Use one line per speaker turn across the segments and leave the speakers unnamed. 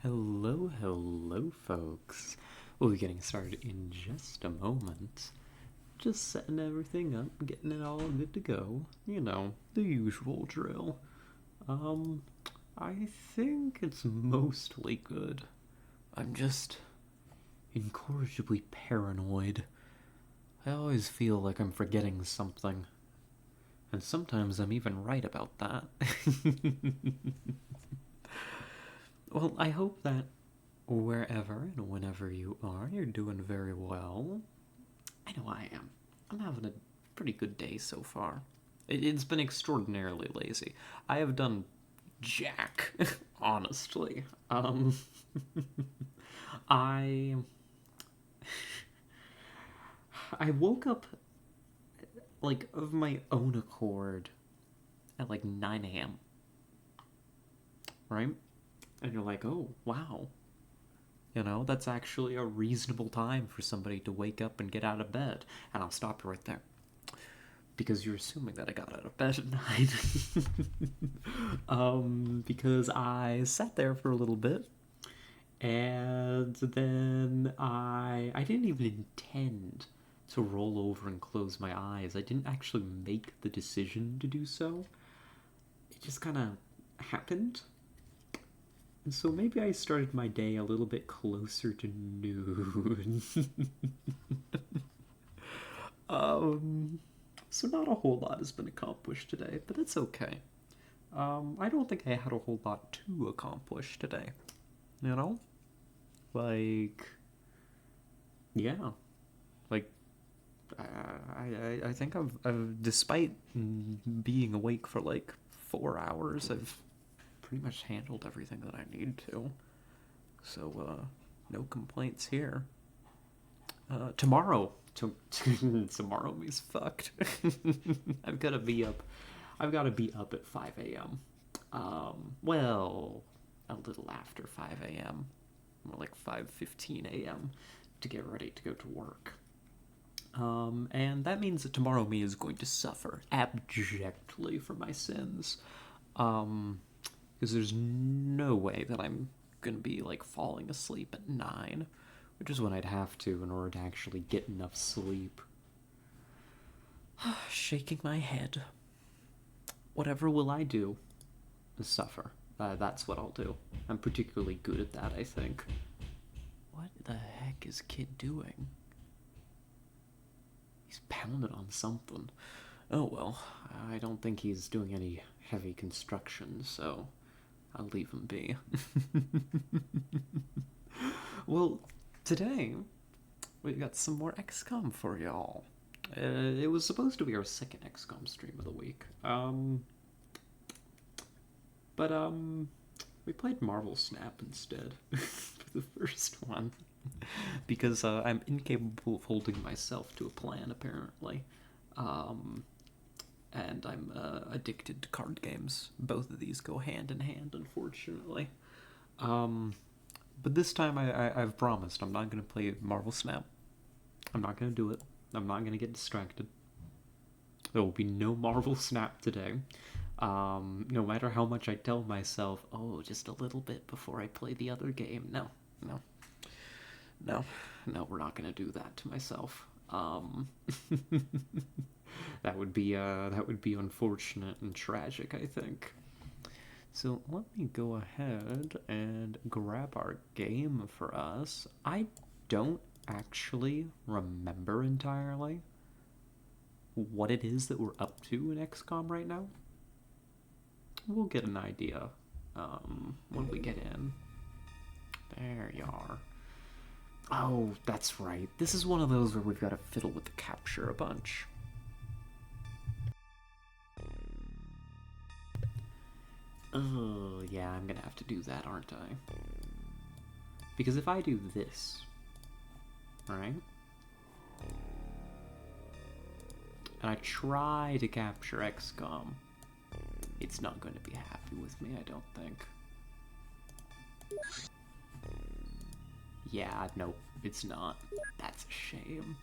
Hello, folks. We'll be getting started in just a moment. Just setting everything up, getting it all good to go. You know, the usual drill. Um, I think it's mostly good. I'm just incorrigibly paranoid. I always feel like I'm forgetting something. And sometimes I'm even right about that. Well, I hope that wherever and whenever you are, you're doing very well. I know I am. I'm having a pretty good day so far. It's been extraordinarily lazy. I have done jack, honestly. I I woke up like of my own accord at like 9 a.m. Right? And you're like, oh wow, that's actually a reasonable time for somebody to wake up and get out of bed. And I'll stop you right there. Because you're assuming that I got out of bed at 9. Because I sat there for a little bit. And then I didn't even intend to roll over and close my eyes. I didn't actually make the decision to do so. It just kind of happened. And so maybe I started my day a little bit closer to noon. So not a whole lot has been accomplished today, but that's okay. I don't think I had a whole lot to accomplish today. You know? Like, yeah. Like, I think I've, despite being awake for like 4 hours, I've pretty much handled everything that I need to. So, no complaints here. Tomorrow, tomorrow me's fucked. I've got to be up. I've got to be up at 5 a.m. Well, a little after 5 a.m. More like 5:15 a.m. to get ready to go to work. And that means that tomorrow me is going to suffer abjectly for my sins. Because there's no way that I'm gonna be like falling asleep at 9, which is when I'd have to in order to actually get enough sleep. Shaking my head. Whatever will I do? Suffer. That's what I'll do. I'm particularly good at that, I think. What the heck is Kid doing? He's pounding on something. Oh well, I don't think he's doing any heavy construction, so I'll leave him be. Well, today we've got some more XCOM for y'all. It was supposed to be our second XCOM stream of the week. But we played Marvel Snap instead for the first one because I'm incapable of holding myself to a plan apparently, and I'm addicted to card games. Both of these go hand in hand, unfortunately. But this time I've promised I'm not going to play Marvel Snap. I'm not going to do it. I'm not going to get distracted. There will be no Marvel Snap today. No matter how much I tell myself, oh, just a little bit before I play the other game. No, no, no, no, we're not going to do that to myself. That would be unfortunate and tragic, I think. So let me go ahead and grab our game for us. I don't actually remember entirely what it is that we're up to in XCOM right now. We'll get an idea when we get in. There you are. Oh, that's right. This is one of those where we've got to fiddle with the capture a bunch. Oh, yeah, I'm gonna have to do that, aren't I? Because if I do this, right? And I try to capture XCOM, it's not going to be happy with me, I don't think. Yeah, no, it's not. That's a shame.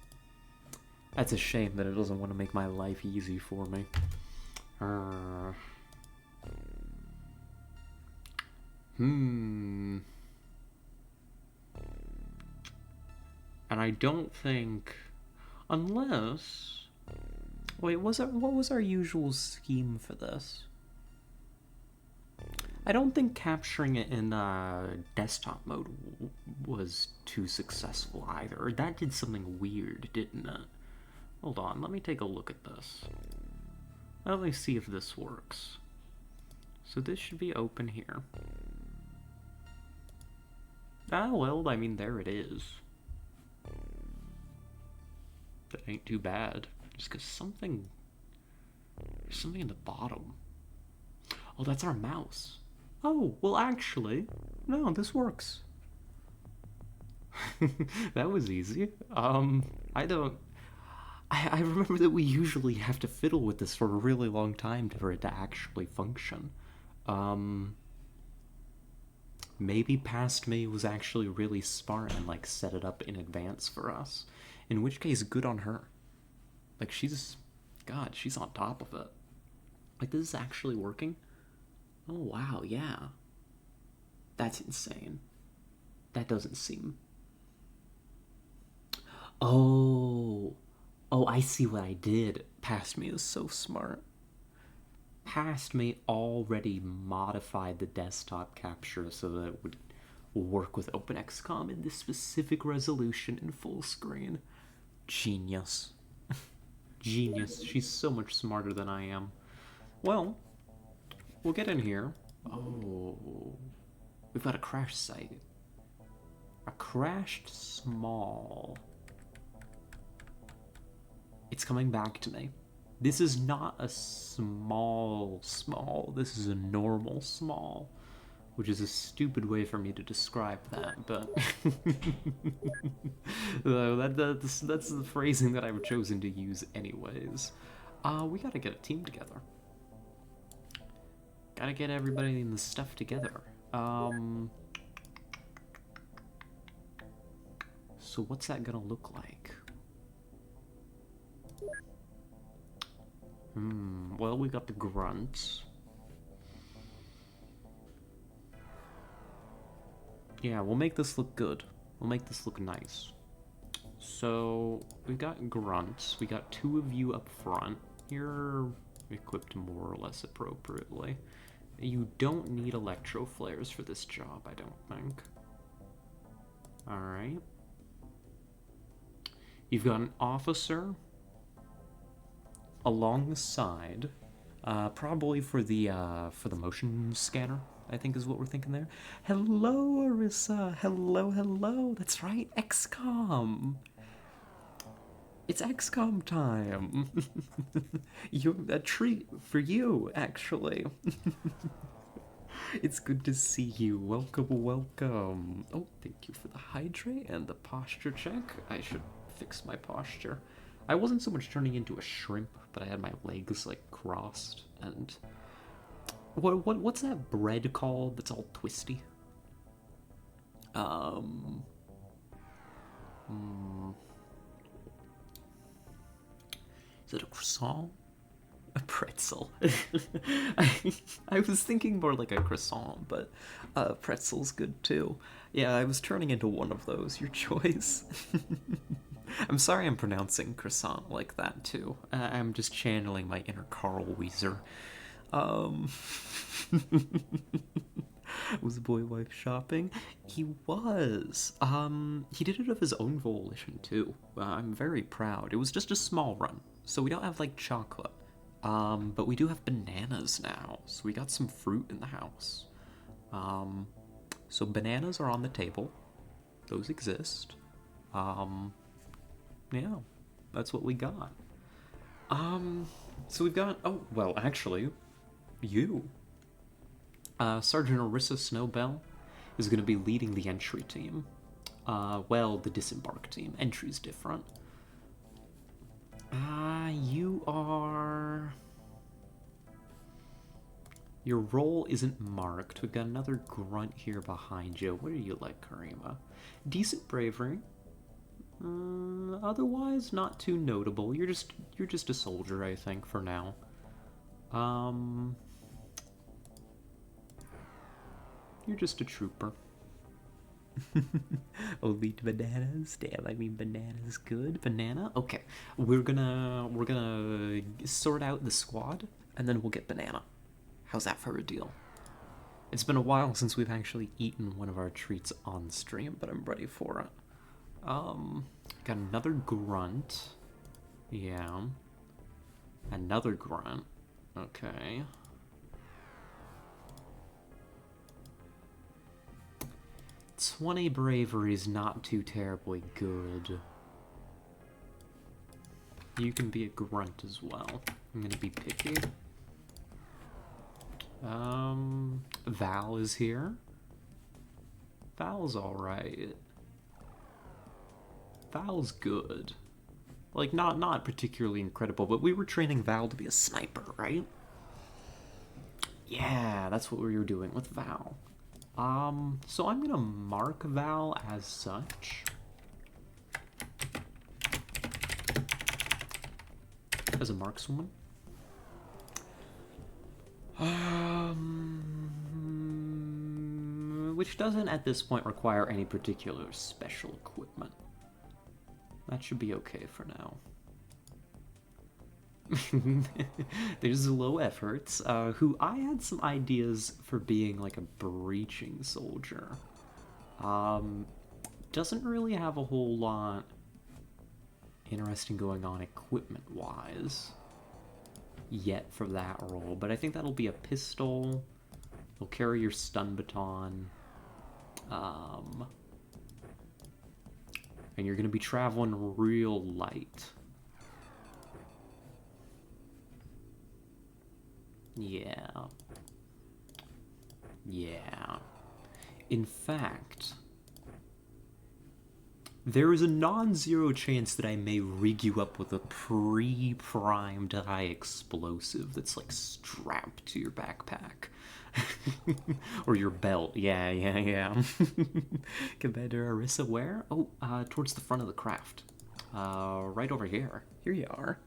That's a shame that it doesn't want to make my life easy for me. And I don't think... Unless... Wait, what was our usual scheme for this? I don't think capturing it in desktop mode was too successful either. That did something weird, didn't it? Hold on, let me take a look at this. Let me see if this works. So this should be open here. Ah, well, I mean, there it is. That ain't too bad. Just because something... There's something in the bottom. Oh, that's our mouse. Oh, well, actually, no, this works. That was easy. I don't... I remember that we usually have to fiddle with this for a really long time for it to actually function. Maybe past me was actually really smart and, like, set it up in advance for us. In which case, good on her. Like, she's... God, she's on top of it. Like, this is actually working? Oh, wow, yeah. That's insane. That doesn't seem... Oh... Oh, I see what I did. Past me is so smart. Past me already modified the desktop capture so that it would work with OpenXCOM in this specific resolution in full screen. Genius. Genius. She's so much smarter than I am. Well, we'll get in here. Oh, we've got a crash site. A crashed small. It's coming back to me. This is not a small. This is a normal small. Which is a stupid way for me to describe that, but... that's the phrasing that I've chosen to use anyways. We gotta get a team together. Gotta get everybody in the stuff together. So what's that gonna look like? Well, we got the grunts. Yeah, we'll make this look good. We'll make this look nice. So, we got grunts. We got 2 of you up front. You're equipped more or less appropriately. You don't need electro flares for this job, I don't think. Alright. You've got an officer along the side, probably for the motion scanner, I think is what we're thinking there. Hello, Arissa. Hello. That's right, XCOM. It's XCOM time. A treat for you, actually. It's good to see you. Welcome. Oh, thank you for the hydrate and the posture check. I should fix my posture. I wasn't so much turning into a shrimp, but I had my legs, like, crossed, and... What's that bread called that's all twisty? Is it a croissant? A pretzel. I was thinking more like a croissant, but pretzel's good too. Yeah, I was turning into one of those. Your choice. I'm sorry I'm pronouncing croissant like that too. I'm just channeling my inner Carl Weezer. Was the boy wife shopping? He was. He did it of his own volition too. I'm very proud. It was just a small run, so we don't have like chocolate. But we do have bananas now, so we got some fruit in the house. So bananas are on the table. Those exist. Yeah, that's what we got. So we've got, oh, well, actually, you. Sergeant Arissa Snowbell is going to be leading the entry team. Well, the disembark team. Entry's different. You are... Your role isn't marked. We've got another grunt here behind you. What are you like, Karima? Decent bravery. Otherwise, not too notable. You're just a soldier, I think, for now. You're just a trooper. Only bananas? Damn, I mean bananas good. Banana? Okay. We're gonna sort out the squad and then we'll get banana. How's that for a deal? It's been a while since we've actually eaten one of our treats on stream, but I'm ready for it. Got another grunt. Yeah. Another grunt. Okay. 20 bravery is not too terribly good. You can be a grunt as well. I'm gonna be picky. Val is here. Val's alright. Val's good. Like, not particularly incredible, but we were training Val to be a sniper, right? Yeah, that's what we were doing with Val. So I'm gonna mark Val as such. As a markswoman. Which doesn't at this point require any particular special equipment. That should be okay for now. There's low efforts, who I had some ideas for being like a breaching soldier. Doesn't really have a whole lot interesting going on equipment-wise yet for that role, but I think that'll be a pistol. You'll carry your stun baton. And you're gonna be traveling real light. Yeah. Yeah. In fact, there is a non-zero chance that I may rig you up with a pre-primed high explosive that's like strapped to your backpack. Or your belt. Yeah. Commander Arissa, where? Oh, towards the front of the craft. Right over here. Here you are.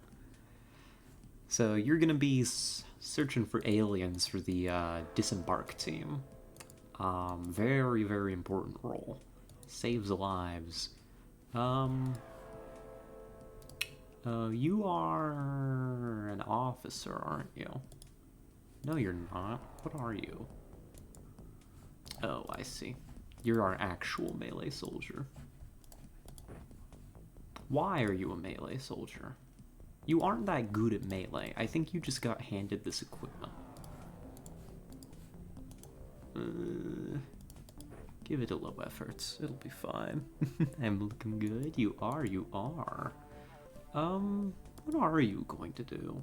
So you're gonna be searching for aliens for the disembark team. Very, very important role. Saves lives. You are an officer, aren't you? No, you're not. What are you? Oh, I see. You're our actual melee soldier. Why are you a melee soldier? You aren't that good at melee. I think you just got handed this equipment. Give it a low efforts. It'll be fine. I'm looking good. You are. What are you going to do?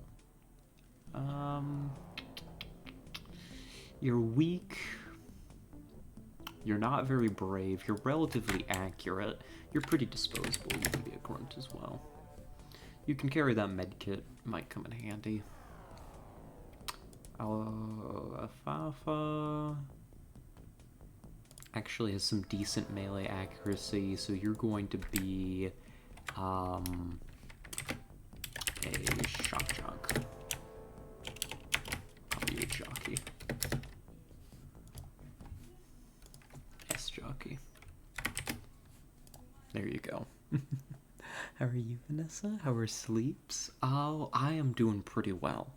You're weak. You're not very brave. You're relatively accurate. You're pretty disposable. You can be a grunt as well. You can carry that medkit. Might come in handy. Alfalfa actually has some decent melee accuracy, so you're going to be a shock jock. I'll be a jockey. S-jockey. There you go. How are you, Vanessa? How are sleeps? Oh, I am doing pretty well.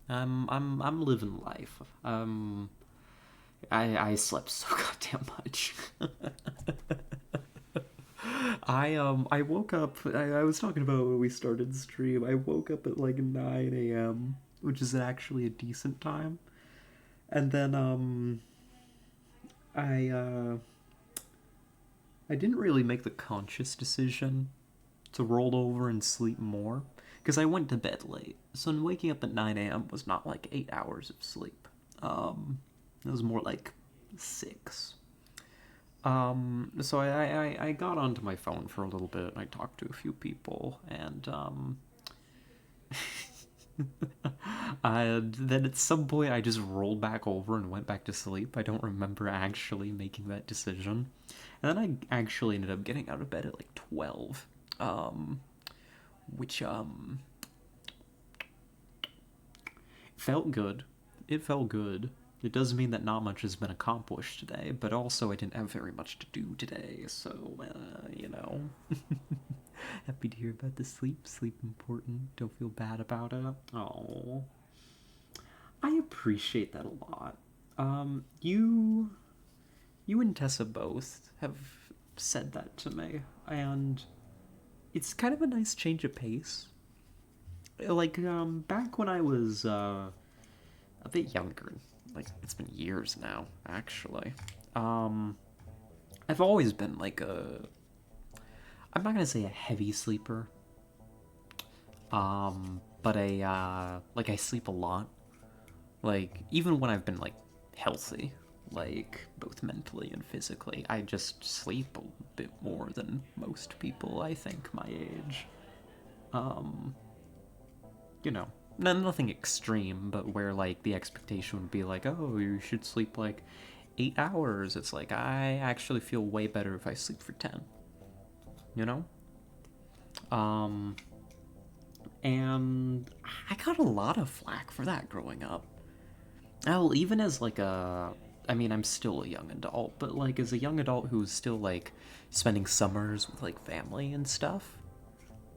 I'm living life. I slept so goddamn much. I woke up. I was talking about when we started the stream. I woke up at like 9 a.m., which is actually a decent time. And then I didn't really make the conscious decision to roll over and sleep more because I went to bed late. So waking up at 9 a.m. was not like 8 hours of sleep. It was more like 6. So I got onto my phone for a little bit. I talked to a few people, and then at some point I just rolled back over and went back to sleep. I don't remember actually making that decision. And then I actually ended up getting out of bed at like 12, which felt good. It felt good. It does mean that not much has been accomplished today, but also I didn't have very much to do today, so, you know. Happy to hear about the sleep. Sleep important. Don't feel bad about it. Oh, I appreciate that a lot. You and Tessa both have said that to me, and it's kind of a nice change of pace. Like, back when I was, a bit younger, like, it's been years now, actually, I've always been, like, I'm not gonna say a heavy sleeper, but like, I sleep a lot. Like, even when I've been, like, healthy, like, both mentally and physically, I just sleep a bit more than most people, I think, my age. You know, nothing extreme, but where, like, the expectation would be like, oh, you should sleep, like, 8 hours. It's like, I actually feel way better if I sleep for 10. You know? And I got a lot of flack for that growing up. Well, even as, like, I mean, I'm still a young adult, but, like, as a young adult who's still, like, spending summers with, like, family and stuff,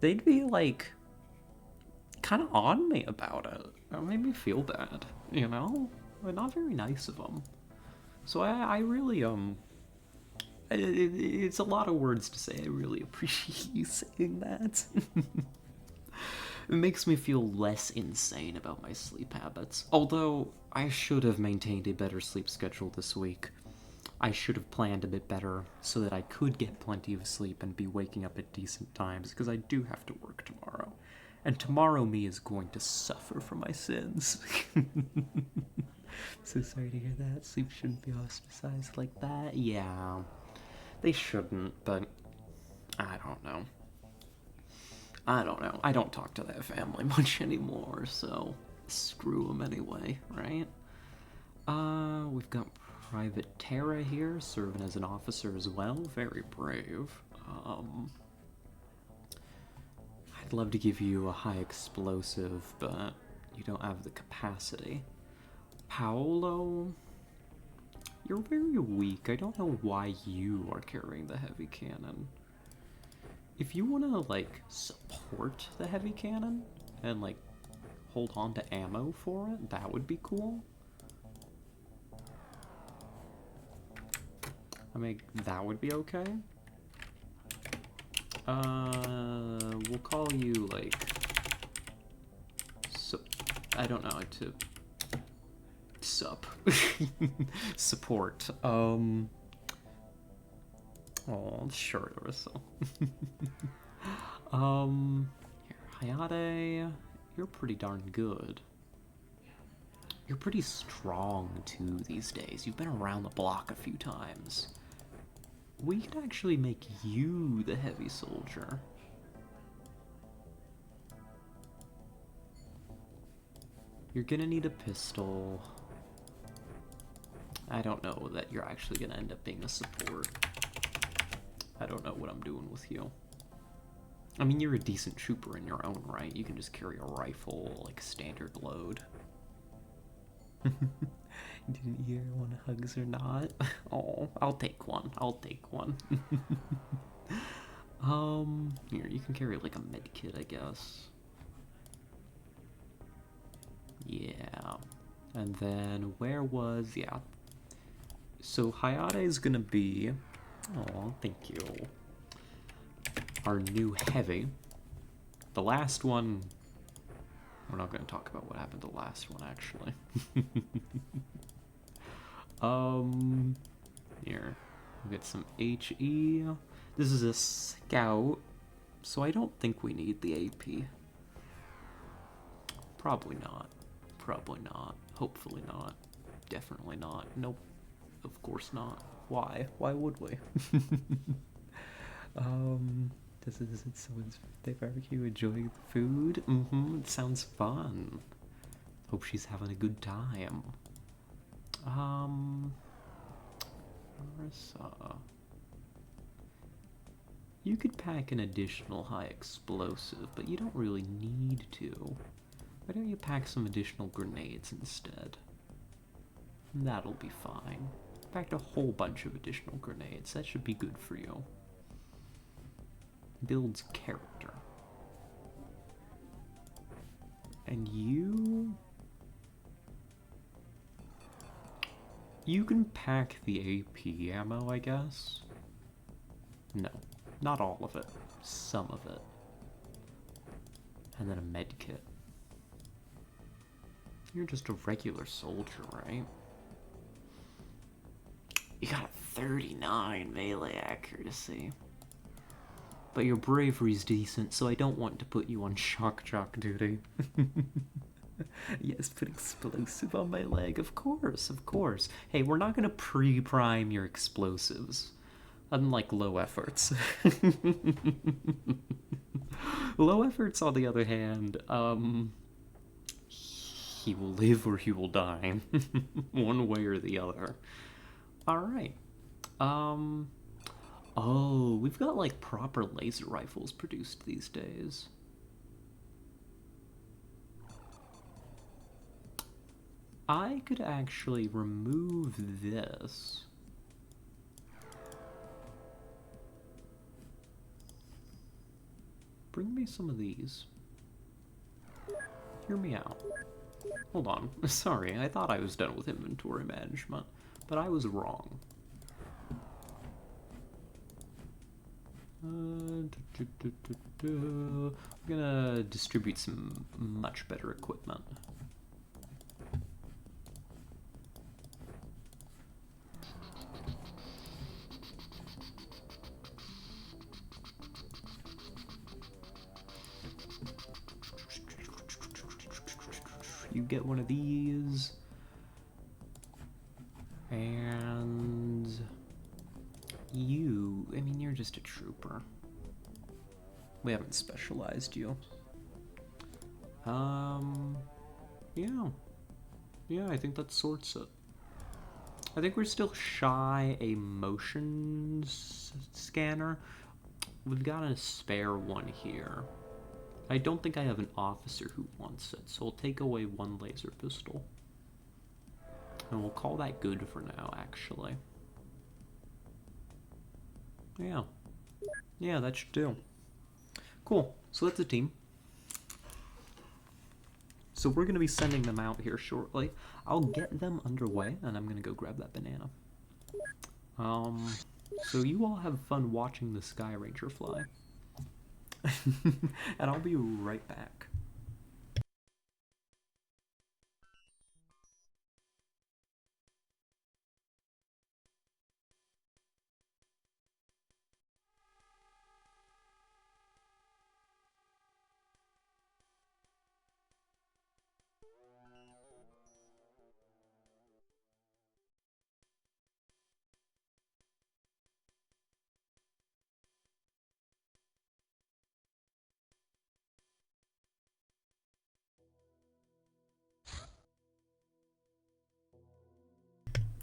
they'd be, like, kind of on me about it. It made me feel bad, you know? Not very nice of them. So I really, it's a lot of words to say. I really appreciate you saying that. It makes me feel less insane about my sleep habits. Although, I should have maintained a better sleep schedule this week. I should have planned a bit better so that I could get plenty of sleep and be waking up at decent times, because I do have to work tomorrow. And tomorrow me is going to suffer for my sins. So sorry to hear that. Sleep shouldn't be ostracized like that. Yeah, they shouldn't, but I don't know. I don't talk to that family much anymore, so screw them anyway, right? We've got Private Tara here, serving as an officer as well. Very brave. I'd love to give you a high explosive, but you don't have the capacity. Paolo, you're very weak. I don't know why you are carrying the heavy cannon. If you want to, like, support the heavy cannon and, like, hold on to ammo for it, that would be cool. I mean, that would be okay. We'll call you, like, I don't know, to support. Oh, sure, Larissa. Here, Hayate, you're pretty darn good. You're pretty strong, too, these days. You've been around the block a few times. We could actually make you the heavy soldier. You're gonna need a pistol. I don't know that you're actually gonna end up being a support. I don't know what I'm doing with you. I mean, you're a decent trooper in your own right. You can just carry a rifle, like, standard load. Didn't hear want hugs or not? Oh, I'll take one. I'll take one. Here, you can carry, like, a med kit, I guess. Yeah. And then, where was... Yeah. So, Hayate is gonna be... Oh, thank you. Our new heavy. The last one... We're not gonna talk about what happened to the last one, actually. Here. We'll get some HE. This is a scout, so I don't think we need the AP. Probably not. Probably not. Hopefully not. Definitely not. Nope. Of course not. Why? Why would we? This is someone's birthday barbecue, enjoying the food? Mm-hmm, it sounds fun. Hope she's having a good time. Marissa. You could pack an additional high explosive, but you don't really need to. Why don't you pack some additional grenades instead? That'll be fine. In fact, a whole bunch of additional grenades. That should be good for you. Builds character. And you... You can pack the AP ammo, I guess. No, not all of it. Some of it. And then a med kit. You're just a regular soldier, right? You got 39 melee accuracy. But your bravery's decent, so I don't want to put you on shock jock duty. Yes, put explosive on my leg. Of course, of course. Hey, we're not gonna pre-prime your explosives. Unlike low efforts. Low efforts, on the other hand, he will live or he will die. One way or the other. Alright. Oh, we've got like proper laser rifles produced these days. I could actually remove this. Bring me some of these. Hear me out. Hold on. Sorry, I thought I was done with inventory management, but I was wrong. I'm gonna distribute some much better equipment. You get one of these, and you, I mean, you're just a trooper. We haven't specialized you. Yeah, I think that sorts it. I think we're still shy a motion scanner. We've got a spare one here. I don't think I have an officer who wants it, so we'll take away one laser pistol. And we'll call that good for now, actually. Yeah. Yeah, that should do. Cool. So that's a team. So we're going to be sending them out here shortly. I'll get them underway, and I'm going to go grab that banana. So you all have fun watching the Sky Ranger fly. And I'll be right back.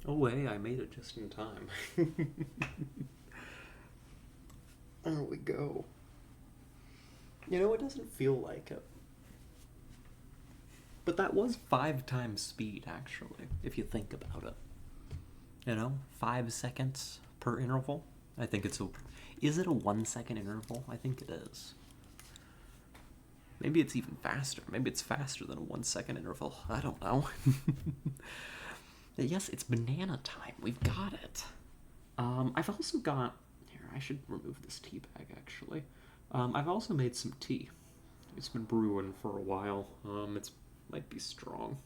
Oh, hey, I made it just in time. There we go. You know, it doesn't feel like it. But that was 5 times speed, actually, if you think about it. You know, 5 seconds per interval. I think it's a... Is it a 1 second interval? I think it is. Maybe it's even faster. Maybe it's faster than a 1 second interval. I don't know. Yes, it's banana time. We've got it. I've also got... Here, I should remove this tea bag, actually. I've also made some tea. It's been brewing for a while. It's might be strong.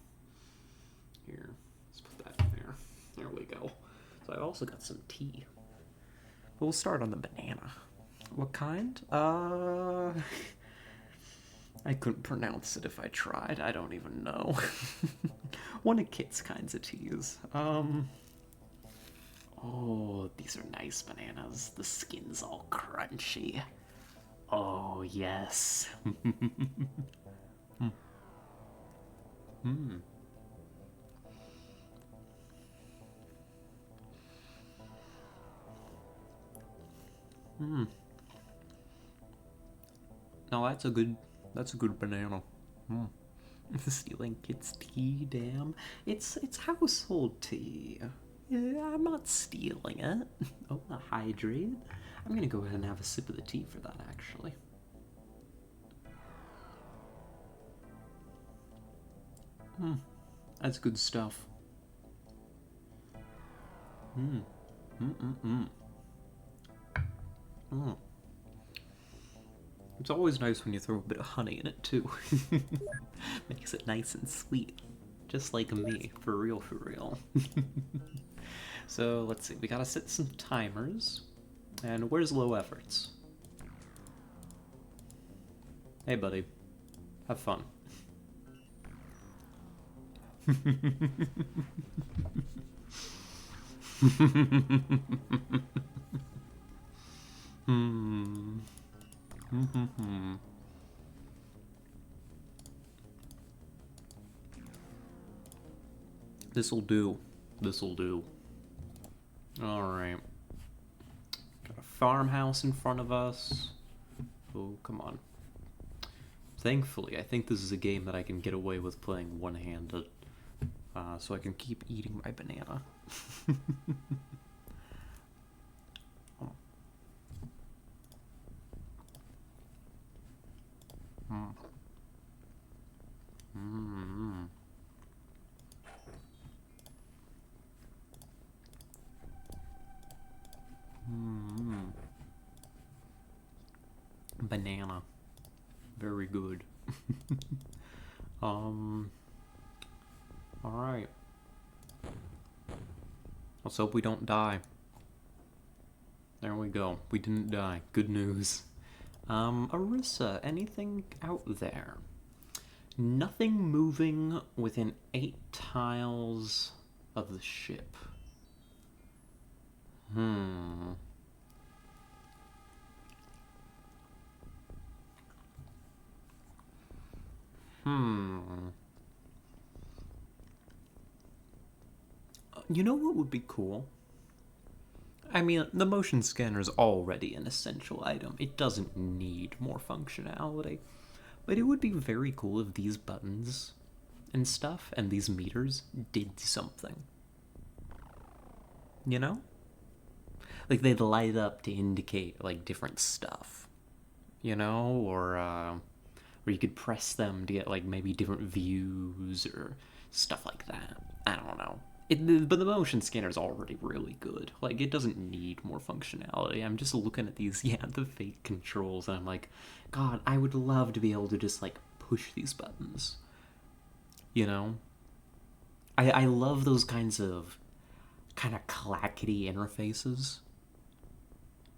Here, let's put that in there. There we go. So I've also got some tea. But we'll start on the banana. What kind? I couldn't pronounce it if I tried. I don't even know. One of Kit's kinds of teas. Oh, these are nice bananas. The skin's all crunchy. Oh, yes. Mm. Mm. No, that's a good banana. Mm. Stealing kids' tea, damn. It's household tea. Yeah, I'm not stealing it. Oh, a hydrate. I'm gonna go ahead and have a sip of the tea for that, actually. That's good stuff. Mm. It's always nice when you throw a bit of honey in it, too. Makes it nice and sweet. Just like me, for real, for real. So, let's see, we gotta set some timers. And where's low efforts? Hey, buddy. Have fun. This'll do. This'll do. Alright. Got a farmhouse in front of us. Oh, come on. Thankfully, I think this is a game that I can get away with playing one-handed. So I can keep eating my banana. Oh. Banana. Very good. Alright. Let's hope we don't die. There we go. We didn't die. Good news. Arissa, anything out there? Nothing moving within 8 tiles of the ship. You know what would be cool? I mean, the motion scanner is already an essential item. It doesn't need more functionality. But it would be very cool if these buttons and stuff and these meters did something. You know? Like they'd light up to indicate like different stuff. You know? Or you could press them to get like maybe different views or stuff like that. I don't know. But the motion scanner is already really good. Like, it doesn't need more functionality. I'm just looking at these, the fake controls, and I'm like, God, I would love to be able to just, like, push these buttons. You know? I love those kinds of kind of clackety interfaces.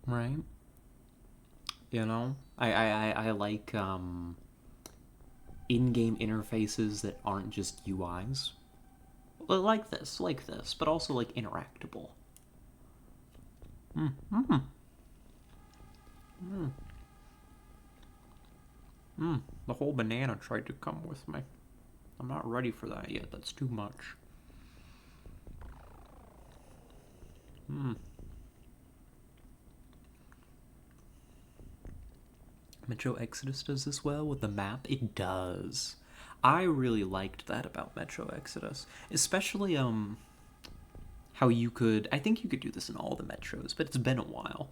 Right? You know? I like, in-game interfaces that aren't just UIs. Like this, but also like interactable. The whole banana tried to come with me. I'm not ready for that yet. That's too much. Metro Exodus does this well with the map. It does. I really liked that about Metro Exodus, especially how you could. I think you could do this in all the metros, but it's been a while.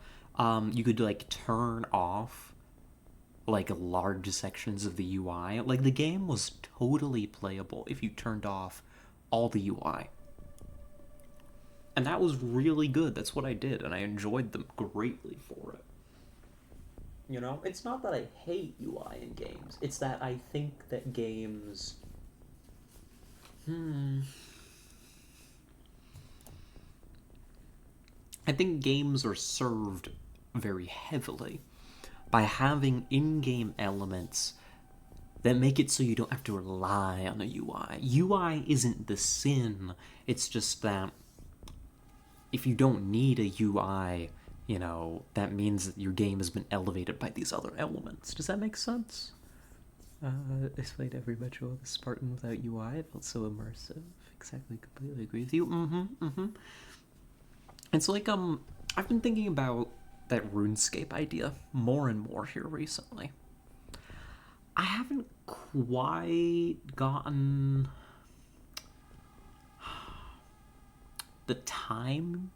You could like turn off like large sections of the UI. Like the game was totally playable if you turned off all the UI. And that was really good. That's what I did, and I enjoyed them greatly for it. You know, it's not that I hate UI in games. It's that I think that games... I think games are served very heavily by having in-game elements that make it so you don't have to rely on a UI. UI isn't the sin. It's just that if you don't need a UI... that means that your game has been elevated by these other elements. Does that make sense? I played every Metro of the Spartan without UI. It felt so immersive. Exactly, completely agree with you. It's like, I've been thinking about that RuneScape idea more and more here recently. I haven't quite gotten the time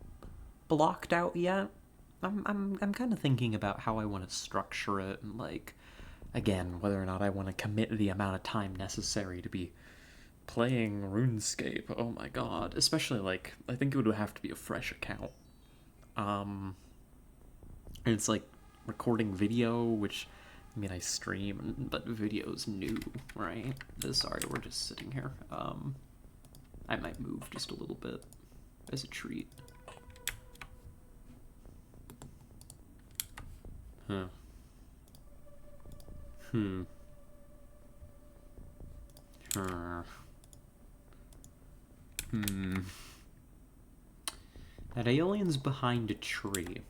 blocked out yet. I'm kind of thinking about how I want to structure it, and like, again, whether or not I want to commit the amount of time necessary to be playing RuneScape. Oh my god. Especially, like, I think it would have to be a fresh account. And it's like recording video, which, I mean, I stream, but video's new, right? Sorry, we're just sitting here. I might move just a little bit as a treat. Huh. That alien's behind a tree.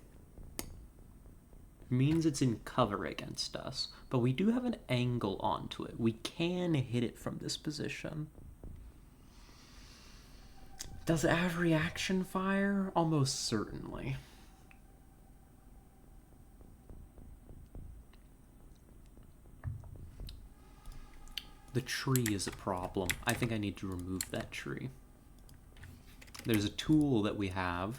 Means it's in cover against us, but we do have an angle onto it. We can hit it from this position. Does it have reaction fire? Almost certainly. The tree is a problem. I think I need to remove that tree. There's a tool that we have,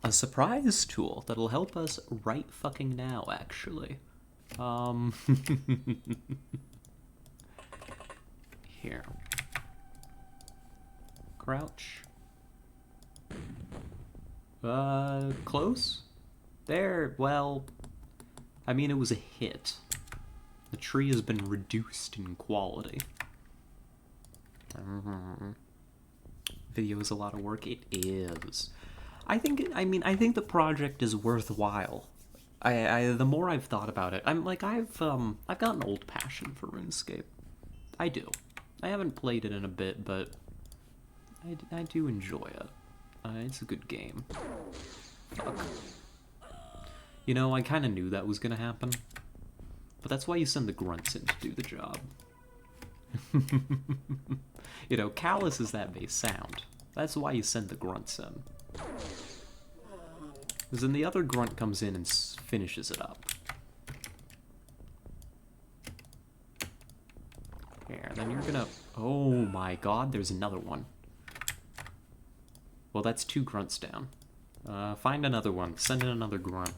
a surprise tool that'll help us right fucking now, actually. Here. Crouch. Close? There, well, I mean, it was a hit. The tree has been reduced in quality. Video is a lot of work. It is. I think the project is worthwhile. The more I've thought about it, I'm like, I've got an old passion for RuneScape. I do. I haven't played it in a bit, but I do enjoy it. It's a good game. Fuck. You know, I kind of knew that was gonna happen. But that's why you send the grunts in to do the job. You know, callous as that may sound, that's why you send the grunts in. Because then the other grunt comes in and finishes it up. Here, then you're gonna... Oh my god, there's another one. Well, that's 2 grunts down. Find another one. Send in another grunt.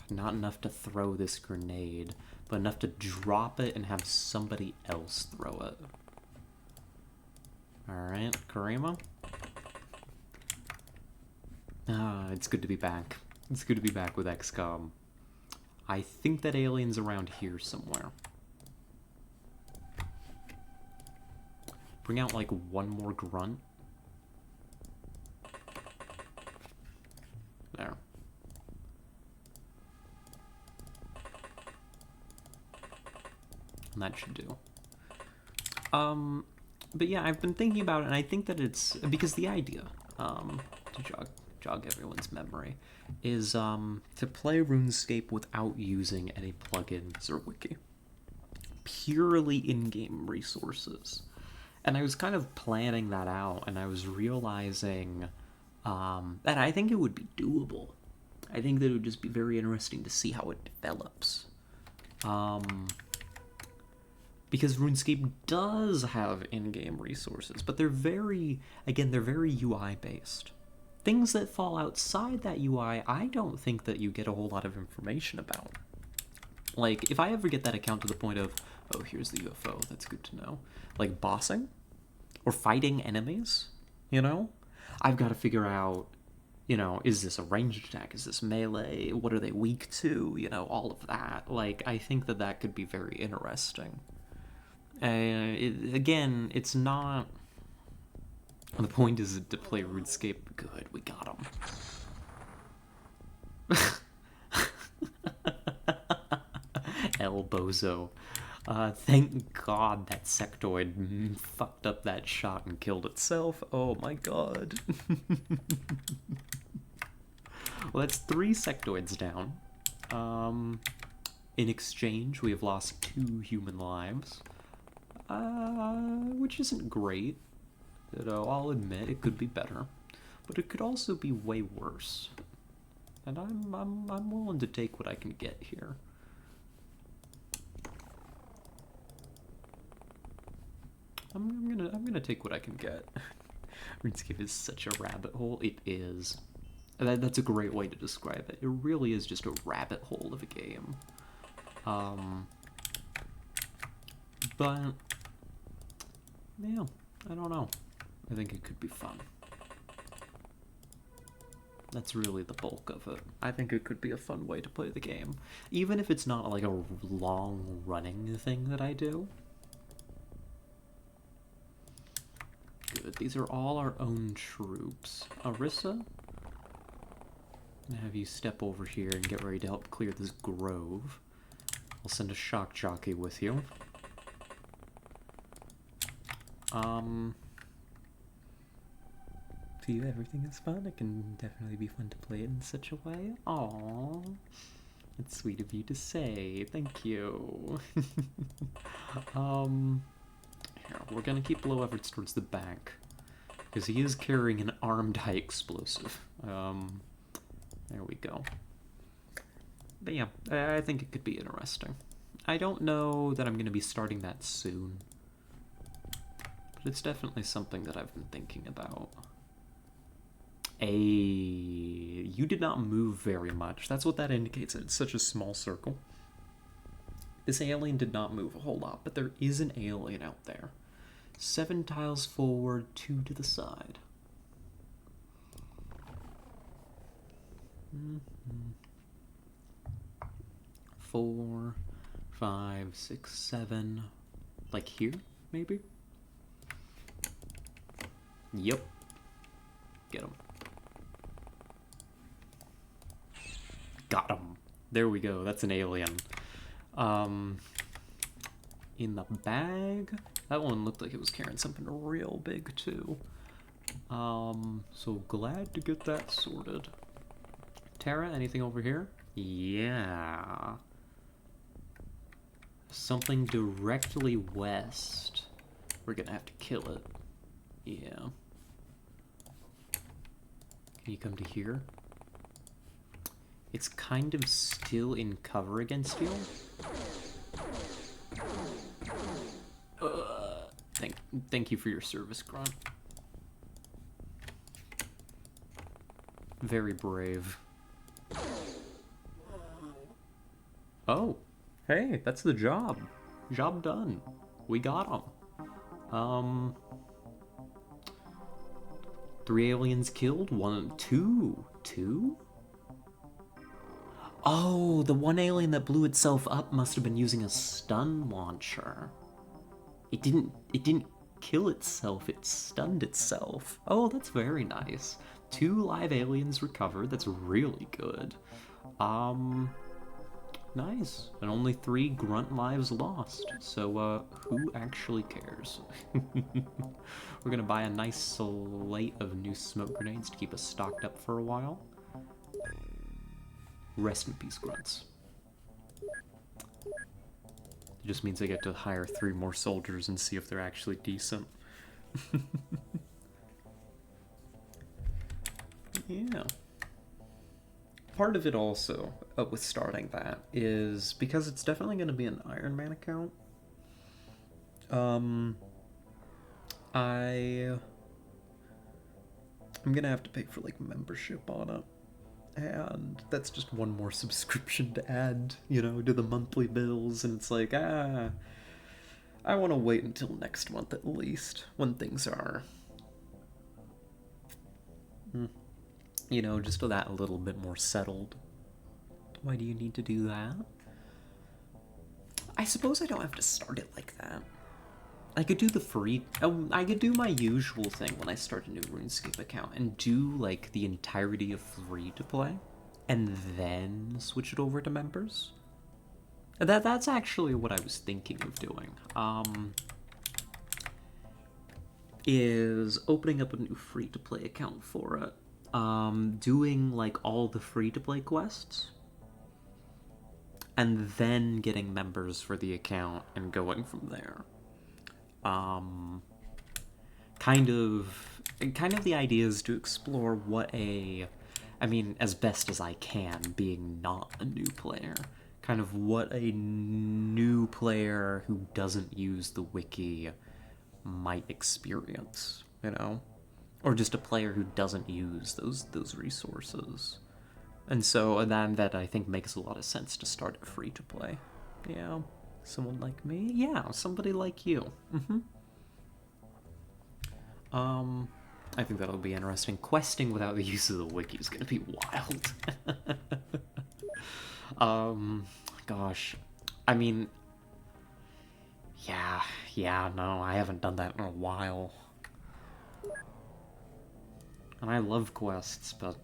Not enough to throw this grenade, but enough to drop it and have somebody else throw it. Alright, Karima. It's good to be back. It's good to be back with XCOM. I think that alien's around here somewhere. Bring out, like, one more grunt. There. And that should do. But yeah, I've been thinking about it, and I think that it's... Because the idea, to jog everyone's memory, is, to play RuneScape without using any plugins or wiki. Purely in-game resources. And I was kind of planning that out, and I was realizing that I think it would be doable. I think that it would just be very interesting to see how it develops. Because RuneScape does have in-game resources, but they're very, again, they're very UI-based. Things that fall outside that UI, I don't think that you get a whole lot of information about. Like, if I ever get that account to the point of, oh, here's the UFO, that's good to know. Like, bossing? Or fighting enemies? You know? I've got to figure out, you know, is this a ranged attack? Is this melee? What are they weak to? You know, all of that. Like, I think that that could be very interesting. Again, it's not... The point is to play RuneScape. Good, we got him. El Bozo. Thank God that sectoid fucked up that shot and killed itself. Oh my god. Well, that's 3 sectoids down. In exchange, we have lost 2 human lives. Which isn't great. that I'll admit it could be better, but it could also be way worse. And I'm willing to take what I can get here. I'm gonna take what I can get. RuneScape is such a rabbit hole. It is. That's a great way to describe it. It really is just a rabbit hole of a game. But yeah, I don't know. I think it could be fun. That's really the bulk of it. I think it could be a fun way to play the game. Even if it's not like a long running thing that I do. Good. These are all our own troops. Arissa, I'm gonna have you step over here and get ready to help clear this grove. I'll send a shock jockey with you. See, everything is fun. It can definitely be fun to play it in such a way. Aww. It's sweet of you to say. Thank you. Here, we're gonna keep low efforts towards the back. Because he is carrying an armed high explosive. There we go. But yeah, I think it could be interesting. I don't know that I'm going to be starting that soon. But it's definitely something that I've been thinking about. You did not move very much. That's what that indicates. It's such a small circle. This alien did not move a whole lot, but there is an alien out there. 7 tiles forward, 2 to the side. 4, 5, 6, 7. Like here, maybe? Yep. Get him. Got him. There we go. That's an alien. In the bag. That one looked like it was carrying something real big too. So glad to get that sorted. Tara, anything over here? Yeah. Something directly west. We're gonna have to kill it. Yeah. Can you come to here? It's kind of still in cover against you. Thank you for your service, Grunt. Very brave. Oh, hey, that's the job. Job done. We got him. 3 aliens killed. 2? Oh, the one alien that blew itself up must have been using a stun launcher. It didn't kill itself, it stunned itself. Oh, that's very nice. 2 live aliens recovered. That's really good. Nice. And only 3 grunt lives lost. So, who actually cares? We're gonna buy a nice slate of new smoke grenades to keep us stocked up for a while. Rest in peace, grunts. It just means I get to hire 3 more soldiers and see if they're actually decent. Yeah. Part of it also, with starting that, is because it's definitely going to be an Iron Man account. I'm going to have to pay for, like, membership on it. And that's just one more subscription to add, you know, to the monthly bills. And it's like, I want to wait until next month at least, when things are, you know, just that a little bit more settled. Why do you need to do that? I suppose I don't have to start it like that. I could do the free... I could do my usual thing when I start a new RuneScape account and do, like, the entirety of free-to-play, and then switch it over to members. That's actually what I was thinking of doing. Is opening up a new free-to-play account for it. Doing, like, all the free-to-play quests, and then getting members for the account and going from there. kind of the idea is to explore what I mean, as best as I can, being not a new player, kind of what a new player who doesn't use the wiki might experience, you know? Or just a player who doesn't use those resources. And so that I think makes a lot of sense to start it free to play. Yeah. Someone like me? Yeah, somebody like you. I think that'll be interesting. Questing without the use of the wiki is gonna be wild. Gosh. I mean, yeah, no, I haven't done that in a while. And I love quests, but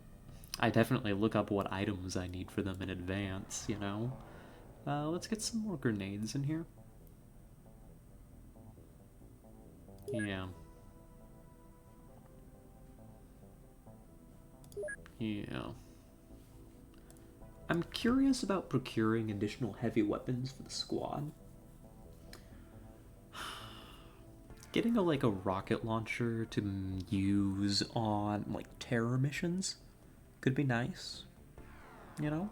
I definitely look up what items I need for them in advance, you know? Let's get some more grenades in here. Yeah. Yeah. I'm curious about procuring additional heavy weapons for the squad. Getting a rocket launcher to use on like terror missions could be nice, you know?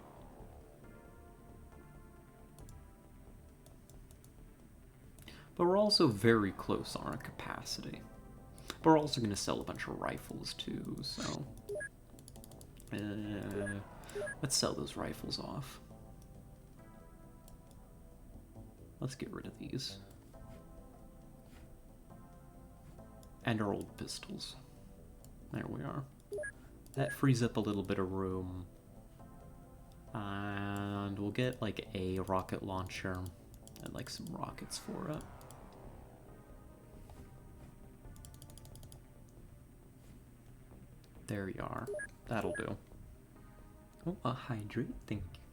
But we're also very close on our capacity. But we're also going to sell a bunch of rifles too, so let's sell those rifles off. Let's get rid of these. And our old pistols. There we are. That frees up a little bit of room. And we'll get like a rocket launcher and like some rockets for it. There you are. That'll do. Oh, a hydrate.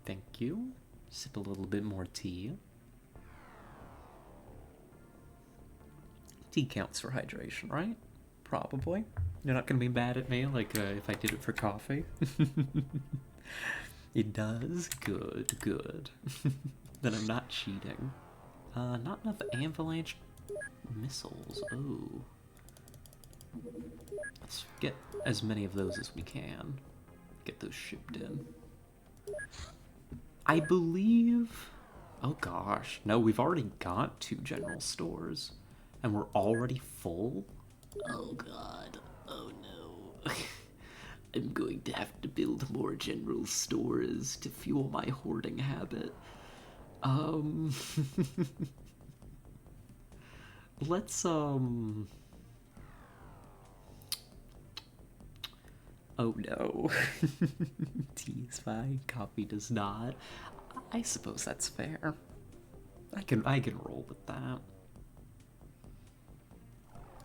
Thank you. Sip a little bit more tea. Tea counts for hydration, right? Probably. You're not gonna be mad at me like if I did it for coffee. It does? Good. Then I'm not cheating. Not enough avalanche missiles. Oh. Let's get as many of those as we can. Get those shipped in. I believe... Oh gosh. No, we've already got 2 general stores. And we're already full? Oh god. Oh no. I'm going to have to build more general stores to fuel my hoarding habit. Let's, Oh no. Tea is fine, coffee does not. I suppose that's fair. I can roll with that.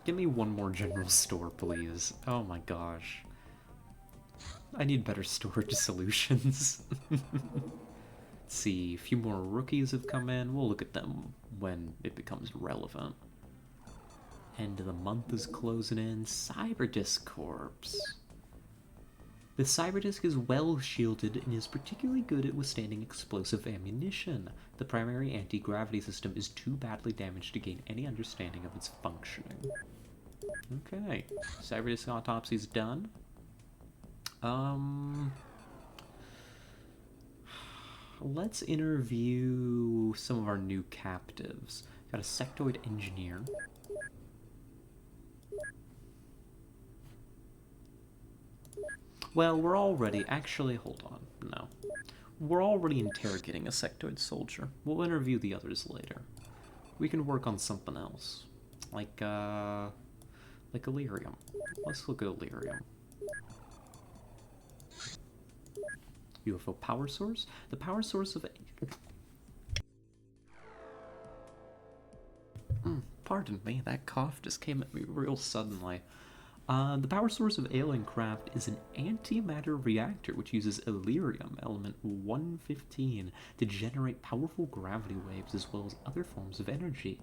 Give me one more general store, please. Oh my gosh. I need better storage solutions. Let's see, a few more rookies have come in. We'll look at them when it becomes relevant. End of the month is closing in. Cyberdisc Corps. The Cyberdisc is well shielded and is particularly good at withstanding explosive ammunition. The primary anti-gravity system is too badly damaged to gain any understanding of its functioning. Okay, Cyberdisc autopsy's done. Let's interview some of our new captives. Got a sectoid engineer. Well, we're already... Actually, hold on. No. We're already interrogating a sectoid soldier. We'll interview the others later. We can work on something else. Like Illyrium. Let's look at Illyrium. UFO power source? The power source of... Pardon me, that cough just came at me real suddenly. The power source of alien craft is an antimatter reactor which uses Illyrium element 115 to generate powerful gravity waves as well as other forms of energy.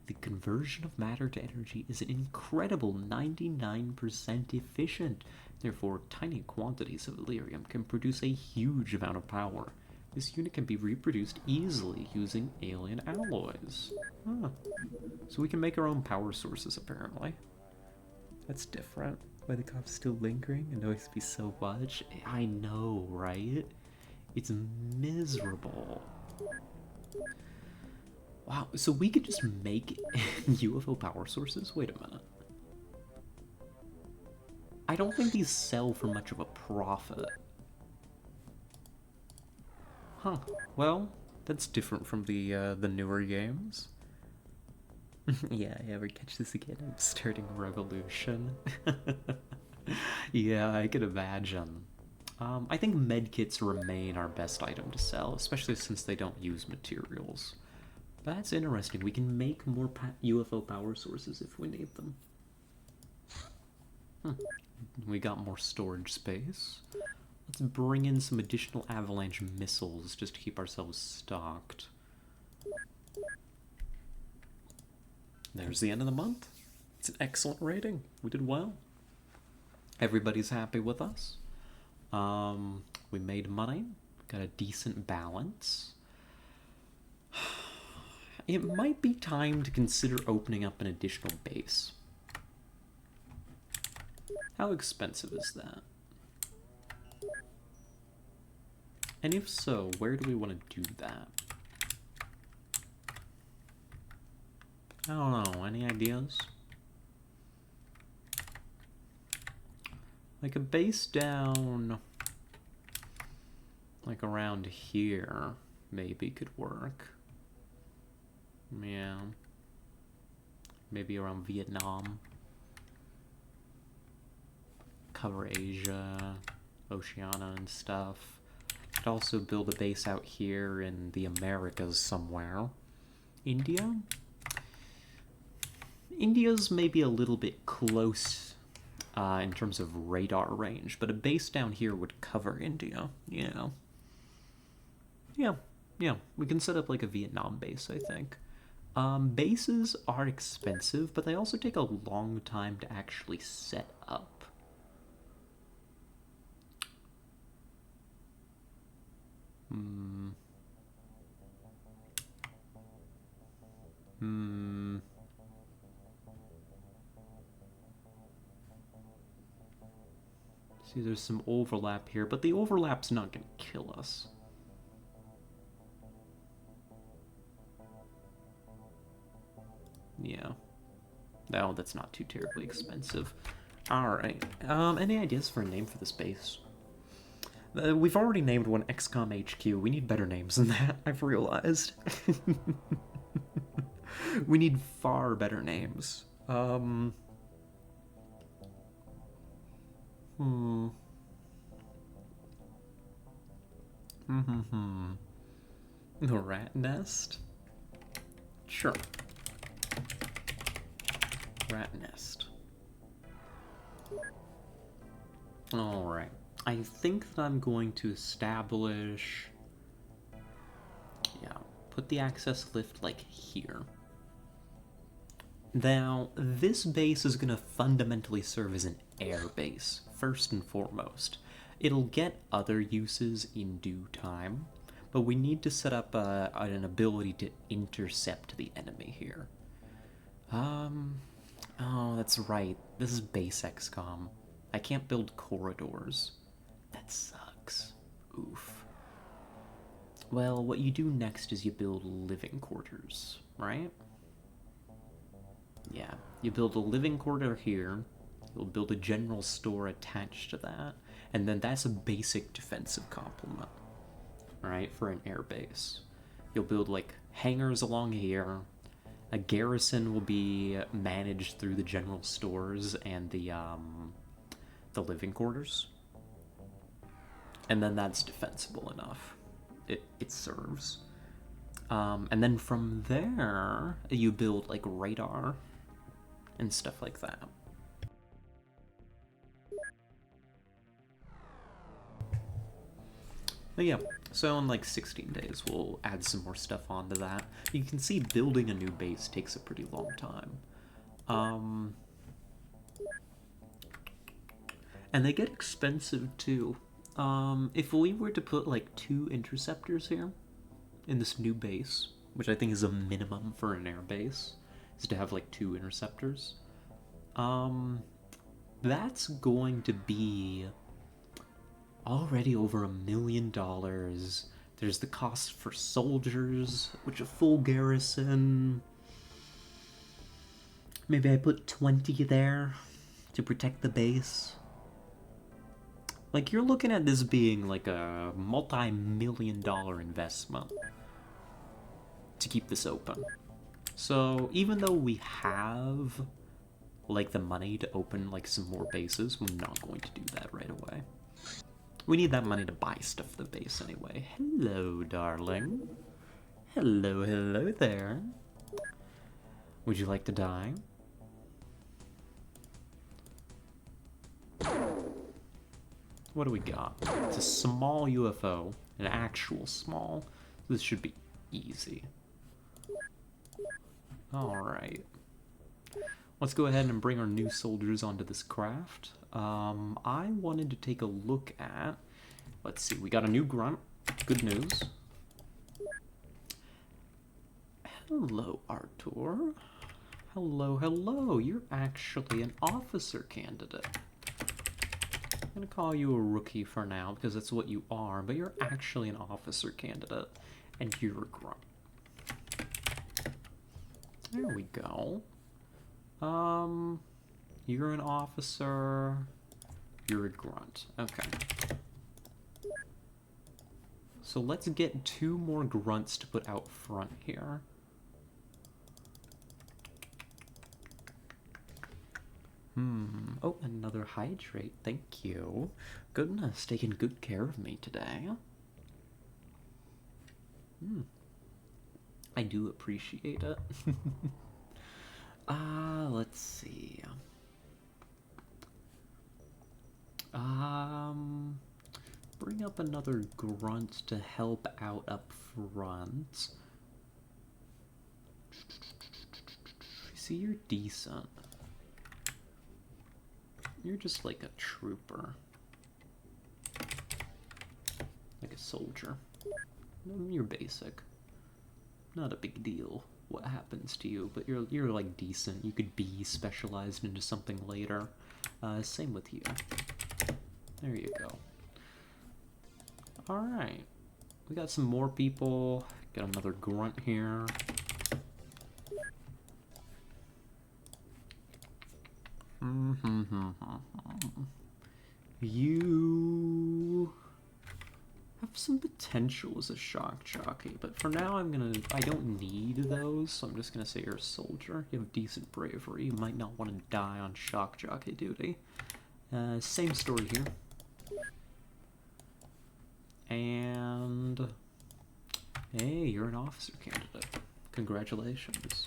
The conversion of matter to energy is an incredible 99% efficient. Therefore, tiny quantities of Illyrium can produce a huge amount of power. This unit can be reproduced easily using alien alloys. So we can make our own power sources, apparently. That's different. Why the cops still lingering and always be so much? I know, right? It's miserable. Wow, so we could just make UFO power sources? Wait a minute. I don't think these sell for much of a profit. Huh. Well, that's different from the newer games. Yeah, I ever catch this again, I'm starting a revolution. Yeah, I could imagine. I think medkits remain our best item to sell, especially since they don't use materials. That's interesting. We can make more UFO power sources if we need them. We got more storage space. Let's bring in some additional avalanche missiles just to keep ourselves stocked. There's the end of the month. It's an excellent rating. We did well. Everybody's happy with us. We made money. Got a decent balance. It might be time to consider opening up an additional base. How expensive is that? And if so, where do we want to do that? I don't know, any ideas? Like a base down, like around here, maybe could work. Yeah. Maybe around Vietnam. Cover Asia, Oceania and stuff. Could also build a base out here in the Americas somewhere. India? India's maybe a little bit close in terms of radar range, but a base down here would cover India, you know. Yeah, we can set up like a Vietnam base, I think. Bases are expensive, but they also take a long time to actually set up. See, there's some overlap here, but the overlap's not going to kill us. Yeah. No, that's not too terribly expensive. Alright. Any ideas for a name for this base? We've already named one XCOM HQ. We need better names than that, I've realized. We need far better names. The rat nest? Sure. Rat nest. Alright. I think that I'm going to establish... Yeah, put the access lift like here. Now, this base is going to fundamentally serve as an air base, first and foremost. It'll get other uses in due time, but we need to set up an ability to intercept the enemy here. Oh, that's right. This is base XCOM. I can't build corridors. That sucks. Oof. Well, what you do next is you build living quarters, right? Yeah, you build a living quarter here, you'll build a general store attached to that, and then that's a basic defensive complement, right, for an air base. You'll build, like, hangars along here, a garrison will be managed through the general stores and the living quarters. And then that's defensible enough. It serves. And then from there, you build, like, radar and stuff like that. But yeah, so in like 16 days, we'll add some more stuff onto that. You can see building a new base takes a pretty long time. And they get expensive too. If we were to put like 2 interceptors here in this new base, which I think is a minimum for an air base, is to have like 2 interceptors. that's going to be already over $1 million. There's the cost for soldiers, which a full garrison. Maybe I put 20 there to protect the base. Like, you're looking at this being like a multi-million-dollar investment to keep this open. So even though we have like the money to open like some more bases, we're not going to do that right away. We need that money to buy stuff for the base anyway. Hello, darling. Hello, hello there. Would you like to die? What do we got? It's a small UFO, an actual small. This should be easy. Alright. Let's go ahead and bring our new soldiers onto this craft. I wanted to take a look at... Let's see, we got a new grunt. Good news. Hello, Artur. Hello, hello. You're actually an officer candidate. I'm gonna call you a rookie for now, because that's what you are, but you're actually an officer candidate, and you're a grunt. There we go. You're an officer, you're a grunt. Okay. So let's get 2 more grunts to put out front here. Oh, another hydrate. Thank you. Goodness, taking good care of me today. I do appreciate it. Let's see. Bring up another grunt to help out up front. See, you're decent. You're just like a trooper. Like a soldier. You're basic. Not a big deal what happens to you, but you're like decent. You could be specialized into something later. Same with you. There you go. Alright. We got some more people. Got another grunt here. You have some potential as a shock jockey, but for now I don't need those, so I'm just gonna say you're a soldier. You have decent bravery. You might not want to die on shock jockey duty. Same story here. And hey, you're an officer candidate. Congratulations.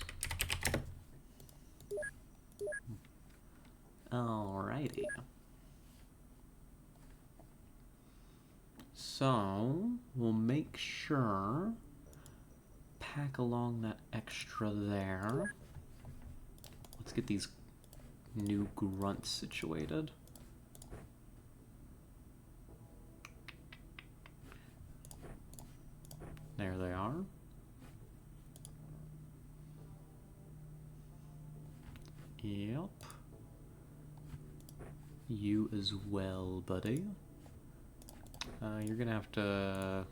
Alrighty. So, we'll make sure, pack along that extra there. Let's get these new grunts situated. There they are. Yep. You as well, buddy. You're gonna have to...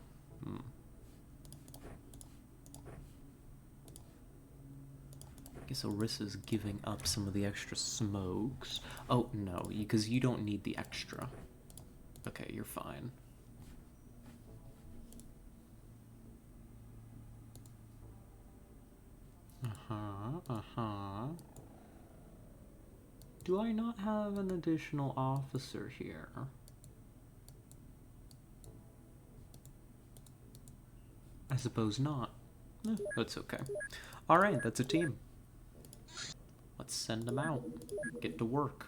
I guess Orissa's giving up some of the extra smokes. Oh, no, because you don't need the extra. Okay, you're fine. Do I not have an additional officer here? I suppose not. That's okay. Alright, that's a team. Let's send them out. Get to work.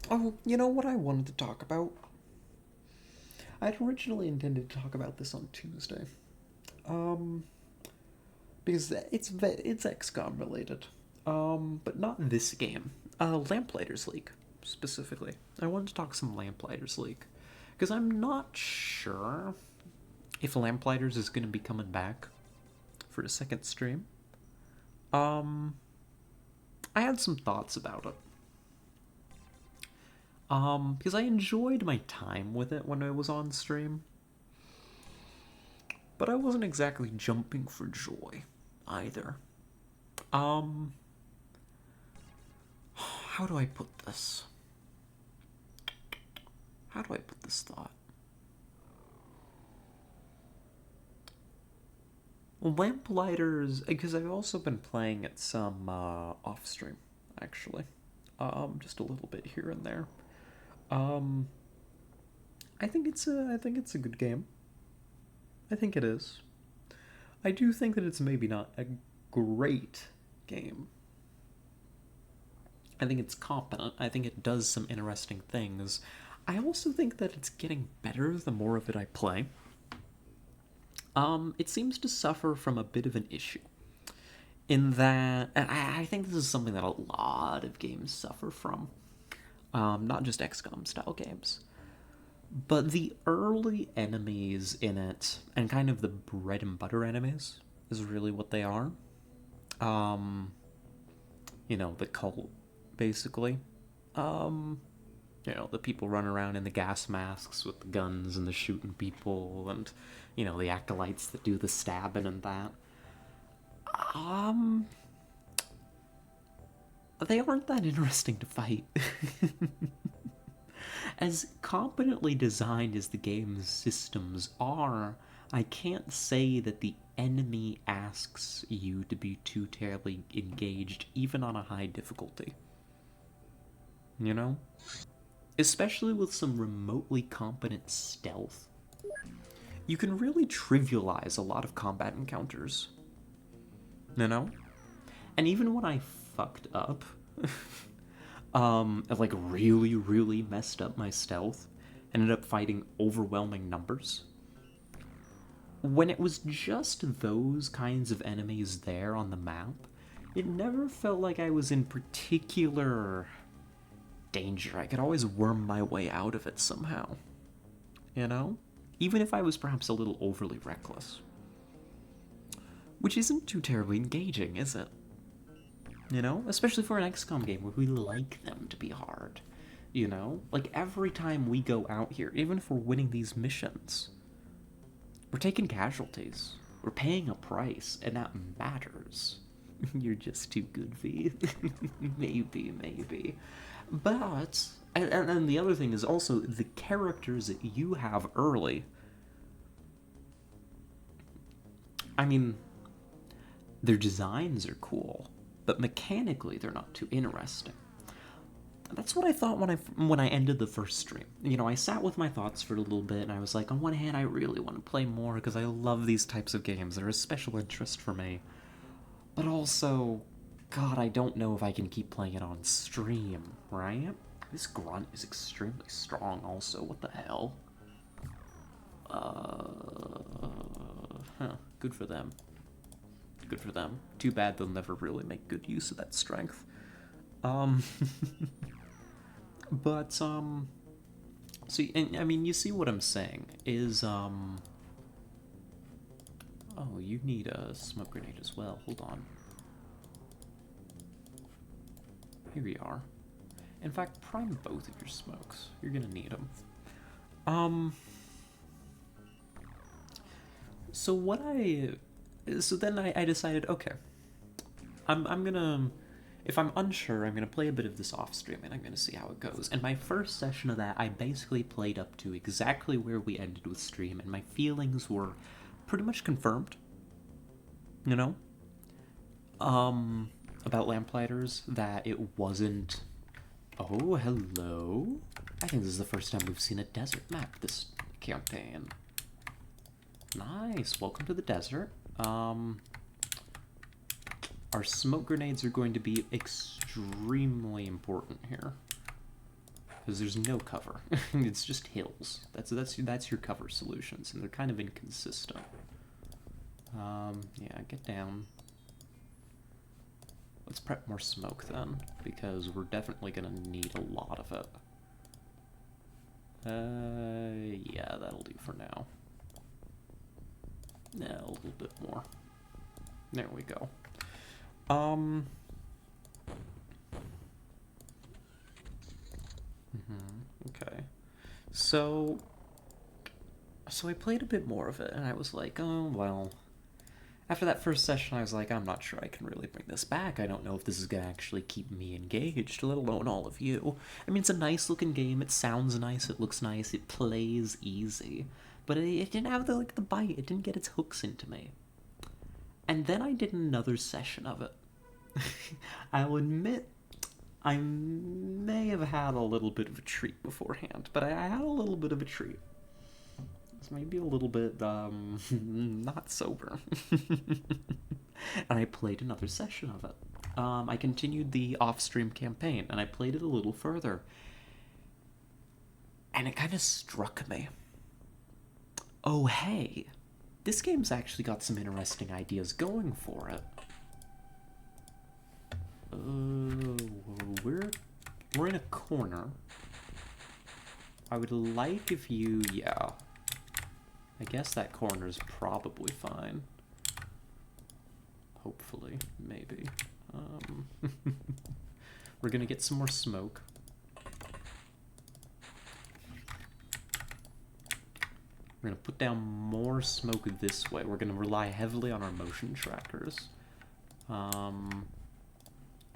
Oh, you know what I wanted to talk about? I'd originally intended to talk about this on Tuesday. Because it's XCOM related. But not this game. Lamplighters League, specifically. I wanted to talk some Lamplighters League. Because I'm not sure if Lamplighters is going to be coming back for a second stream. I had some thoughts about it. Because I enjoyed my time with it when I was on stream, but I wasn't exactly jumping for joy either. Um, how do I put this? How do I put this thought? Lamplighters, because I've also been playing it some off stream, actually. Just a little bit here and there. Um, I think it's a good game. I think it is. I do think that it's maybe not a great game. I think it's competent. I think it does some interesting things. I also think that it's getting better the more of it I play. It seems to suffer from a bit of an issue. In that, and I think this is something that a lot of games suffer from. Not just XCOM style games. But the early enemies in it, and kind of the bread and butter enemies, is really what they are. Um, the cult, basically. Um, the people run around in the gas masks with the guns and the shooting people, and, the acolytes that do the stabbing and that. Um, they aren't that interesting to fight. As competently designed as the game's systems are, I can't say that the enemy asks you to be too terribly engaged, even on a high difficulty. You know? Especially with some remotely competent stealth. You can really trivialize a lot of combat encounters. You know? And even when I fucked up, like really, really messed up my stealth, ended up fighting overwhelming numbers. When it was just those kinds of enemies there on the map, it never felt like I was in particular danger. I could always worm my way out of it somehow. You know? Even if I was perhaps a little overly reckless. Which isn't too terribly engaging, is it? You know? Especially for an XCOM game where we like them to be hard. You know? Like, every time we go out here, even if we're winning these missions, we're taking casualties. We're paying a price, and that matters. You're just too good, V. maybe. But, and the other thing is also the characters that you have early. I mean, their designs are cool, but mechanically they're not too interesting. That's what I thought when I ended the first stream. I sat with my thoughts for a little bit, and I was like, on one hand, I really want to play more because I love these types of games. They're a special interest for me. But also, God, I don't know if I can keep playing it on stream, right? This grunt is extremely strong also. What the hell? Good for them. Good for them. Too bad they'll never really make good use of that strength. But, so, and, I mean, you see what I'm saying, is, oh, you need a smoke grenade as well, hold on. Here we are. In fact, prime both of your smokes, you're gonna need them. So then I decided, okay, I'm gonna, if I'm unsure, I'm gonna play a bit of this off stream and I'm gonna see how it goes. And my first session of that, I basically played up to exactly where we ended with stream, and my feelings were pretty much confirmed. You know? About Lamplighters, that it wasn't... Oh, hello? I think this is the first time we've seen a desert map this campaign. Nice, welcome to the desert. Our smoke grenades are going to be extremely important here. Because there's no cover. It's just hills. That's your cover solutions, and they're kind of inconsistent. Yeah, get down. Let's prep more smoke then, because we're definitely gonna need a lot of it. Yeah, that'll do for now. Yeah, a little bit more. There we go. So, so I played a bit more of it, and I was like, oh, well. After that first session, I was like, I'm not sure I can really bring this back. I don't know if this is going to actually keep me engaged, let alone all of you. I mean, it's a nice looking game. It sounds nice. It looks nice. It plays easy. But it didn't have the bite. It didn't get its hooks into me. And then I did another session of it. I'll admit, I may have had a little bit of a treat beforehand, but I had a little bit of a treat. It's maybe a little bit, not sober. And I played another session of it. I continued the off-stream campaign, and I played it a little further. And it kind of struck me. Oh, hey, this game's actually got some interesting ideas going for it. We're in a corner. I would like if you, yeah. I guess that corner's probably fine. Hopefully, maybe. We're gonna get some more smoke. We're gonna put down more smoke this way. We're gonna rely heavily on our motion trackers.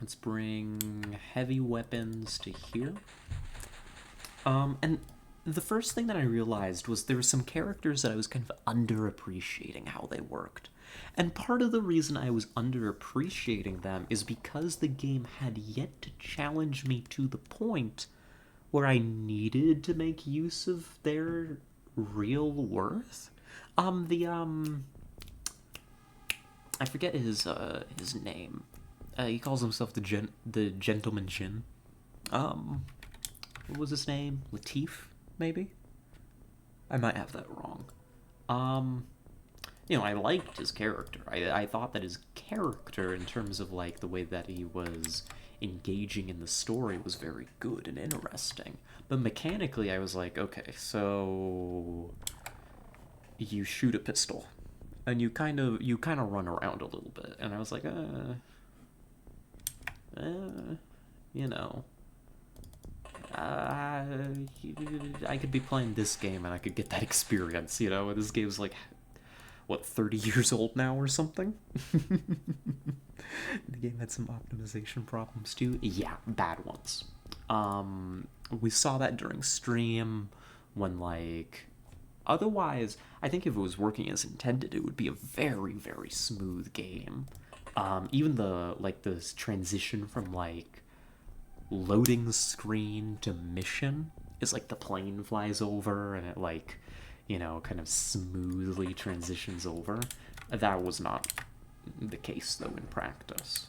Let's bring heavy weapons to here. And the first thing that I realized was there were some characters that I was kind of underappreciating how they worked. And part of the reason I was underappreciating them is because the game had yet to challenge me to the point where I needed to make use of their real worth. I forget his name. He calls himself the Gentleman Jin. What was his name? Latif, maybe? I might have that wrong. I liked his character. I thought that his character, in terms of, like, the way that he was engaging in the story, was very good and interesting. But mechanically, I was like, okay, so you shoot a pistol, and you kind of run around a little bit, and I was like, you know, I could be playing this game and I could get that experience, you know? This game's like, what, 30 years old now or something? The game had some optimization problems too. Yeah, bad ones. We saw that during stream when, like, otherwise, I think if it was working as intended, it would be a very, very smooth game. Even this transition from, like, loading screen to mission is like the plane flies over and it, like, kind of smoothly transitions over. That was not the case, though, in practice.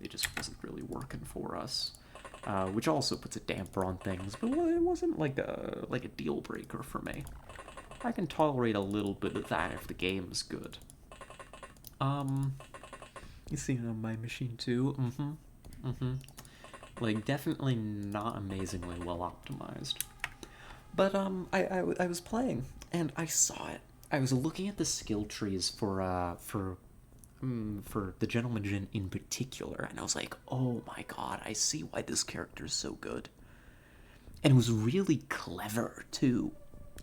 It just wasn't really working for us, which also puts a damper on things, but it wasn't like a deal breaker for me. I can tolerate a little bit of that if the game's good. You see it on my machine too? Like, definitely not amazingly well optimized. But, I was playing, and I saw it. I was looking at the skill trees for the Gentleman Jin in particular, and I was like, oh my god, I see why this character is so good. And it was really clever, too.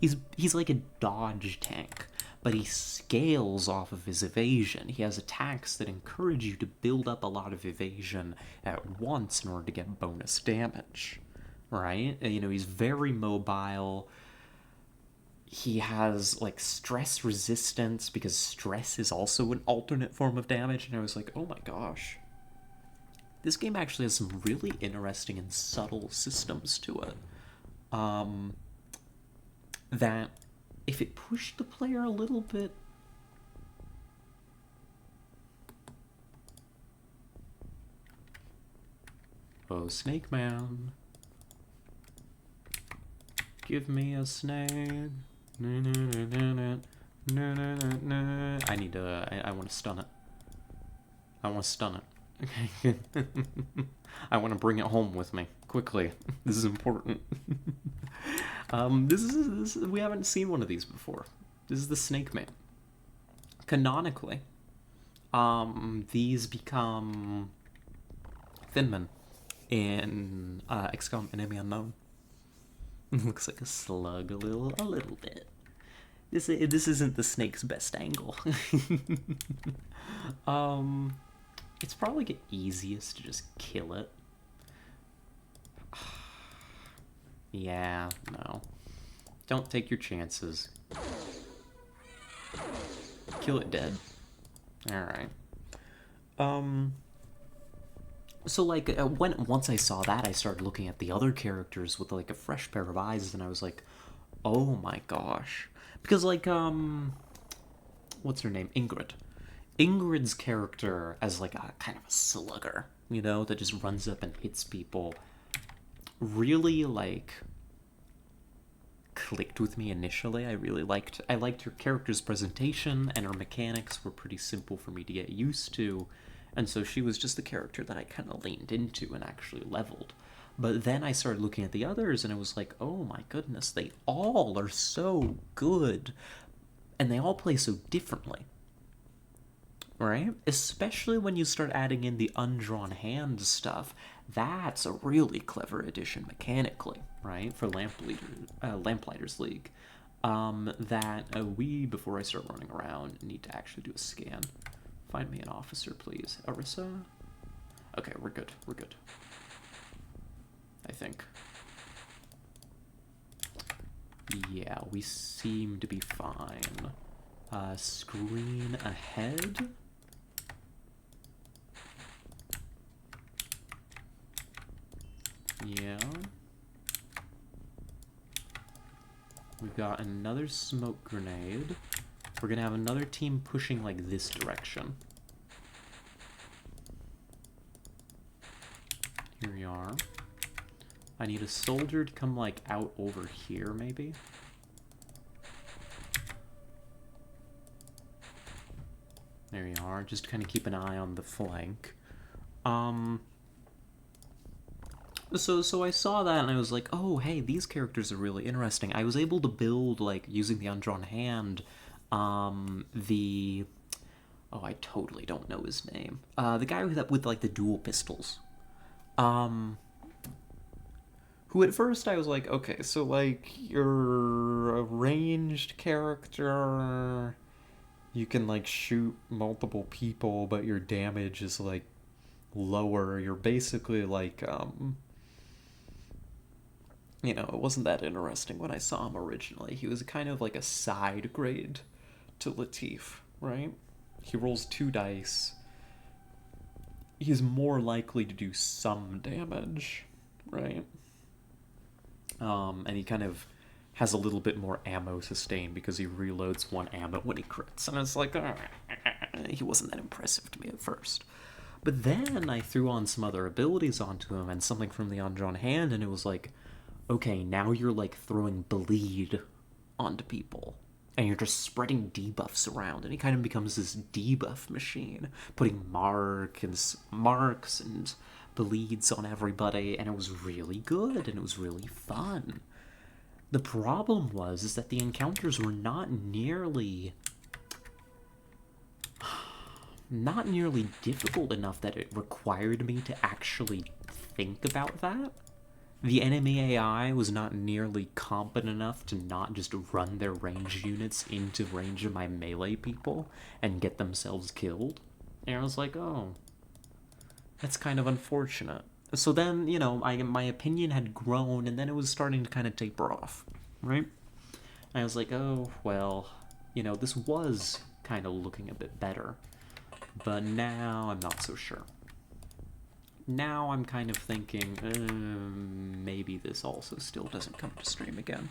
He's like a dodge tank, but he scales off of his evasion. He has attacks that encourage you to build up a lot of evasion at once in order to get bonus damage, right? He's very mobile. He has, like, stress resistance, because stress is also an alternate form of damage, and I was like, oh my gosh. This game actually has some really interesting and subtle systems to it. That, if it pushed the player a little bit... Oh, Snake Man. Give me a snake. I need to... I want to stun it. I want to stun it. Okay. I want to bring it home with me. Quickly. This is important. This we haven't seen one of these before. This is the Snake Man. Canonically, these become Thin Men in XCOM Enemy Unknown. Looks like a slug a little bit. This isn't the snake's best angle. It's probably the easiest to just kill it. Yeah, no. Don't take your chances. Kill it dead. Alright. So, like, once I saw that, I started looking at the other characters with, like, a fresh pair of eyes, and I was like, oh my gosh. Because, like, what's her name? Ingrid. Ingrid's character as, like, a kind of a slugger, you know, that just runs up and hits people, really, like, clicked with me initially. I liked her character's presentation, and her mechanics were pretty simple for me to get used to. And so she was just the character that I kind of leaned into and actually leveled. But then I started looking at the others, and it was like, oh my goodness, they all are so good. And they all play so differently. Right? Especially when you start adding in the undrawn hand stuff. That's a really clever addition mechanically, right? For Lamplighters League. That we, before I start running around, need to actually do a scan. Find me an officer, please. Arissa? Okay, we're good. We're good. I think. Yeah, we seem to be fine. Screen ahead? Yeah. We've got another smoke grenade. We're gonna have another team pushing, like, this direction. Here we are. I need a soldier to come, like, out over here, maybe? There you are. Just kind of keep an eye on the flank. So I saw that and I was like, oh, hey, these characters are really interesting. I was able to build, like, using the undrawn hand, oh, I totally don't know his name. The guy with like, the dual pistols. Who at first I was like, okay, so, like, you're a ranged character, you can, like, shoot multiple people, but your damage is, like, lower. You're basically, like, you know, it wasn't that interesting when I saw him originally. He was kind of like a side grade to Latif, right? He rolls 2 dice. He's more likely to do some damage, right? And he kind of has a little bit more ammo sustain because he reloads 1 ammo when he crits. And it's like, he wasn't that impressive to me at first. But then I threw on some other abilities onto him and something from the undrawn hand, and it was like, okay, now you're, like, throwing bleed onto people. And you're just spreading debuffs around, and he kind of becomes this debuff machine, putting marks and bleeds on everybody, and it was really good, and it was really fun. The problem is that the encounters were not nearly difficult enough that it required me to actually think about that. The enemy AI was not nearly competent enough to not just run their ranged units into range of my melee people and get themselves killed. And I was like, oh, that's kind of unfortunate. So then, you know, my opinion had grown, and then it was starting to kind of taper off, right? And I was like, oh, well, you know, this was kind of looking a bit better. But now I'm not so sure. Now I'm kind of thinking, maybe this also still doesn't come to stream again.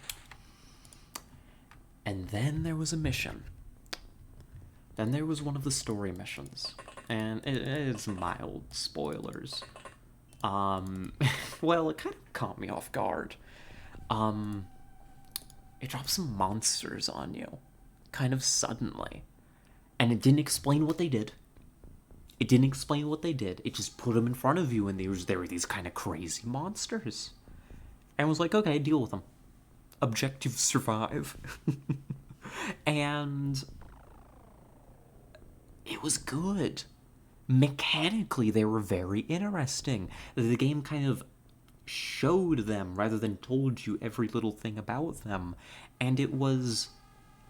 And then there was a mission. Then there was one of the story missions. And it's mild spoilers. Well, it kind of caught me off guard. It dropped some monsters on you. Kind of suddenly. And it didn't explain what they did. It didn't explain what they did. It just put them in front of you, and there were these kind of crazy monsters. And I was like, okay, deal with them. Objective survive. And it was good. Mechanically, they were very interesting. The game kind of showed them rather than told you every little thing about them. And it was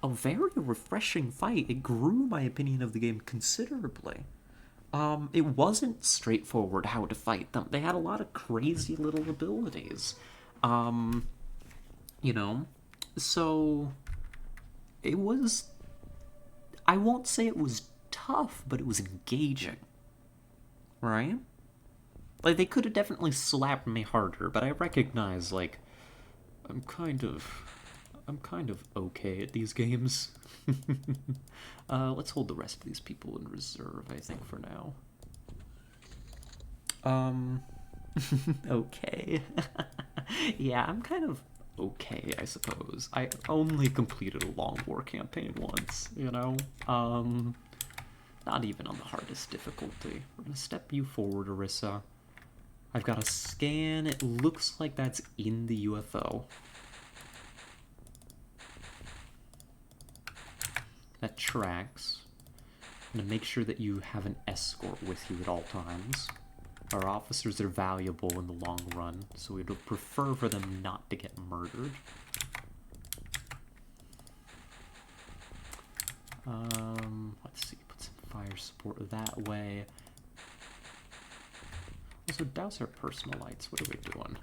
a very refreshing fight. It grew my opinion of the game considerably. It wasn't straightforward how to fight them. They had a lot of crazy little abilities. Um, you know? So, it was. I won't say it was tough, but it was engaging. Right? Like, they could have definitely slapped me harder, but I recognize, like, I'm kind of. I'm kind of okay at these games. Let's hold the rest of these people in reserve, I think, for now. Okay. Yeah, I'm kind of okay, I suppose. I only completed a long war campaign once, you know? Not even on the hardest difficulty. We're gonna step you forward, Arissa. I've got a scan. It looks like that's in the UFO. That tracks. I'm gonna make sure that you have an escort with you at all times. Our officers are valuable in the long run, so we'd prefer for them not to get murdered. Let's see, put some fire support that way. Also, douse our personal lights. What are we doing?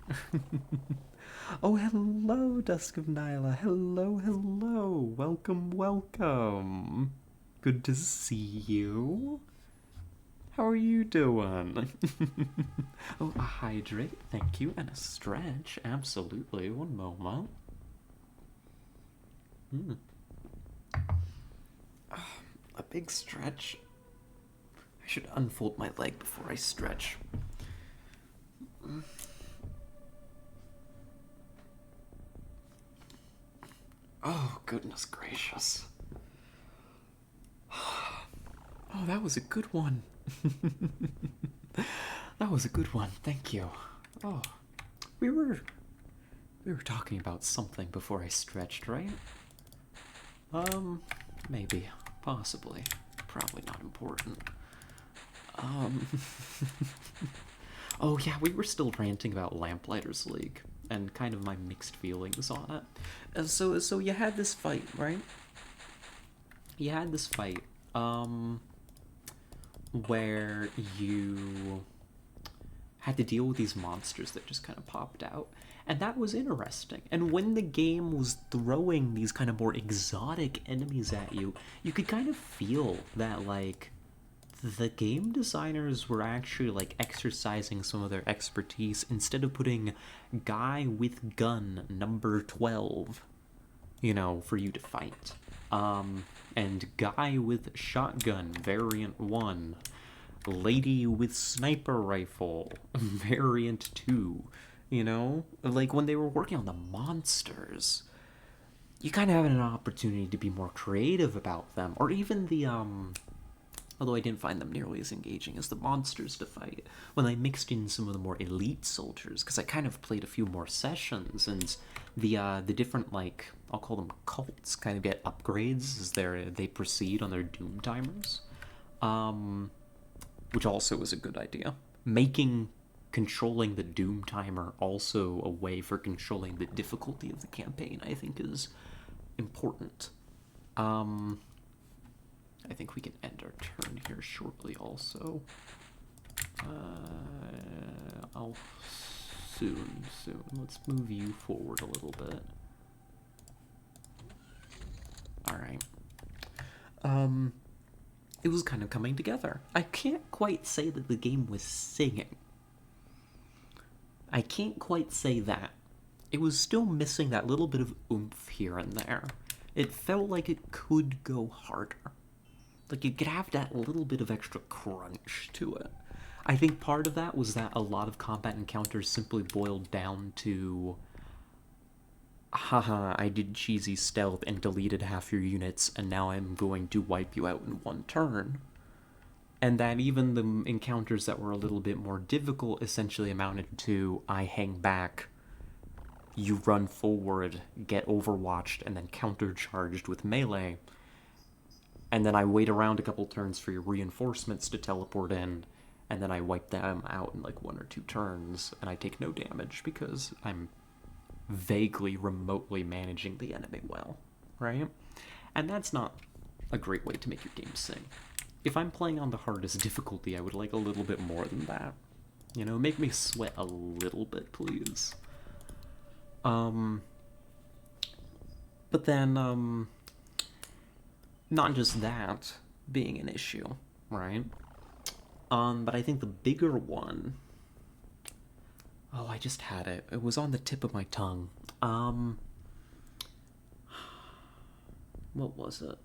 Oh, hello, Dusk of Nyla. Hello, hello. Welcome, welcome. Good to see you. How are you doing? Oh, a hydrate, thank you, and a stretch. Absolutely. One moment. A big stretch. I should unfold my leg before I stretch. Oh, goodness gracious. Oh, that was a good one. That was a good one, thank you. Oh, we were talking about something before I stretched, right? Maybe, possibly, probably not important. Oh yeah, we were still ranting about Lamplighters League and kind of my mixed feelings on it. So you had this fight, right? You had this fight, where you had to deal with these monsters that just kind of popped out. And that was interesting. And when the game was throwing these kind of more exotic enemies at you, you could kind of feel that, like, the game designers were actually, like, exercising some of their expertise instead of putting guy with gun number 12, you know, for you to fight. And guy with shotgun variant 1, lady with sniper rifle variant 2, you know? Like, when they were working on the monsters, you kind of had an opportunity to be more creative about them. Or even the, although I didn't find them nearly as engaging as the monsters to fight, when I mixed in some of the more elite soldiers, because I kind of played a few more sessions, and the different, like, I'll call them cults, kind of get upgrades as they proceed on their doom timers, which also was a good idea. Making controlling the doom timer also a way for controlling the difficulty of the campaign, I think, is important. I think we can end our turn here shortly also. I'll soon. Let's move you forward a little bit. Alright. It was kind of coming together. I can't quite say that the game was singing. I can't quite say that. It was still missing that little bit of oomph here and there. It felt like it could go harder. Like, you could have that little bit of extra crunch to it. I think part of that was that a lot of combat encounters simply boiled down to, haha, I did cheesy stealth and deleted half your units, and now I'm going to wipe you out in one turn. And that even the encounters that were a little bit more difficult essentially amounted to, I hang back, you run forward, get overwatched, and then countercharged with melee. And then I wait around a couple turns for your reinforcements to teleport in, and then I wipe them out in like 1 or 2 turns, and I take no damage because I'm vaguely, remotely managing the enemy well, right? And that's not a great way to make your game sing. If I'm playing on the hardest difficulty, I would like a little bit more than that. You know, make me sweat a little bit, please. But then, not just that being an issue, right? But I think the bigger one... Oh, I just had it. It was on the tip of my tongue. What was it?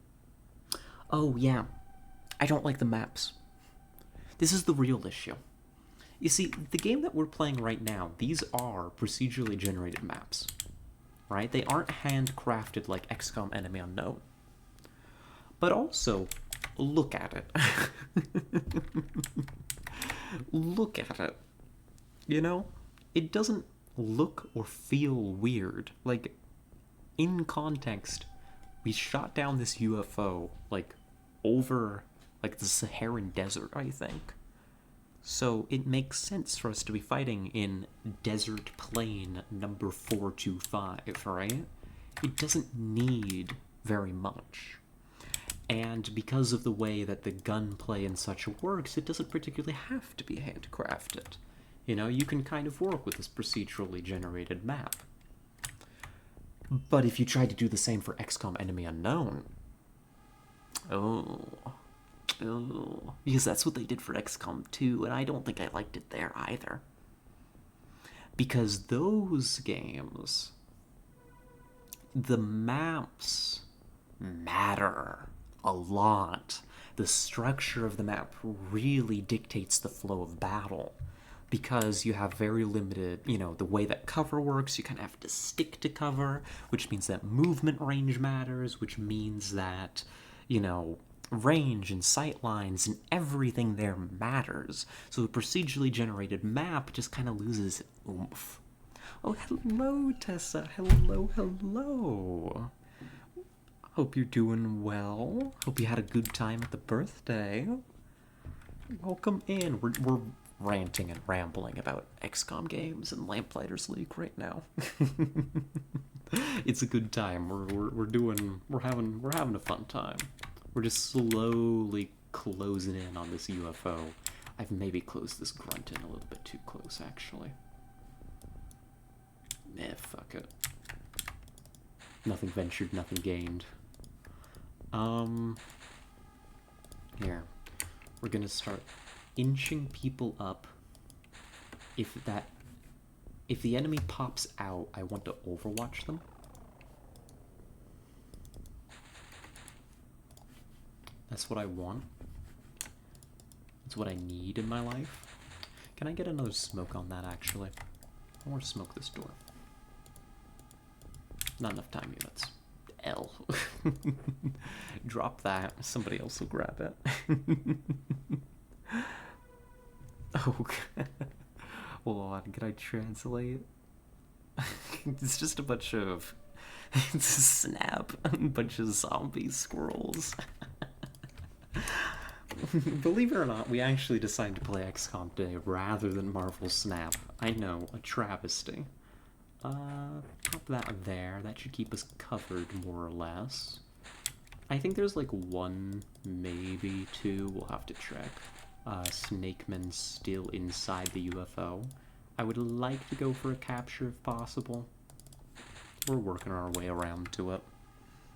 Oh, yeah. I don't like the maps. This is the real issue. You see, the game that we're playing right now, these are procedurally generated maps, right? They aren't handcrafted like XCOM Enemy Unknown. But also, look at it. Look at it. You know? It doesn't look or feel weird. Like, in context, we shot down this UFO, like, over, like, the Saharan desert, I think. So it makes sense for us to be fighting in Desert Plain number 425, right? It doesn't need very much. And because of the way that the gunplay and such works, it doesn't particularly have to be handcrafted. You know, you can kind of work with this procedurally generated map. But if you try to do the same for XCOM Enemy Unknown... Oh, because that's what they did for XCOM 2, and I don't think I liked it there either. Because those games, the maps matter a lot. The structure of the map really dictates the flow of battle. Because you have very limited, you know, the way that cover works, you kind of have to stick to cover, which means that movement range matters, which means that, you know, range and sight lines and everything there matters. So the procedurally generated map just kind of loses oomph. Oh, hello, Tessa. Hello. Hope you're doing well. Hope you had a good time at the birthday. Welcome in. We're ranting and rambling about XCOM games and Lamplighters League right now. It's a good time. We're having a fun time. We're just slowly closing in on this UFO. I've maybe closed this grunt in a little bit too close, actually. Fuck it. Nothing ventured, nothing gained. Here. We're gonna start inching people up. If the enemy pops out, I want to overwatch them. That's what I want. That's what I need in my life. Can I get another smoke on that, actually? I want to smoke this door. Not enough time units. L. Drop that. Somebody else will grab it. Oh. Hold on. Can I translate? It's just a bunch of... It's a snap. A bunch of zombie squirrels. Believe it or not, we actually decided to play XCOM today rather than Marvel Snap. I know, a travesty. Pop that there. That should keep us covered, more or less. I think there's like 1, maybe 2. We'll have to check. Snakeman still inside the UFO. I would like to go for a capture if possible. We're working our way around to it.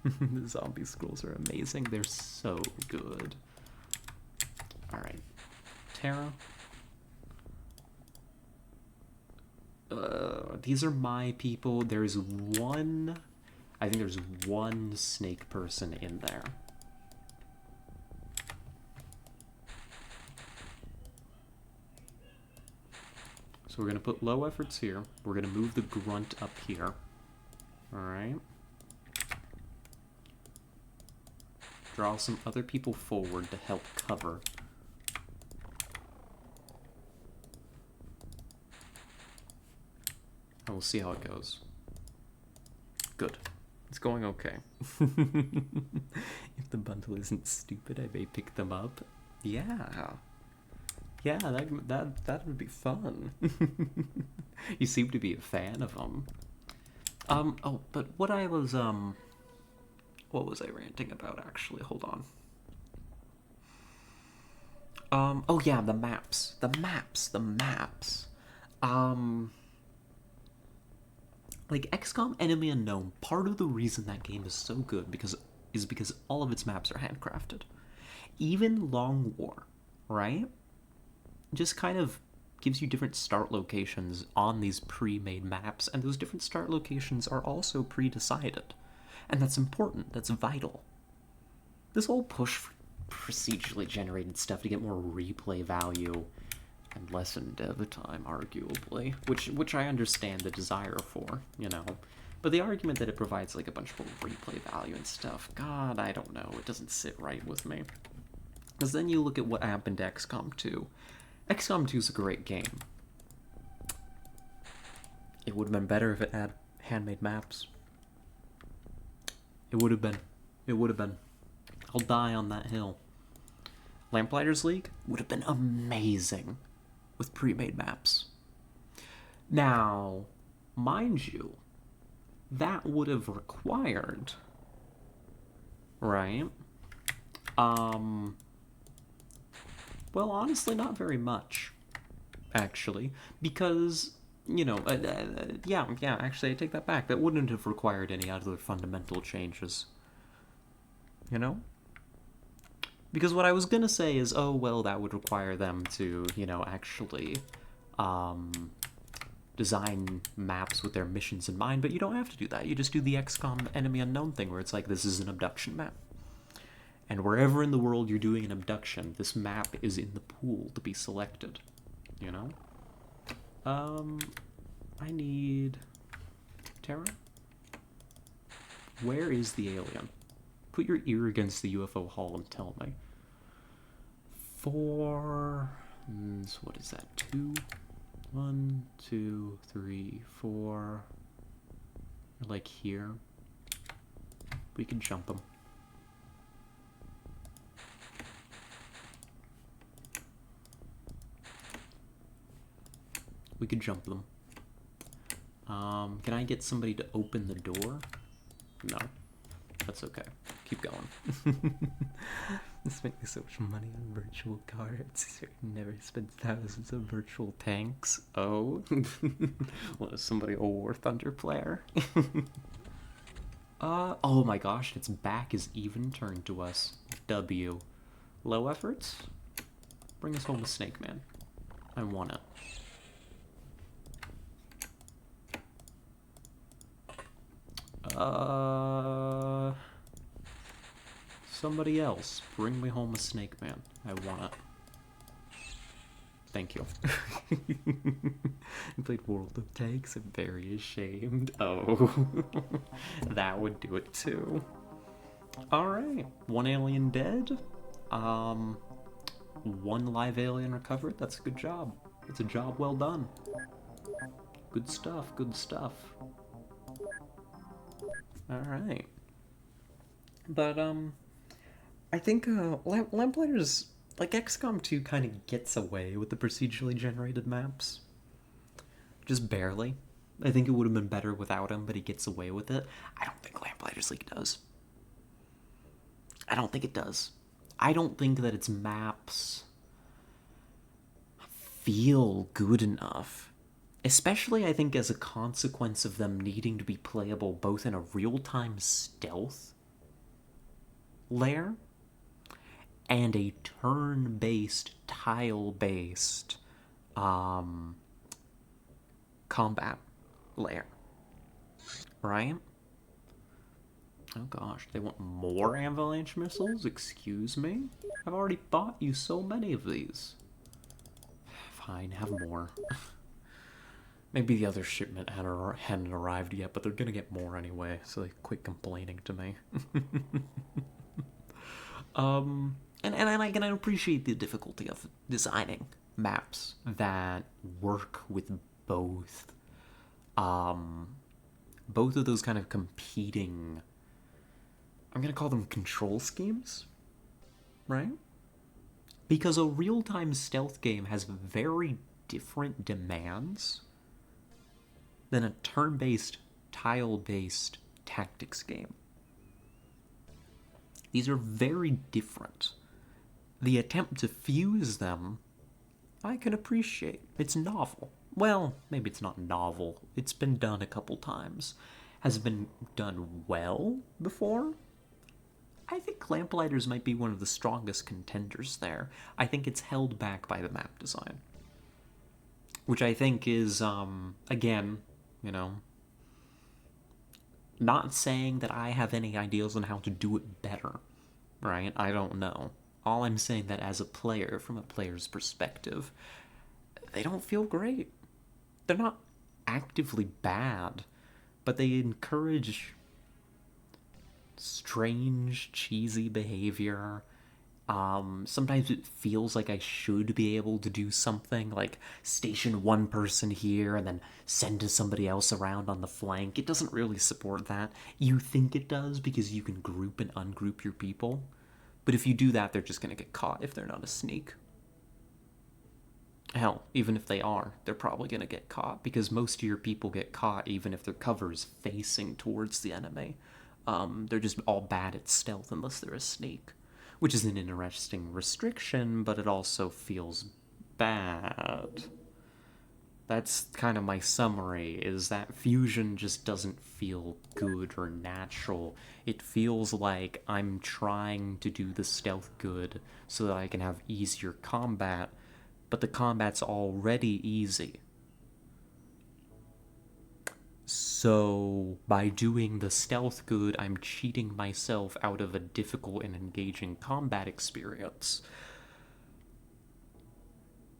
The zombie squirrels are amazing. They're so good. Alright. Tara. These are my people. There's one... I think there's one snake person in there. So we're going to put low efforts here. We're going to move the grunt up here. Alright. Draw some other people forward to help cover. And we'll see how it goes. Good. It's going okay. If the bundle isn't stupid, I may pick them up. Yeah. Yeah, that would be fun. You seem to be a fan of them. Oh, but what was I ranting about actually? Hold on. Oh yeah, the maps. Um, like XCOM Enemy Unknown, part of the reason that game is so good because all of its maps are handcrafted. Even Long War, right? Just kind of gives you different start locations on these pre-made maps, and those different start locations are also pre-decided. And that's important, that's vital. This whole push for procedurally generated stuff to get more replay value and less in dev time, arguably, which I understand the desire for, you know. But the argument that it provides like a bunch more replay value and stuff, God, I don't know, it doesn't sit right with me. Because then you look at what happened to XCOM 2. XCOM 2 is a great game. It would have been better if it had handmade maps. It would have been. It would have been. I'll die on that hill. Lamplighters League would have been amazing with pre-made maps. Now, mind you, that would have required, right? Well, honestly, not very much, actually, because, you know, yeah, actually, I take that back. That wouldn't have required any other fundamental changes, you know? Because what I was gonna say is, oh, well, that would require them to, you know, actually, design maps with their missions in mind, but you don't have to do that. You just do the XCOM Enemy Unknown thing, where it's like, this is an abduction map. And wherever in the world you're doing an abduction, this map is in the pool to be selected. You know? I need... Terra? Where is the alien? Put your ear against the UFO hull and tell me. 4... what is that? 2? 1, 2, 3, 4... Like here. We can jump them. We could jump them. Can I get somebody to open the door? No. That's okay. Keep going. This makes me so much money on virtual cards. Never spent thousands of virtual tanks. Oh. What is somebody a War Thunder player? Oh my gosh, its back is even turned to us. W. Low efforts? Bring us home with Snake Man. I want it. Somebody else, bring me home a Snake Man. I want it. Thank you. You played World of Tanks? I'm very ashamed. Oh, that would do it too. Alright, 1 alien dead. 1 live alien recovered. That's a good job. It's a job well done. Good stuff, good stuff. Alright. But, I think, Lamplighters, like, XCOM 2 kind of gets away with the procedurally generated maps. Just barely. I think it would have been better without him, but he gets away with it. I don't think Lamplighters League does. I don't think it does. I don't think that its maps feel good enough. Especially, I think, as a consequence of them needing to be playable both in a real-time stealth layer and a turn-based, tile-based combat layer. Right? Oh gosh, they want more avalanche missiles? Excuse me? I've already bought you so many of these. Fine, have more. Maybe the other shipment hadn't arrived yet, but they're gonna get more anyway, so they quit complaining to me. And I can appreciate the difficulty of designing maps that work with both of those kind of competing, I'm gonna call them control schemes, right? Because a real-time stealth game has very different demands than a turn-based, tile-based tactics game. These are very different. The attempt to fuse them, I can appreciate. It's novel. Well, maybe it's not novel. It's been done a couple times. Has it been done well before? I think Lamplighters might be one of the strongest contenders there. I think it's held back by the map design. Which I think is, again, not saying that I have any ideas on how to do it better, right? I don't know. All I'm saying that as a player, from a player's perspective, they don't feel great. They're not actively bad, but they encourage strange, cheesy behavior. Sometimes it feels like I should be able to do something, like station one person here and then send to somebody else around on the flank. It doesn't really support that. You think it does because you can group and ungroup your people, but if you do that, they're just going to get caught if they're not a sneak. Hell, even if they are, they're probably going to get caught because most of your people get caught even if their cover is facing towards the enemy. They're just all bad at stealth unless they're a sneak, which is an interesting restriction, but it also feels bad. That's kind of my summary, is that fusion just doesn't feel good or natural. It feels like I'm trying to do the stealth good so that I can have easier combat, but the combat's already easy. So, by doing the stealth good, I'm cheating myself out of a difficult and engaging combat experience.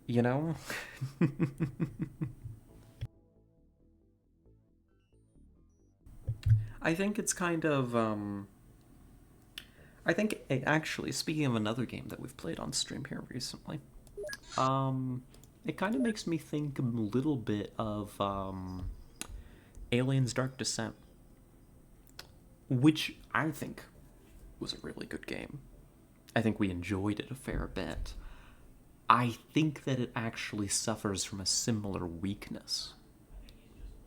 You know? I think it's kind of, I think, actually, speaking of another game that we've played on stream here recently, it kind of makes me think a little bit of, Aliens Dark Descent, which I think was a really good game. I think we enjoyed it a fair bit. I think that it actually suffers from a similar weakness.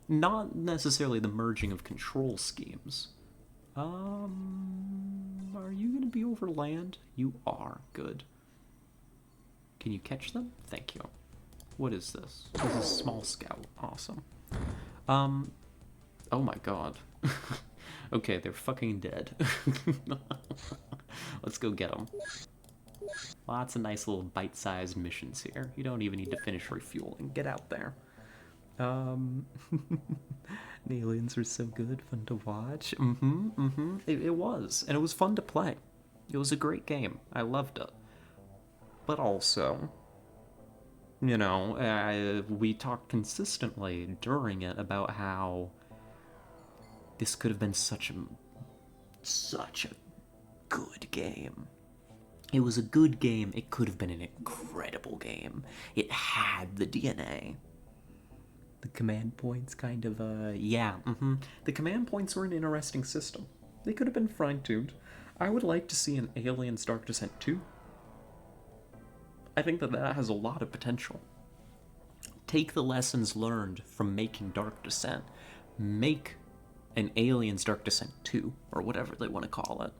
Not necessarily the merging of control schemes. Are you gonna be over land? You are. Good. Can you catch them? Thank you. What is this? This is small scout. Awesome. Oh my god. Okay, they're fucking dead. Let's go get them. Lots of nice little bite-sized missions here. You don't even need to finish refueling. Get out there. The aliens were so good, fun to watch. It was, and it was fun to play. It was a great game. I loved it. But also, we talked consistently during it about how this could have been such a good game. It was a good game. It could have been an incredible game. It had the DNA. The command points kind of, The command points were an interesting system. They could have been fine-tuned. I would like to see an Aliens Dark Descent 2. I think that has a lot of potential. Take the lessons learned from making Dark Descent. Make an Aliens Dark Descent 2, or whatever they want to call it.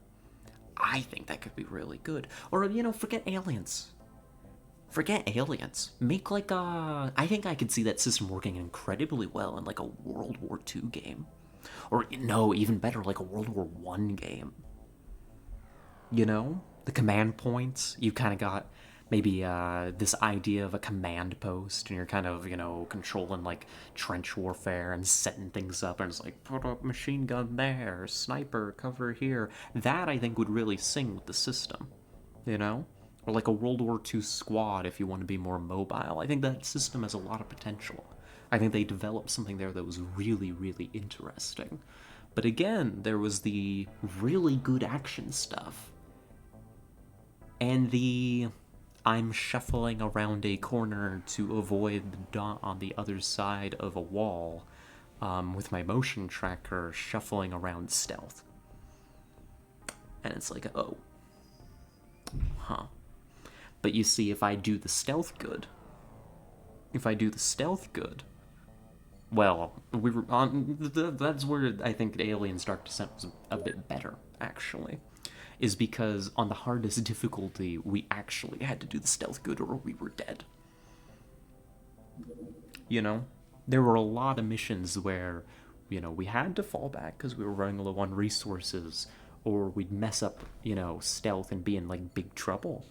I think that could be really good. Or, forget Aliens. Forget Aliens. Make like a... I think I could see that system working incredibly well in like a World War II game. Or, no, even better, like a World War I game. The command points, you kind of got maybe this idea of a command post, and you're kind of, controlling like trench warfare and setting things up, and it's like, put up machine gun there, sniper, cover here. That, I think, would really sing with the system, Or like a World War II squad if you want to be more mobile. I think that system has a lot of potential. I think they developed something there that was really, really interesting. But again, there was the really good action stuff. And the... I'm shuffling around a corner to avoid the dot on the other side of a wall with my motion tracker shuffling around stealth. And it's like, oh. Huh. But you see, if I do the stealth good, well, we were on. That's where I think Aliens Dark Descent was a bit better, actually. Is because on the hardest difficulty, we actually had to do the stealth good or we were dead. You know? There were a lot of missions where, we had to fall back because we were running low on resources, or we'd mess up, stealth and be in, like, big trouble.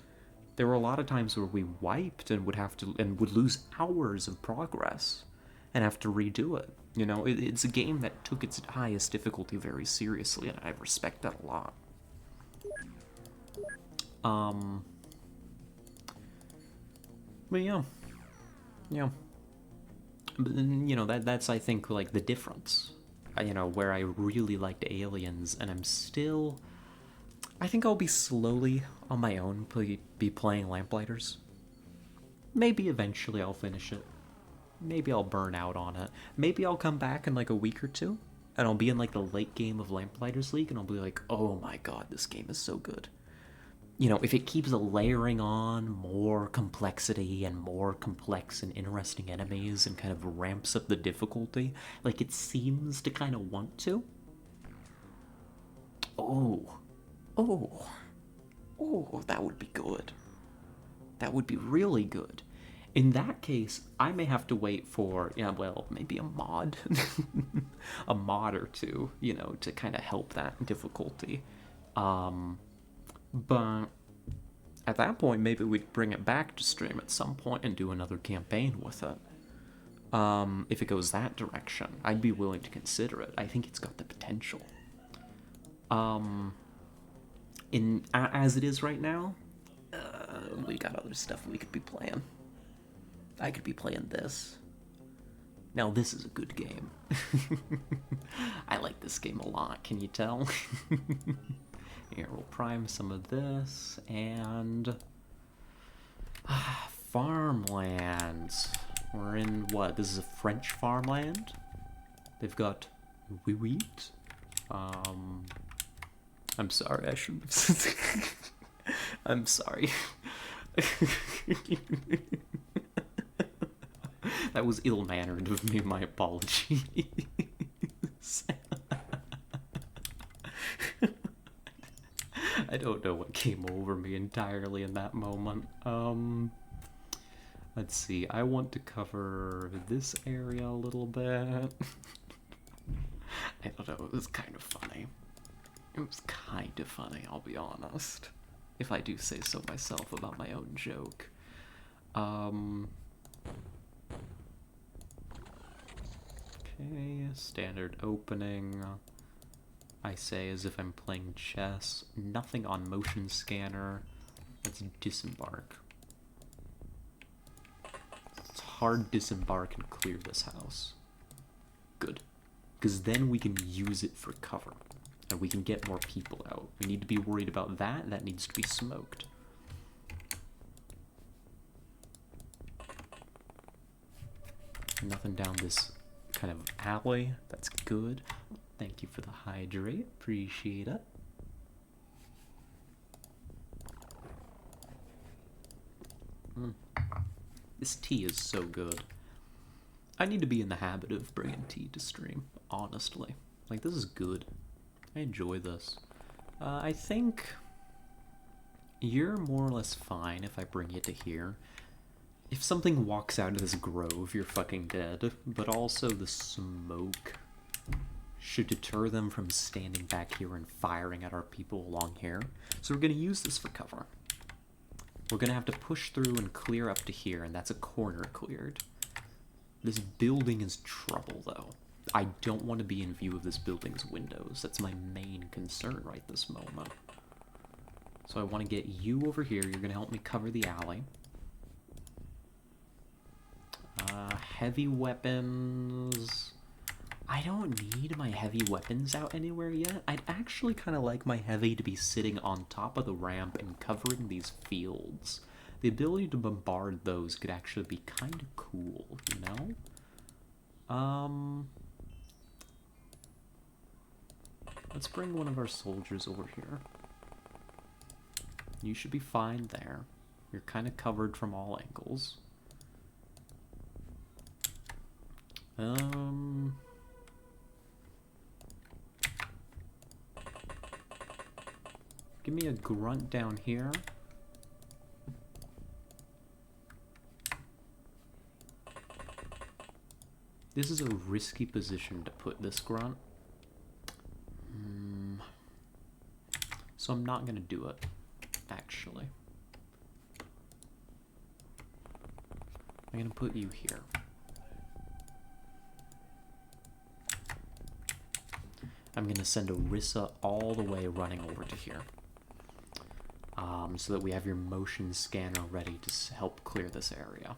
There were a lot of times where we wiped and would lose hours of progress and have to redo it. It's a game that took its highest difficulty very seriously, and I respect that a lot. But yeah. But that's, I think, like, the difference. Where I really liked Aliens, and I think I'll be slowly, on my own, be playing Lamplighters. Maybe eventually I'll finish it. Maybe I'll burn out on it. Maybe I'll come back in, like, a week or two, and I'll be in, like, the late game of Lamplighters League, and I'll be like, oh my god, this game is so good. If it keeps layering on more complexity and more complex and interesting enemies and kind of ramps up the difficulty, like it seems to kind of want to. Oh, that would be good. That would be really good. In that case, I may have to wait for, maybe a mod. A mod or two, to kind of help that difficulty. But at that point, maybe we'd bring it back to stream at some point and do another campaign with it. If it goes that direction, I'd be willing to consider it. I think it's got the potential. As it is right now, we got other stuff we could be playing. I could be playing this. Now this is a good game. I like this game a lot, can you tell? Here, we'll prime some of this, and... farmlands. We're in, what, this is a French farmland? They've got wheat. I'm sorry, I shouldn't have... I'm sorry. That was ill-mannered of me, my apologies. I don't know what came over me entirely in that moment. Let's see, I want to cover this area a little bit. I don't know, it was kind of funny. It was kind of funny, I'll be honest. If I do say so myself about my own joke. Okay, standard opening. I say as if I'm playing chess. Nothing on motion scanner. Let's disembark. Let's hard disembark and clear this house. Good. Because then we can use it for cover. And we can get more people out. We need to be worried about that. That needs to be smoked. Nothing down this kind of alley. That's good. Thank you for the hydrate. Appreciate it. This tea is so good. I need to be in the habit of bringing tea to stream, honestly. Like, this is good. I enjoy this. I think you're more or less fine if I bring you to here. If something walks out of this grove, you're fucking dead. But also the smoke should deter them from standing back here and firing at our people along here. So we're going to use this for cover. We're going to have to push through and clear up to here, and that's a corner cleared. This building is trouble, though. I don't want to be in view of this building's windows. That's my main concern right this moment. So I want to get you over here. You're going to help me cover the alley. Heavy weapons... I don't need my heavy weapons out anywhere yet. I'd actually kind of like my heavy to be sitting on top of the ramp and covering these fields. The ability to bombard those could actually be kind of cool, you know? Let's bring one of our soldiers over here. You should be fine there. You're kind of covered from all angles. Give me a grunt down here. This is a risky position to put this grunt. So I'm not gonna do it, actually. I'm gonna put you here. I'm gonna send Orisa all the way running over to here. So that we have your motion scanner ready to help clear this area.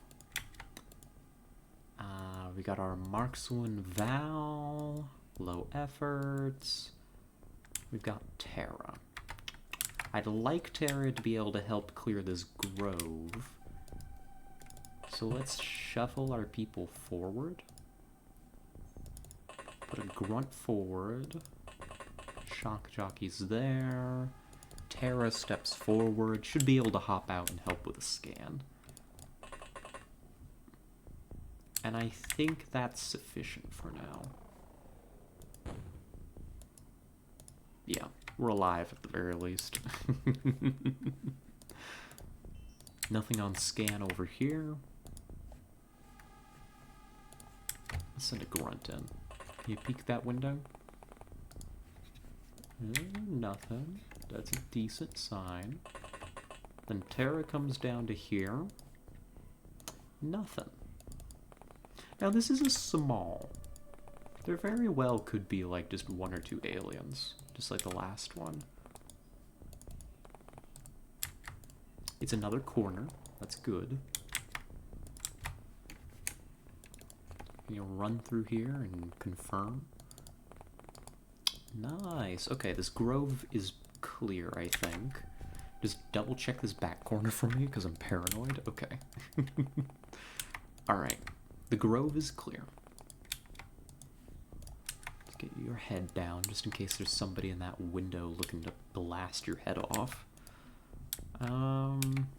We got our Marksman Val, low efforts. We've got Terra. I'd like Terra to be able to help clear this grove. So let's shuffle our people forward. Put a grunt forward. Shock jockey's there. Terra steps forward. Should be able to hop out and help with a scan. And I think that's sufficient for now. Yeah, we're alive at the very least. Nothing on scan over here. Let's send a grunt in. Can you peek that window? Nothing. That's a decent sign. Then Terra comes down to here. Nothing. Now this is a small. There very well could be like just one or two aliens, just like the last one. It's another corner. That's good. You'll run through here and confirm. Nice. Okay, this grove is clear, I think. Just double check this back corner for me because I'm paranoid. Okay. Alright. The grove is clear. Let's get your head down just in case there's somebody in that window looking to blast your head off. In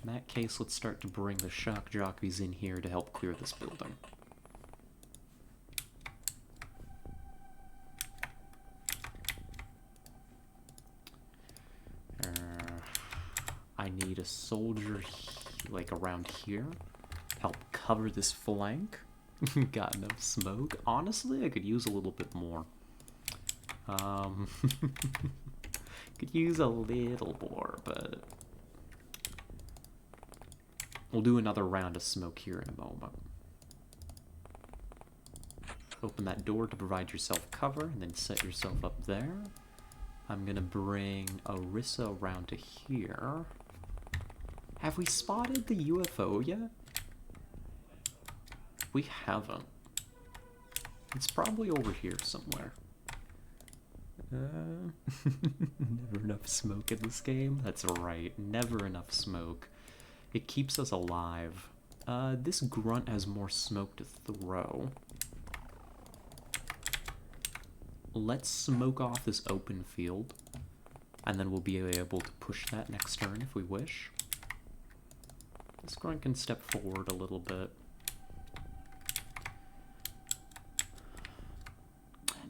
that case, let's start to bring the shock jockeys in here to help clear this building. I need a soldier like around here. Help cover this flank. Got enough smoke. Honestly, I could use a little bit more. Could use a little more, but we'll do another round of smoke here in a moment. Open that door to provide yourself cover, and then set yourself up there. I'm gonna bring Orisa around to here. Have we spotted the UFO yet? We haven't. It's probably over here somewhere. Never enough smoke in this game? That's right, never enough smoke. It keeps us alive. This grunt has more smoke to throw. Let's smoke off this open field, and then we'll be able to push that next turn if we wish. This grunt can step forward a little bit.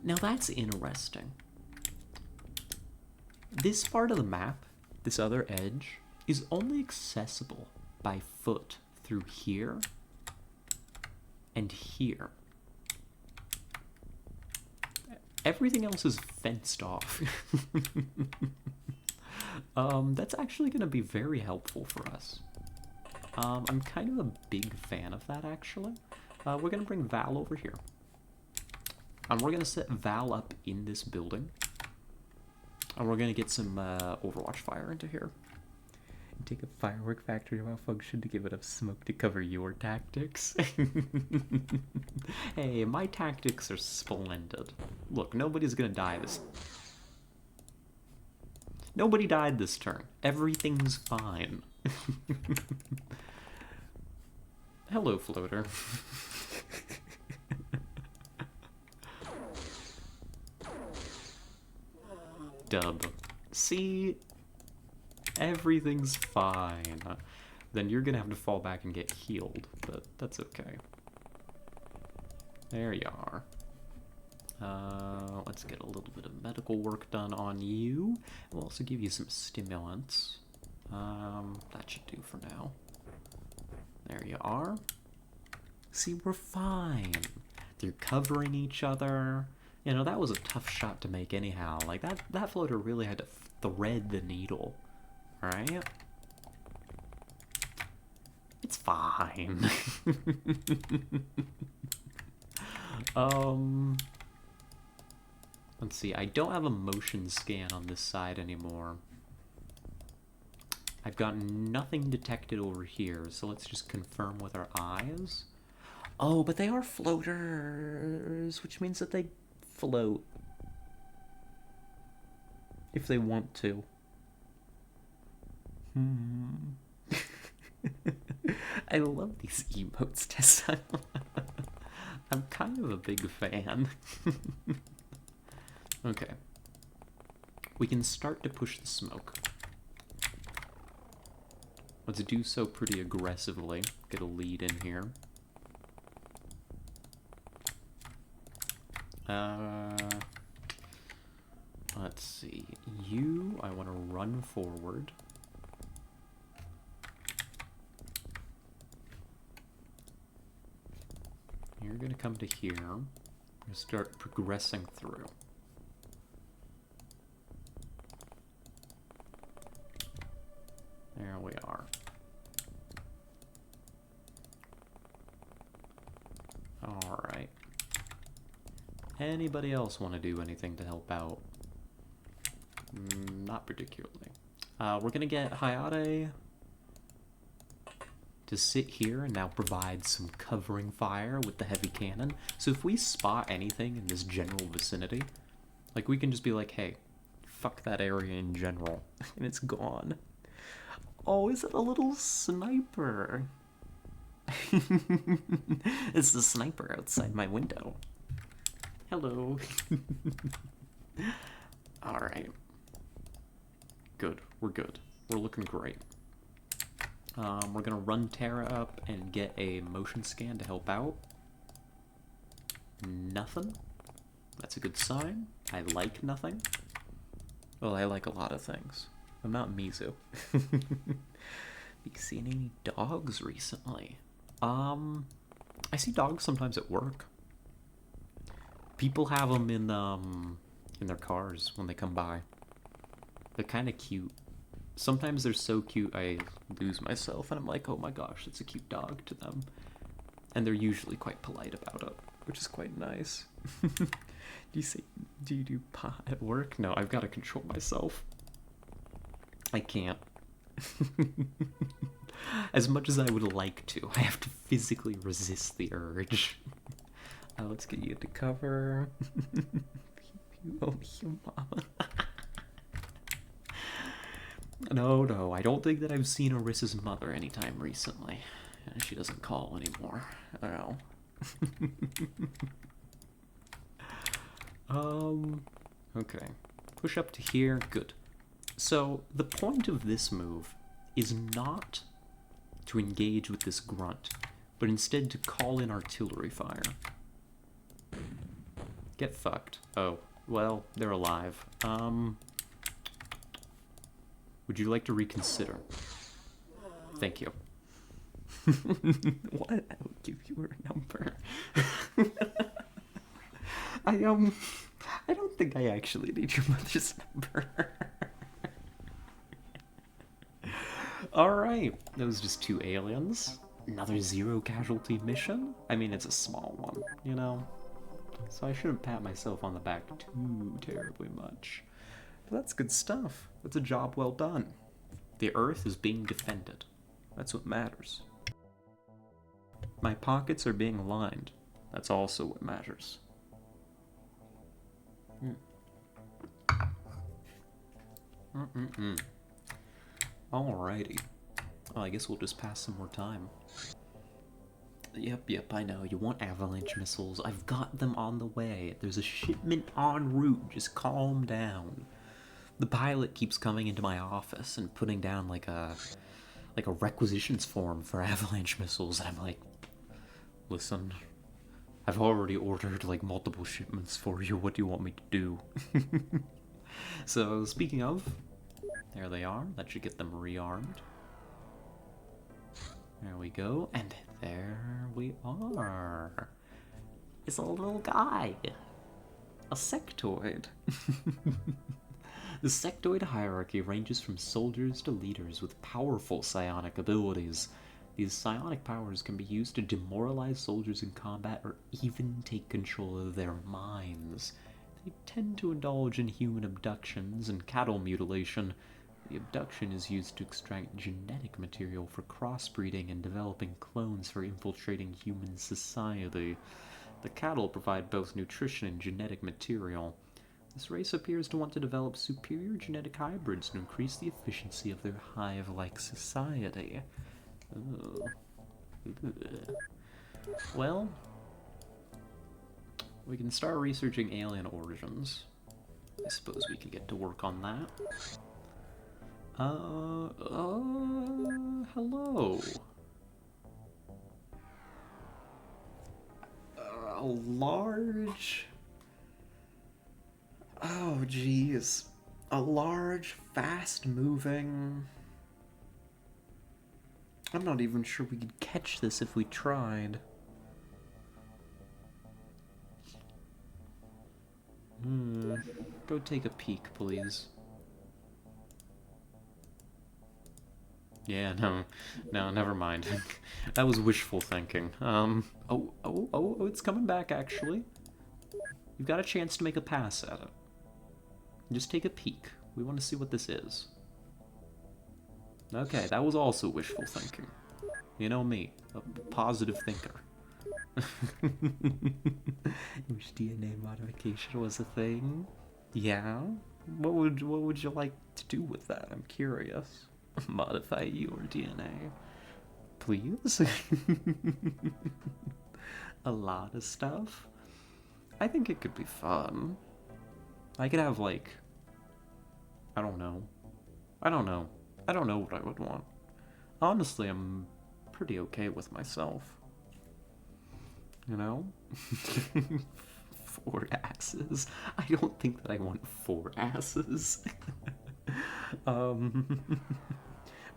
Now that's interesting. This part of the map, this other edge, is only accessible by foot through here and here. Everything else is fenced off. That's actually going to be very helpful for us. I'm kind of a big fan of that, actually. We're going to bring Val over here. And we're going to set Val up in this building. And we're going to get some Overwatch fire into here. And take a firework factory malfunction to give enough smoke to cover your tactics. Hey, my tactics are splendid. Look, nobody's going to die this... Nobody died this turn. Everything's fine. Hello, floater. Dub. See? Everything's fine. Then you're gonna have to fall back and get healed, but that's okay. There you are. Let's get a little bit of medical work done on you. We'll also give you some stimulants. That should do for now. There you are. See, we're fine. They're covering each other. You know, that was a tough shot to make anyhow. Like, that floater really had to thread the needle. Alright? It's fine. Let's see. I don't have a motion scan on this side anymore. I've got nothing detected over here, so let's just confirm with our eyes. Oh, but they are floaters, which means that they float. If they want to. I love these emotes, Tessa. I'm kind of a big fan. Okay. We can start to push the smoke. Let's do so pretty aggressively. Get a lead in here. Let's see. You, I want to run forward. You're going to come to here. We're going to start progressing through. There we are. Alright. Anybody else want to do anything to help out? Not particularly. We're gonna get Hayate to sit here and now provide some covering fire with the heavy cannon. So if we spot anything in this general vicinity, like we can just be like, hey, fuck that area in general, and it's gone. Oh, is it a little sniper? It's the sniper outside my window. Hello. Alright. Good. We're good. We're looking great. We're gonna run Tara up and get a motion scan to help out. Nothing. That's a good sign. I like nothing. Well, I like a lot of things. I'm not Mizu. Have you seen any dogs recently? I see dogs sometimes at work. People have them in their cars when they come by. They're kind of cute. Sometimes they're so cute I lose myself and I'm like, oh my gosh, it's a cute dog to them. And they're usually quite polite about it, which is quite nice. Do you do pot at work? No, I've got to control myself. I can't. As much as I would like to, I have to physically resist the urge. Let's get you to cover. Oh, you mama. No, I don't think that I've seen Arissa's mother anytime recently. She doesn't call anymore. I don't know. Okay. Push up to here. Good. So, the point of this move is not to engage with this grunt, but instead to call in artillery fire. Get fucked. Oh, well, they're alive. Would you like to reconsider? Thank you. What? I will give you her number. I don't think I actually need your mother's number. Alright, that was just 2 aliens. Another 0 casualty mission? I mean, it's a small one, you know? So I shouldn't pat myself on the back too terribly much. But that's good stuff. That's a job well done. The Earth is being defended. That's what matters. My pockets are being lined. That's also what matters. Alrighty. Well, I guess we'll just pass some more time. Yep, I know. You want avalanche missiles. I've got them on the way. There's a shipment en route. Just calm down. The pilot keeps coming into my office and putting down like a requisitions form for avalanche missiles, and I'm like, listen, I've already ordered like multiple shipments for you. What do you want me to do? So speaking of, there they are. That should get them rearmed. There we go, and there we are. It's a little guy. A sectoid. The sectoid hierarchy ranges from soldiers to leaders with powerful psionic abilities. These psionic powers can be used to demoralize soldiers in combat or even take control of their minds. They tend to indulge in human abductions and cattle mutilation. The abduction is used to extract genetic material for crossbreeding and developing clones for infiltrating human society. The cattle provide both nutrition and genetic material. This race appears to want to develop superior genetic hybrids to increase the efficiency of their hive-like society. Ugh. Ugh. Well, we can start researching alien origins. I suppose we can get to work on that. Hello. A large... Oh, geez. A large, fast-moving... I'm not even sure we could catch this if we tried. Go take a peek, please. Yeah, no, never mind. That was wishful thinking. Oh, it's coming back, actually. You've got a chance to make a pass at it. Just take a peek. We want to see what this is. Okay, that was also wishful thinking. You know me, a positive thinker. Wish DNA modification was a thing. Yeah? What would you like to do with that? I'm curious. Modify your DNA. Please? A lot of stuff? I think it could be fun. I could have, like... I don't know what I would want. Honestly, I'm pretty okay with myself. You know? 4 asses. I don't think that I want 4 asses.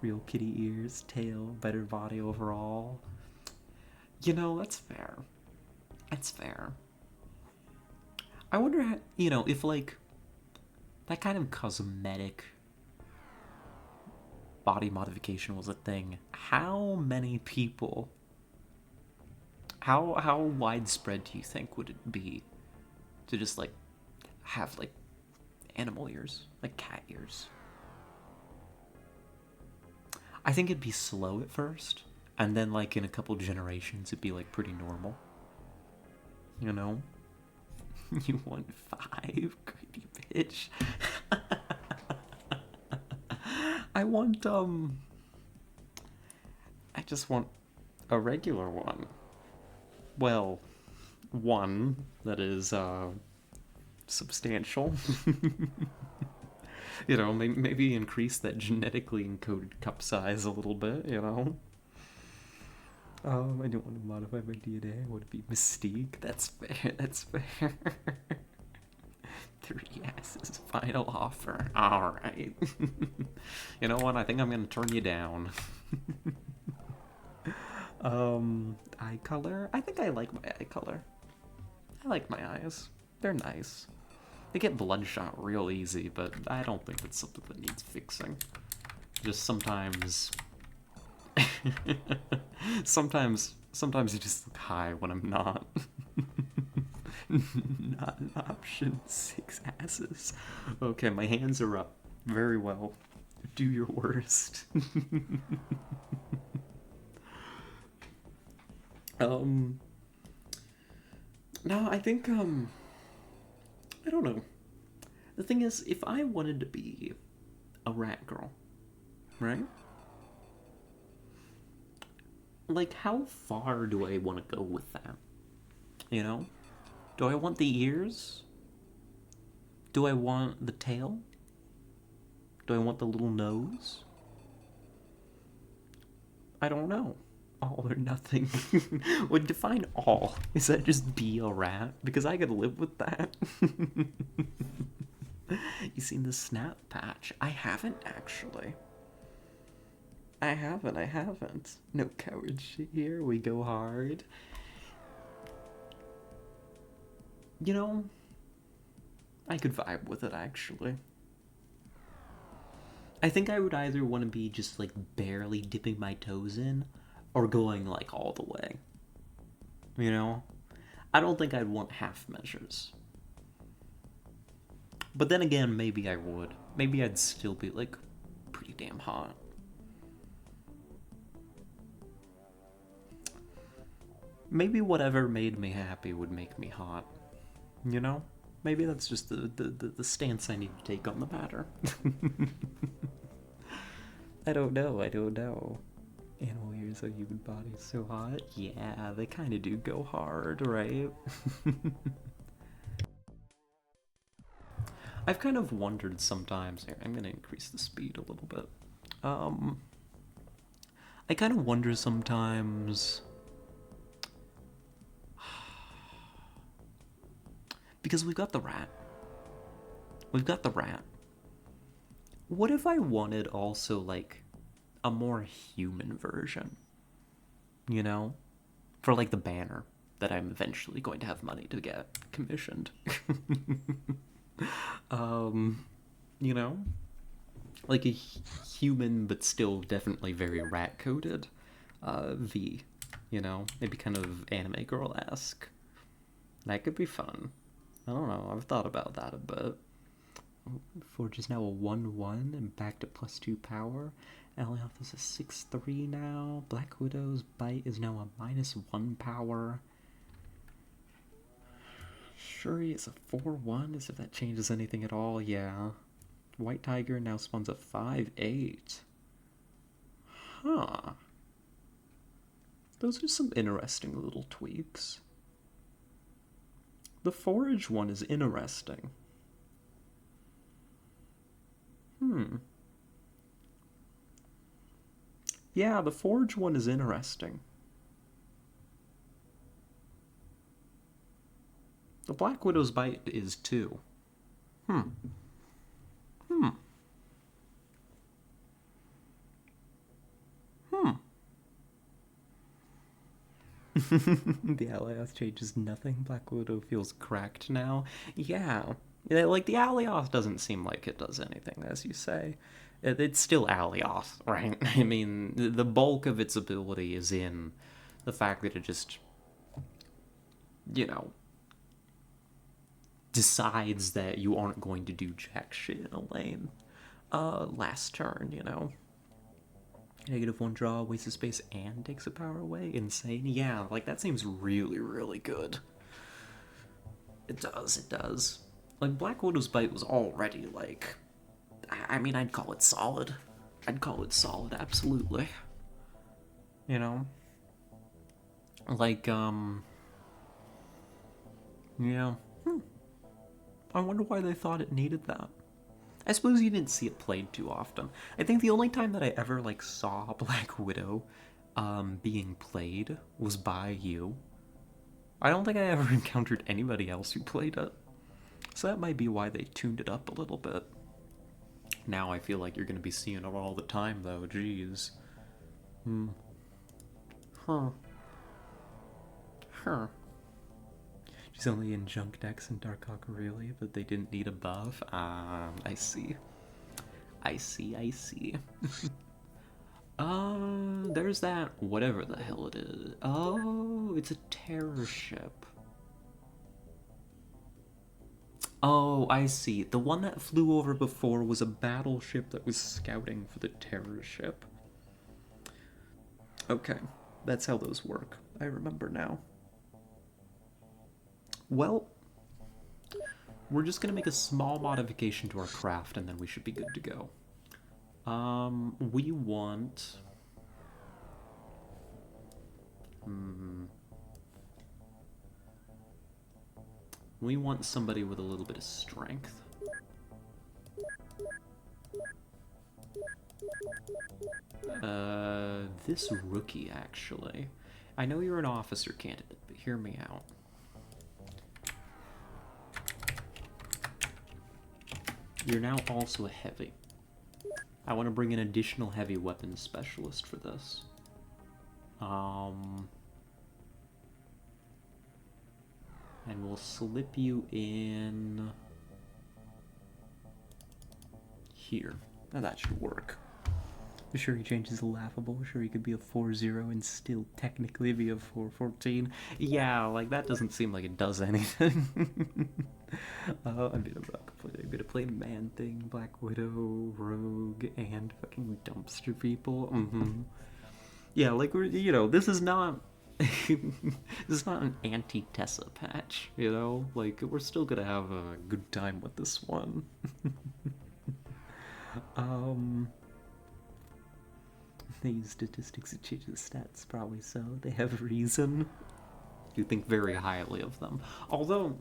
Real kitty ears, tail, better body overall. You know, that's fair. That's fair. I wonder how, if, like, that kind of cosmetic body modification was a thing, how many people, how widespread do you think would it be to just, like, have, like, animal ears, like cat ears? I think it'd be slow at first, and then, like, in a couple generations it'd be, like, pretty normal. You know? You want 5? Greedy bitch. I want, I just want a regular one. Well, one that is, substantial. You know, maybe increase that genetically encoded cup size a little bit, you know? I don't want to modify my DNA. I want to be Mystique. That's fair, that's fair. 3 asses, final offer. Alright. You know what? I think I'm going to turn you down. Eye color? I think I like my eye color. I like my eyes. They're nice. They get bloodshot real easy, but I don't think it's something that needs fixing. Just sometimes... sometimes you just look high when I'm not. Not an option. 6 asses. Okay, my hands are up. Very well. Do your worst. No, I think, I don't know. The thing is, if I wanted to be a rat girl, right? Like, how far do I want to go with that? You know? Do I want the ears? Do I want the tail? Do I want the little nose? I don't know. All or nothing. Would define all. Is that just be a rat? Because I could live with that. You seen the snap patch? I haven't actually. I haven't. No coward shit here. We go hard. You know, I could vibe with it actually. I think I would either want to be just like barely dipping my toes in or going like all the way. You know? I don't think I'd want half measures. But then again, maybe I would. Maybe I'd still be like pretty damn hot. Maybe whatever made me happy would make me hot. You know? Maybe that's just the stance I need to take on the matter. I don't know. Animal ears are human bodies so hot? Yeah, they kind of do go hard, right? I've kind of wondered sometimes. Here, I'm gonna increase the speed a little bit. I kind of wonder sometimes. Because we've got the rat. What if I wanted also, like, a more human version? You know? For, like, the banner that I'm eventually going to have money to get commissioned. You know? Like a human, but still definitely very rat-coded V. You know? Maybe kind of anime girl-esque. That could be fun. I don't know, I've thought about that a bit. Forge is now a 1-1 and back to +2 power. Alioth is a 6-3 now. Black Widow's Bite is now a -1 power. Shuri is a 4-1, as if that changes anything at all, yeah. White Tiger now spawns a 5-8. Huh. Those are some interesting little tweaks. The Forage one is interesting. Yeah, the Forge one is interesting. The Black Widow's Bite is too. The Alioth changes nothing. Black Widow feels cracked now. Yeah. Like, the Alioth doesn't seem like it does anything, as you say. It's still Alioth, right? I mean, the bulk of its ability is in the fact that it just, you know, decides that you aren't going to do jack shit in a lane. Last turn, you know. -1 draw, wastes a space, and takes a power away? Insane. Yeah, like, that seems really, really good. It does. Like, Black Widow's Bite was already, like... I mean, I'd call it solid. Absolutely. You know? Like, yeah. I wonder why they thought it needed that. I suppose you didn't see it played too often. I think the only time that I ever, like, saw Black Widow being played was by you. I don't think I ever encountered anybody else who played it. So that might be why they tuned it up a little bit. Now I feel like you're going to be seeing it all the time, though. Jeez. Huh. She's only in Junk Decks and Dark Hawk, really, but they didn't need a buff. I see. There's that whatever the hell it is. Oh, it's a terror ship. Oh, I see. The one that flew over before was a battleship that was scouting for the terror ship. Okay, that's how those work. I remember now. Well, we're just gonna make a small modification to our craft and then we should be good to go. We want... We want somebody with a little bit of strength. this rookie, actually. I know you're an officer candidate, but hear me out. You're now also a heavy. I want to bring an additional heavy weapons specialist for this. And we'll slip you in here. Now that should work. Sure, he changes the laughable. Sure, he could be a 4-0 and still technically be a 4-14. Yeah, like, that doesn't seem like it does anything. I'm gonna play Man-Thing, Black Widow, Rogue, and fucking Dumpster People. Yeah, like, we're, you know, this is not... this is not an anti-Tessa patch, you know? Like, we're still gonna have a good time with this one. They use statistics to change the stats, probably so. They have reason. You think very highly of them. Although,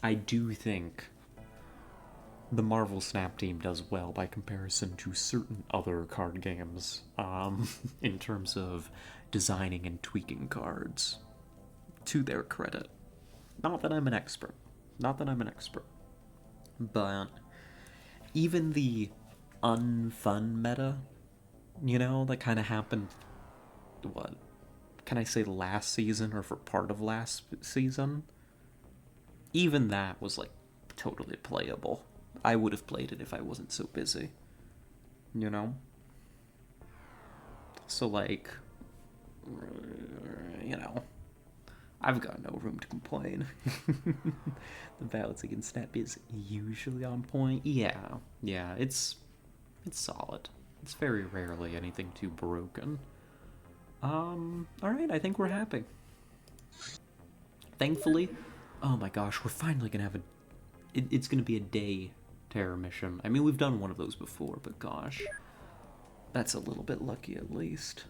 I do think the Marvel Snap team does well by comparison to certain other card games, in terms of designing and tweaking cards. To their credit. Not that I'm an expert. But even the unfun meta, you know, that kind of happened, what, can I say last season or for part of last season? Even that was, like, totally playable. I would have played it if I wasn't so busy, you know? So, like, you know, I've got no room to complain. The balancing in Snap is usually on point. Yeah, it's solid. It's very rarely anything too broken. Alright, I think we're happy. Thankfully, oh my gosh, we're finally gonna have it's gonna be a day terror mission. I mean, we've done one of those before, but gosh, that's a little bit lucky at least.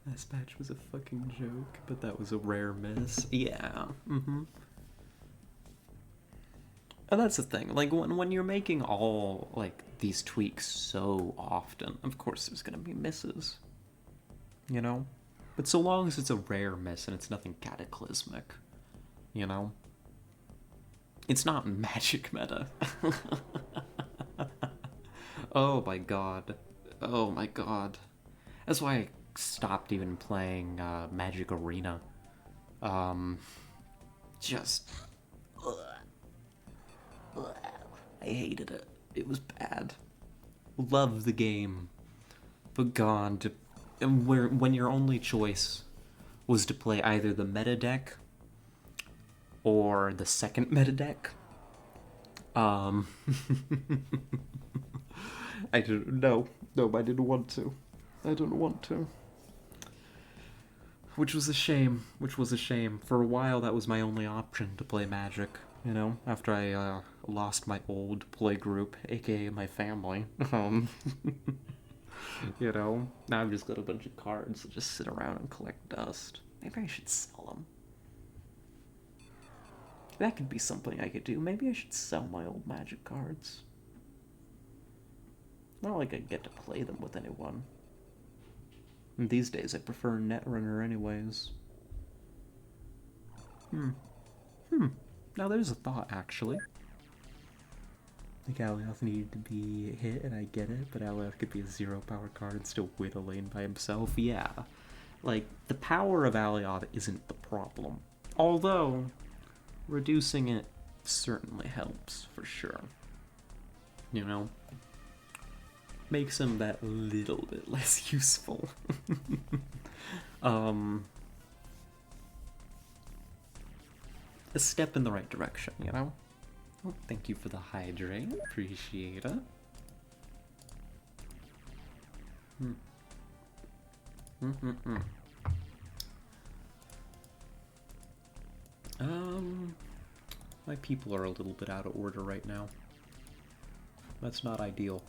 Last patch was a fucking joke, but that was a rare miss. Yeah, And that's the thing, like, when you're making all, like, these tweaks so often, of course there's gonna be misses, you know? But so long as it's a rare miss and it's nothing cataclysmic, you know? It's not magic meta. Oh my god. That's why I stopped even playing Magic Arena. Just... I hated it. It was bad. Love the game, but God, when your only choice was to play either the meta deck or the second meta deck, I didn't. No, I didn't want to. Which was a shame. For a while, that was my only option to play Magic. You know, after I lost my old play group, aka my family. You know, now I've just got a bunch of cards that just sit around and collect dust. Maybe I should sell them. That could be something I could do. Maybe I should sell my old Magic cards. Not like I get to play them with anyone. And these days I prefer Netrunner anyways. Now there's a thought, actually. Like, Alioth needed to be hit, and I get it, but Alioth could be a 0-power card and still win a lane by himself. Yeah. Like, the power of Alioth isn't the problem. Although, reducing it certainly helps, for sure. You know? Makes him that little bit less useful. A step in the right direction, you know? Oh, thank you for the hydrate. Appreciate it. My people are a little bit out of order right now. That's not ideal.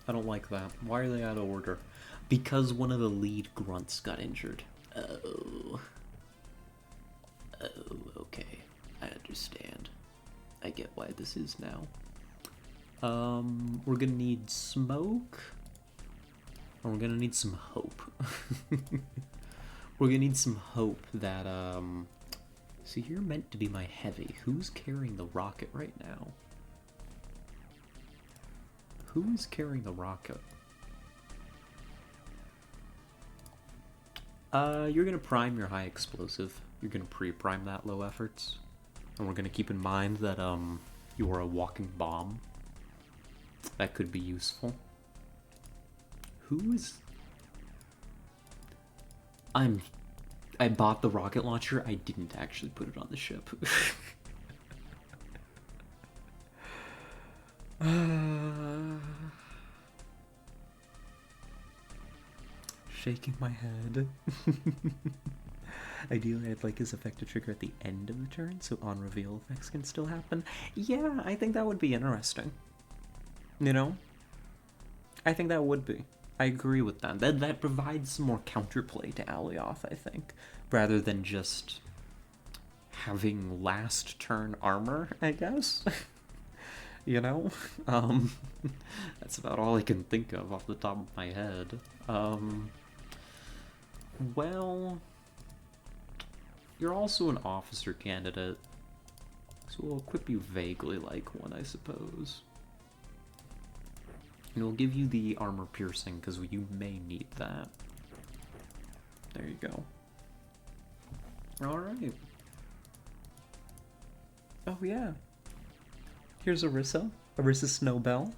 I don't like that. Why are they out of order? Because one of the lead grunts got injured. Oh, okay. I understand. I get why this is now. We're gonna need smoke. And we're gonna need some hope. We're gonna need some hope that, so you're meant to be my heavy. Who's carrying the rocket right now? Who's carrying the rocket? You're gonna prime your high explosive. You're gonna pre-prime that low efforts. And we're gonna keep in mind that, you are a walking bomb. That could be useful. Who's... I bought the rocket launcher, I didn't actually put it on the ship. Shaking my head. Ideally, I'd like his effect to trigger at the end of the turn, so on reveal effects can still happen. Yeah, I think that would be interesting. You know? I think that would be. I agree with that. That provides some more counterplay to Alioth, I think, rather than just having last turn armor, I guess. You know? That's about all I can think of off the top of my head. Well, you're also an officer candidate, so we'll equip you vaguely like one, I suppose. And we'll give you the armor piercing, because you may need that. There you go. Alright. Oh yeah. Here's Arissa. Arissa Snowbell.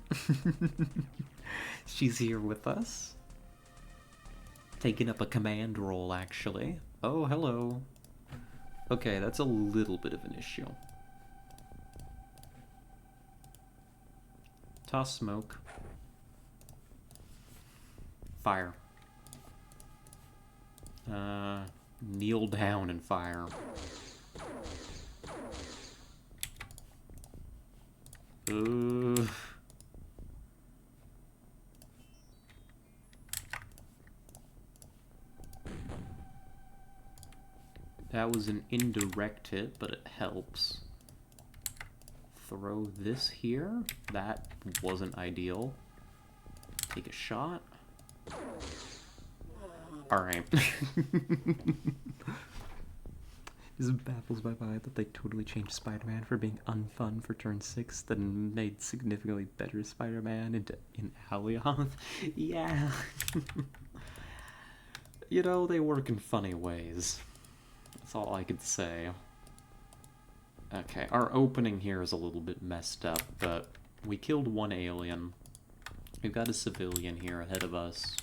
She's here with us. Taking up a command role, actually. Oh, hello. Okay, that's a little bit of an issue. Toss smoke. Fire. Kneel down and fire. That was an indirect hit, but it helps. Throw this here. That wasn't ideal. Take a shot. Alright. It baffles my mind that they totally changed Spider-Man for being unfun for turn 6, then made significantly better Spider-Man in Alioth. Yeah. You know, they work in funny ways. That's all I could say. Okay, our opening here is a little bit messed up, but we killed one alien. We've got a civilian here ahead of us.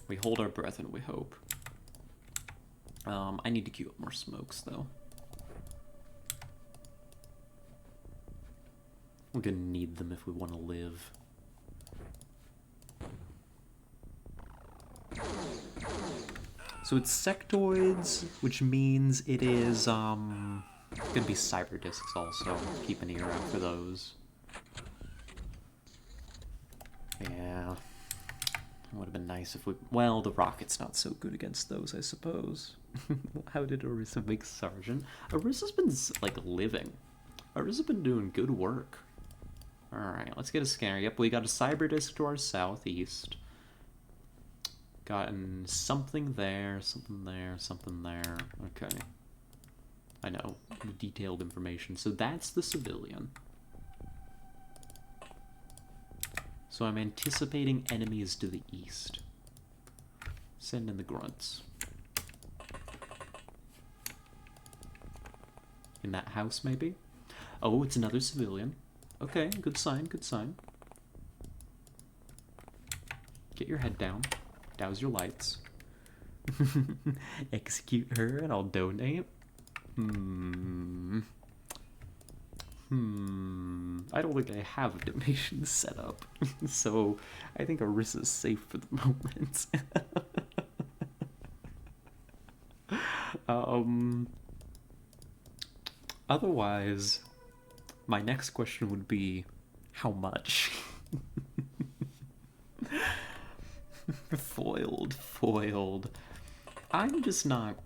We hold our breath and we hope. I need to queue up more smokes, though. We're gonna need them if we want to live. So it's sectoids, which means it is, gonna be cyber discs also. Keep an ear out for those. Yeah. It would have been nice if we... Well, the rocket's not so good against those, I suppose. How did Arissa make Sergeant? Arissa's been, like, living. Arissa's been doing good work. Alright, let's get a scanner. Yep, we got a cyber disc to our southeast. Gotten something there, something there, something there. Okay. I know. Detailed information. So that's the civilian. So I'm anticipating enemies to the east. Send in the grunts. In that house, maybe? Oh, it's another civilian. Okay, good sign, good sign. Get your head down. Douse your lights. Execute her and I'll donate. I don't think I have a donation set up, so I think Arissa's safe for the moment. Otherwise, my next question would be, how much? Foiled. I'm just not,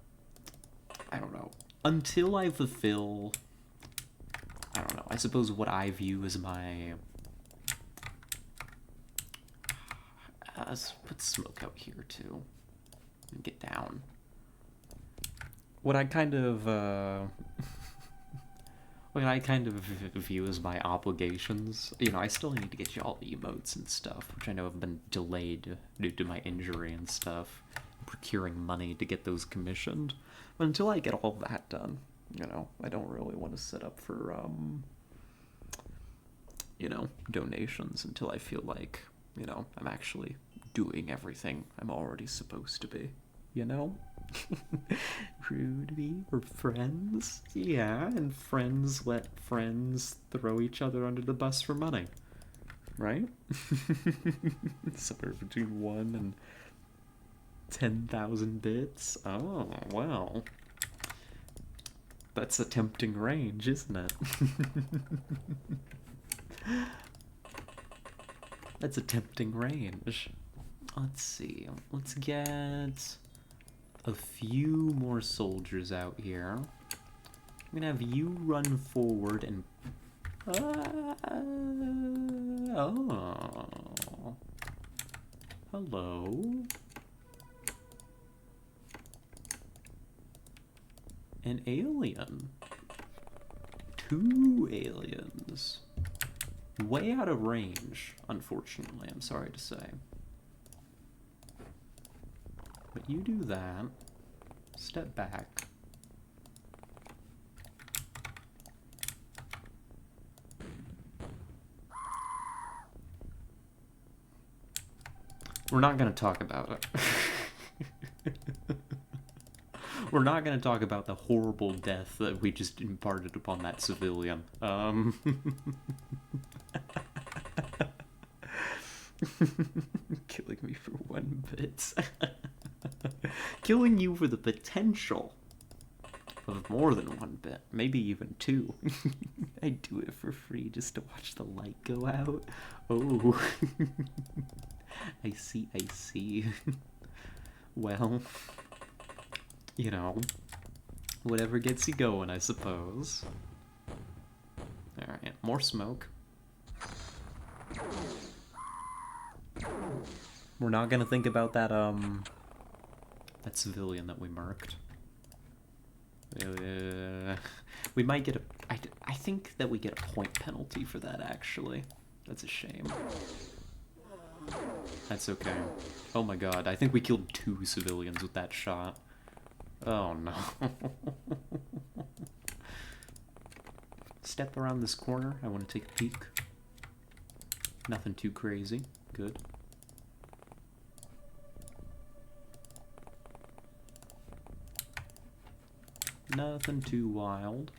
I don't know. Until I fulfill, I don't know. I suppose what I view as my... let's put smoke out here, too. And get down. What I kind of, what I kind of view as my obligations, you know, I still need to get you all the emotes and stuff, which I know have been delayed due to my injury and stuff, procuring money to get those commissioned. But until I get all that done, you know, I don't really want to set up for, you know, donations until I feel like, you know, I'm actually doing everything I'm already supposed to be, you know? Rude, we're friends. Yeah, and friends let friends throw each other under the bus for money. Right? Somewhere between 1 and 10,000 bits. Oh, well. That's a tempting range, isn't it? That's a tempting range. Let's see. Let's get a few more soldiers out here. I'm gonna have you run forward and... oh. Hello. An alien. 2 aliens. Way out of range, unfortunately, I'm sorry to say. But you do that. Step back. We're not going to talk about it. We're not going to talk about the horrible death that we just imparted upon that civilian. Killing me for 1 bit. Killing you for the potential of more than 1 bit, maybe even 2. I do it for free just to watch the light go out. Oh. I see. Well, you know, whatever gets you going, I suppose. Alright, more smoke. We're not gonna think about that, that civilian that we marked. We might get a... I think that we get a point penalty for that, actually. That's a shame. That's okay. Oh my god, I think we killed 2 civilians with that shot. Oh no. Step around this corner. I want to take a peek. Nothing too crazy. Good. Nothing too wild.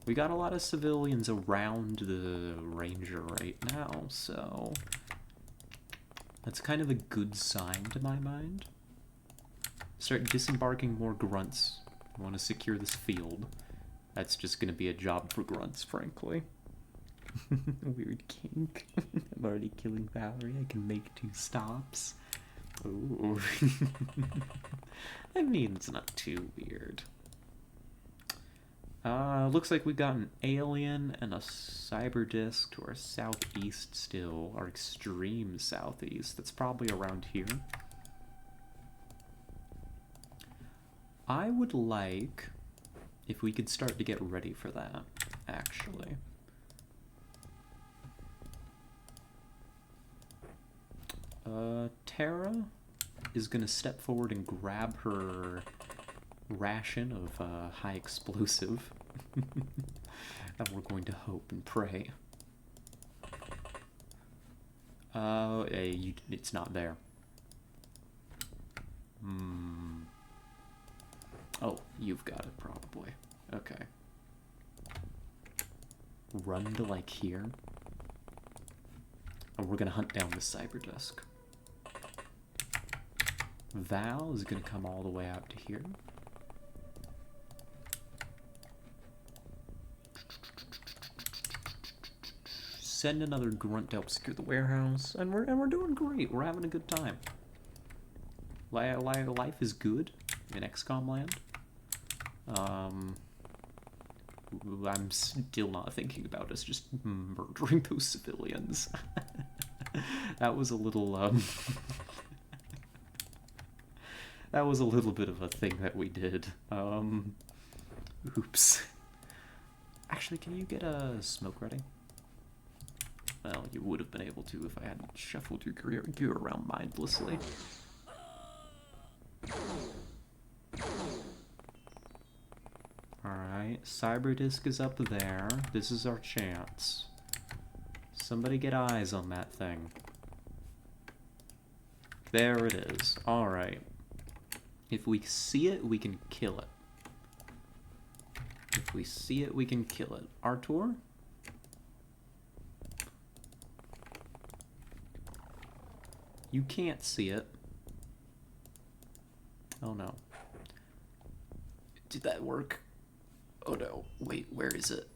We got a lot of civilians around the ranger right now, so that's kind of a good sign to my mind. Start disembarking more grunts. I want to secure this field. That's just going to be a job for grunts, frankly. Weird kink. I'm already killing Valerie. I can make 2 stops. Ooh. I mean, it's not too weird. Looks like we got an alien and a cyber disk to our southeast still. Our extreme southeast. That's probably around here. I would like if we could start to get ready for that, actually. Tara is gonna step forward and grab her ration of high explosive. And we're going to hope and pray. It's not there. Oh, you've got it probably. Okay. Run to like here. And we're gonna hunt down the cyber disk. Val is gonna come all the way out to here. Send another grunt to help secure the warehouse, and we're doing great. We're having a good time. Life is good in XCOM land. I'm still not thinking about us just murdering those civilians. That was a little, that was a little bit of a thing that we did. Oops. Actually, can you get a smoke ready? Well, you would have been able to if I hadn't shuffled your gear around mindlessly. Alright, Cyberdisc is up there. This is our chance. Somebody get eyes on that thing. There it is. Alright. If we see it, we can kill it. If we see it, we can kill it. Artur? You can't see it. Oh no. Did that work? Oh no. Wait, where is it?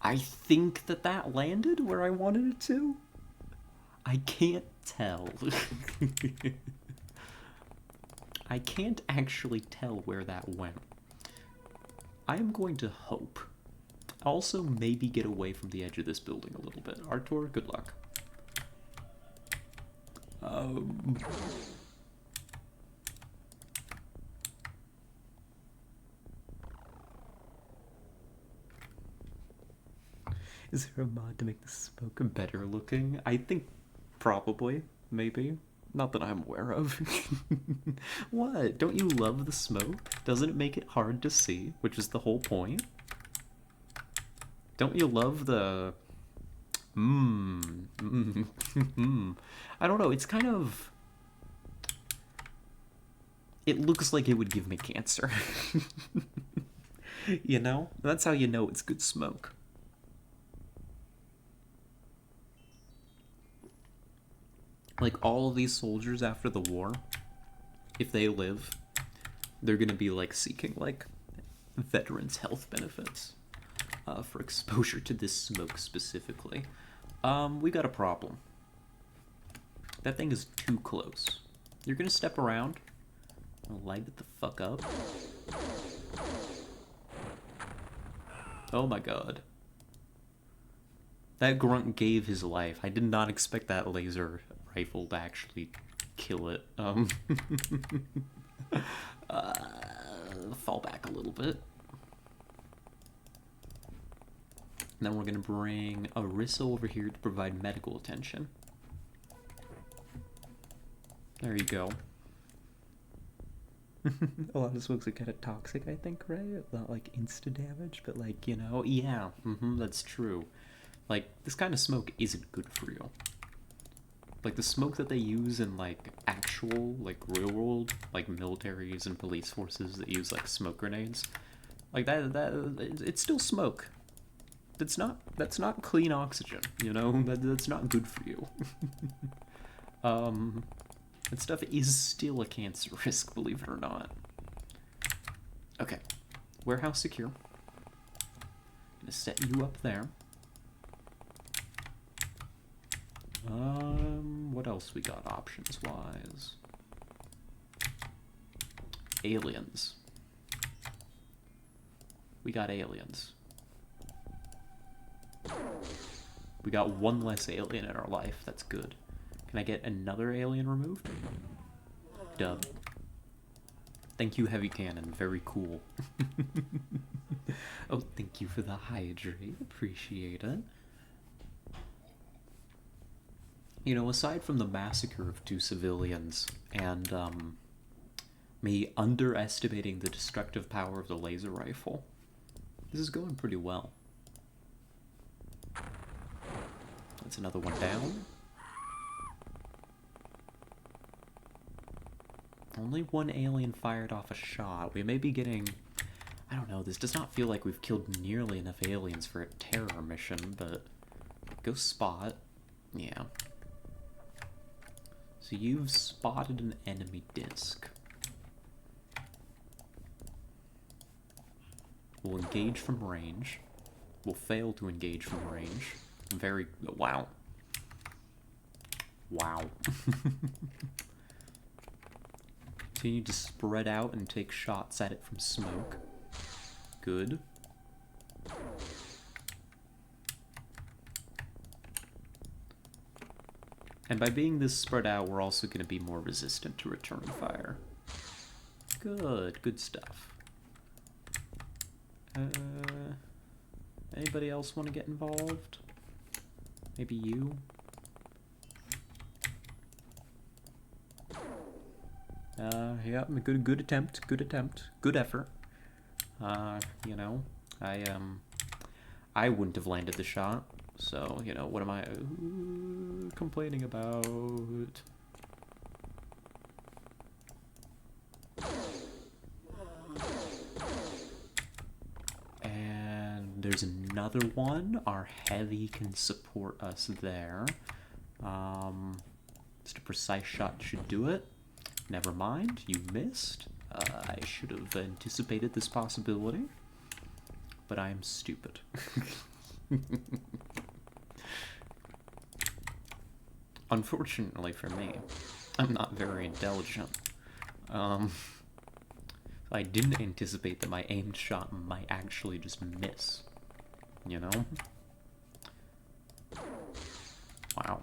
I think that landed where I wanted it to. I can't tell. I can't actually tell where that went. I am going to hope. Also, maybe get away from the edge of this building a little bit. Artur, good luck. Is there a mod to make the smoke better looking? I think probably, maybe. Not that I'm aware of. What? Don't you love the smoke? Doesn't it make it hard to see? Which is the whole point. Don't you love the... I don't know, it's kind of... It looks like it would give me cancer. You know? That's how you know it's good smoke. Like, all of these soldiers after the war, if they live, they're gonna be, like, seeking, like, veterans' health benefits for exposure to this smoke specifically. We got a problem. That thing is too close. You're gonna step around. I'll light it the fuck up. Oh my god. That grunt gave his life. I did not expect that laser rifle to actually kill it. Fall back a little bit. And then we're gonna bring Arissa over here to provide medical attention. There you go. A lot of smokes are kind of toxic, I think, right? Not like insta-damage, but like, you know, yeah, that's true. Like, this kind of smoke isn't good for you. Like, the smoke that they use in, like, actual, like, real-world, like, militaries and police forces that use, like, smoke grenades, like, it's still smoke. That's not clean oxygen, you know? That's not good for you. That stuff is still a cancer risk, believe it or not. Okay. Warehouse secure. Gonna set you up there. What else we got options-wise? Aliens. We got aliens. We got one less alien in our life. That's good. Can I get another alien removed? Dub. Thank you, Heavy Cannon. Very cool. Oh, thank you for the hydrate. Appreciate it. You know, aside from the massacre of 2 civilians and me underestimating the destructive power of the laser rifle, this is going pretty well. That's another one down. Only one alien fired off a shot. We may be getting... I don't know, this does not feel like we've killed nearly enough aliens for a terror mission, but... Go spot. Yeah. So you've spotted an enemy disc. We'll engage from range. We'll fail to engage from range. Very... wow. Wow. continue to spread out and take shots at it from smoke. Good. And by being this spread out, we're also going to be more resistant to return fire. Good, good stuff. Anybody else want to get involved? Maybe you? Yeah, good attempt, good effort. You know, I wouldn't have landed the shot, so, you know, what am I complaining about? And there's another one. Our heavy can support us there. Just a precise shot should do it. Never mind, you missed. I should have anticipated this possibility, but I am stupid. Unfortunately for me, I'm not very intelligent. I didn't anticipate that my aimed shot might actually just miss, you know? Wow.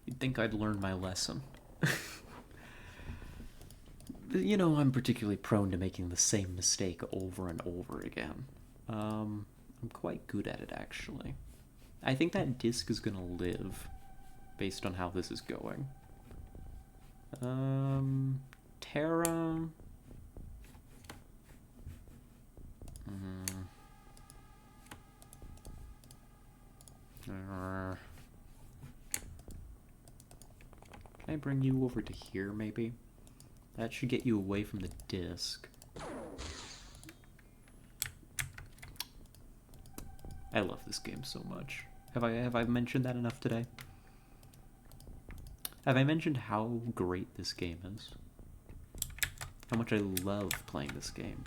You'd think I'd learned my lesson. You know, I'm particularly prone to making the same mistake over and over again. I'm quite good at it, actually. I think that disc is gonna live, based on how this is going. Terra... Can I bring you over to here, maybe? That should get you away from the disc. I love this game so much. Have I mentioned that enough today? Have I mentioned how great this game is? How much I love playing this game.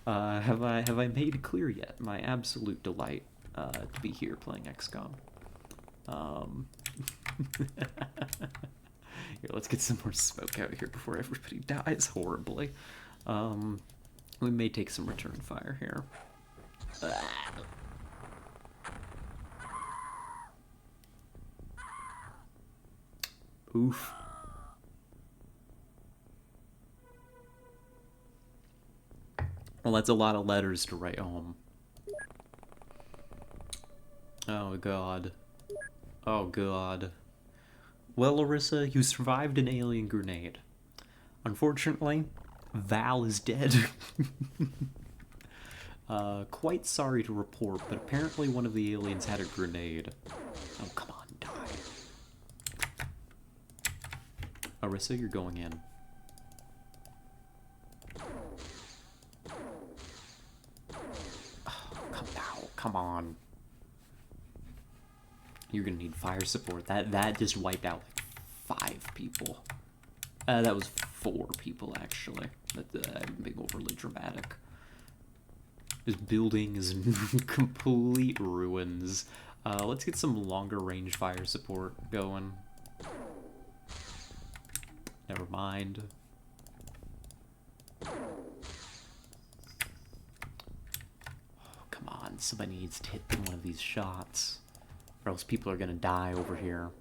Have I made clear yet my absolute delight to be here playing XCOM? Here, let's get some more smoke out here before everybody dies horribly. We may take some return fire here. Oof. Well, that's a lot of letters to write home. Oh, God. Oh, God. Well, Larissa, you survived an alien grenade. Unfortunately, Val is dead. Quite sorry to report, but apparently one of the aliens had a grenade. Oh, come on, die. Larissa, you're going in. Oh, come on. You're gonna need fire support. That just wiped out like 5 people. That was 4 people actually. I'm being overly dramatic. This building is in complete ruins. Let's get some longer range fire support going. Never mind. Oh, come on, somebody needs to hit one of these shots. Or else people are gonna die over here.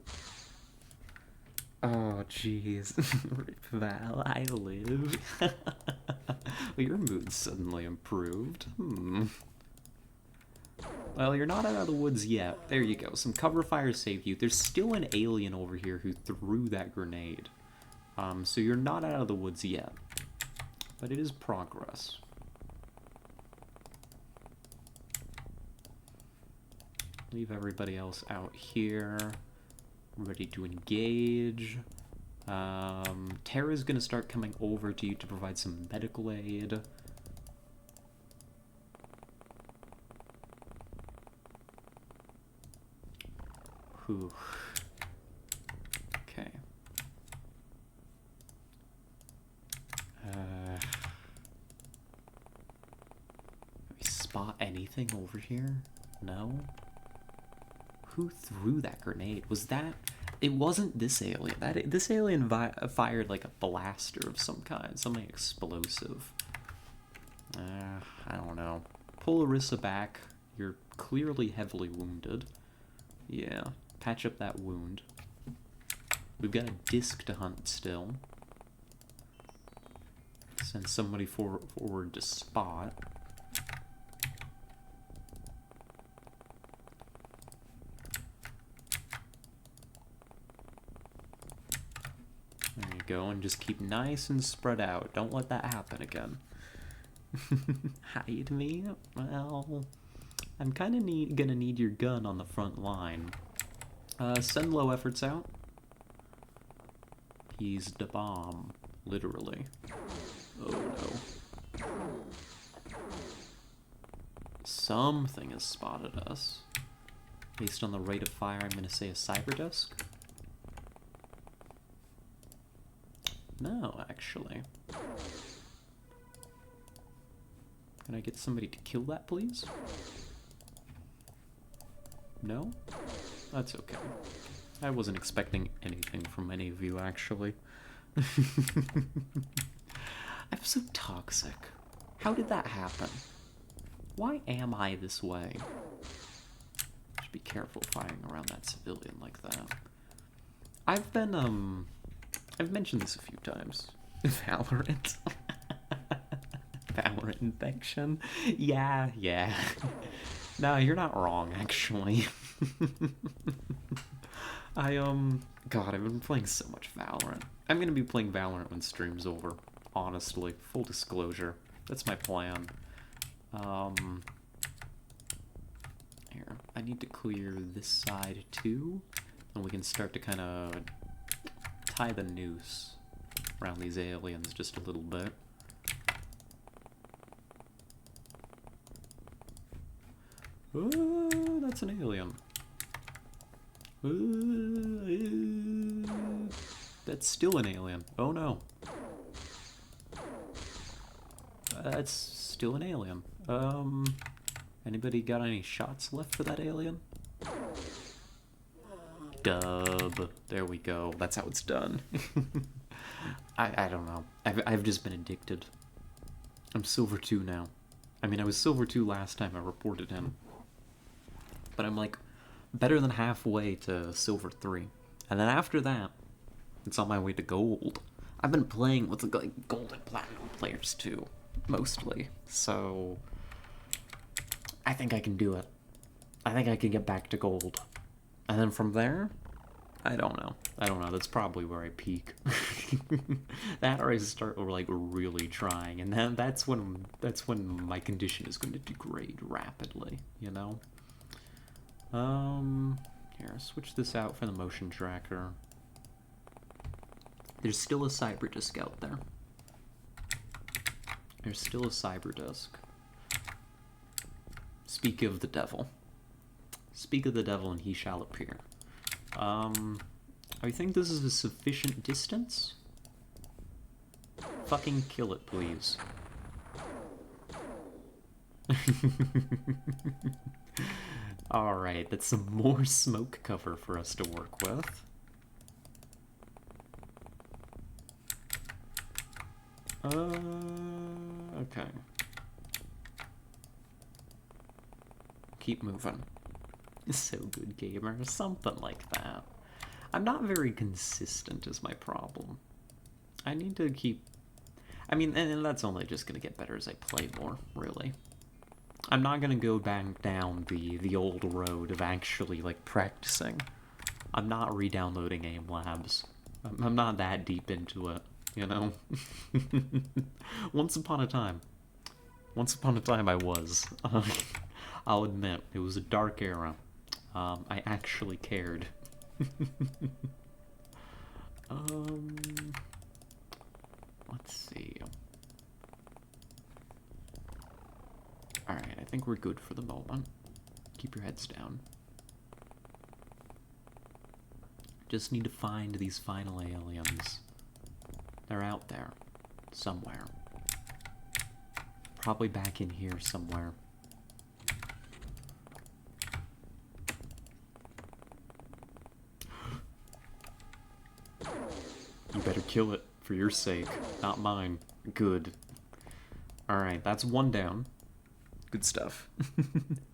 Oh, jeez. Val, I live. Well, your mood suddenly improved. Well, you're not out of the woods yet. There you go. Some cover fire saved you. There's still an alien over here who threw that grenade. So you're not out of the woods yet. But it is progress. Leave everybody else out here. Ready to engage. Tara's gonna start coming over to you to provide some medical aid. Whew. Okay. Can we spot anything over here? No? Who threw that grenade? Was that... It wasn't this alien. This alien fired like a blaster of some kind. Something explosive. I don't know. Pull Arissa back. You're clearly heavily wounded. Yeah. Patch up that wound. We've got a disc to hunt still. Send somebody forward to spot. There you go, and just keep nice and spread out. Don't let that happen again. Hide me? Well, I'm kind of gonna need your gun on the front line. Send low efforts out. He's the bomb, literally. Oh no. Something has spotted us. Based on the rate of fire, I'm gonna say a cyberdesk. No, actually. Can I get somebody to kill that, please? No? That's okay. I wasn't expecting anything from any of you, actually. I'm so toxic. How did that happen? Why am I this way? Should be careful firing around that civilian like that. I've mentioned this a few times. Valorant. Valorant infection. Yeah. No, you're not wrong, actually. God, I've been playing so much Valorant. I'm gonna be playing Valorant when stream's over. Honestly, full disclosure. That's my plan. Here, I need to clear this side too, and we can start to kind of tie the noose around these aliens just a little bit. Oh, that's an alien. That's still an alien. Oh no. That's still an alien. Anybody got any shots left for that alien? Dub. There we go. That's how it's done. I don't know. I've just been addicted. I'm Silver 2 now. I mean, I was Silver 2 last time I reported him. But I'm like better than halfway to Silver 3. And then after that, it's on my way to Gold. I've been playing with like Gold and Platinum players too, mostly. So I think I can do it. I think I can get back to Gold. And then from there, I don't know. That's probably where I peak. That or I start like really trying, and then that's when my condition is going to degrade rapidly, you know? Here, switch this out for the motion tracker. There's still a cyber disc out there. There's still a cyber disc. Speak of the devil. Speak of the devil and he shall appear. I think this is a sufficient distance. Fucking kill it, please. Alright, that's some more smoke cover for us to work with. Okay. Keep moving. So good, gamer. Something like that. I'm not very consistent is my problem. I need to keep... I mean, and that's only just gonna get better as I play more, really. I'm not gonna go back down the old road of actually, like, practicing. I'm not re-downloading AIM Labs. I'm not that deep into it, you know? Once upon a time I was. I'll admit, it was a dark era. I actually cared. Let's see. Alright, I think we're good for the moment. Keep your heads down. Just need to find these final aliens. They're out there. Somewhere. Probably back in here somewhere. You better kill it, for your sake, not mine. Good. Alright, that's one down. Good stuff.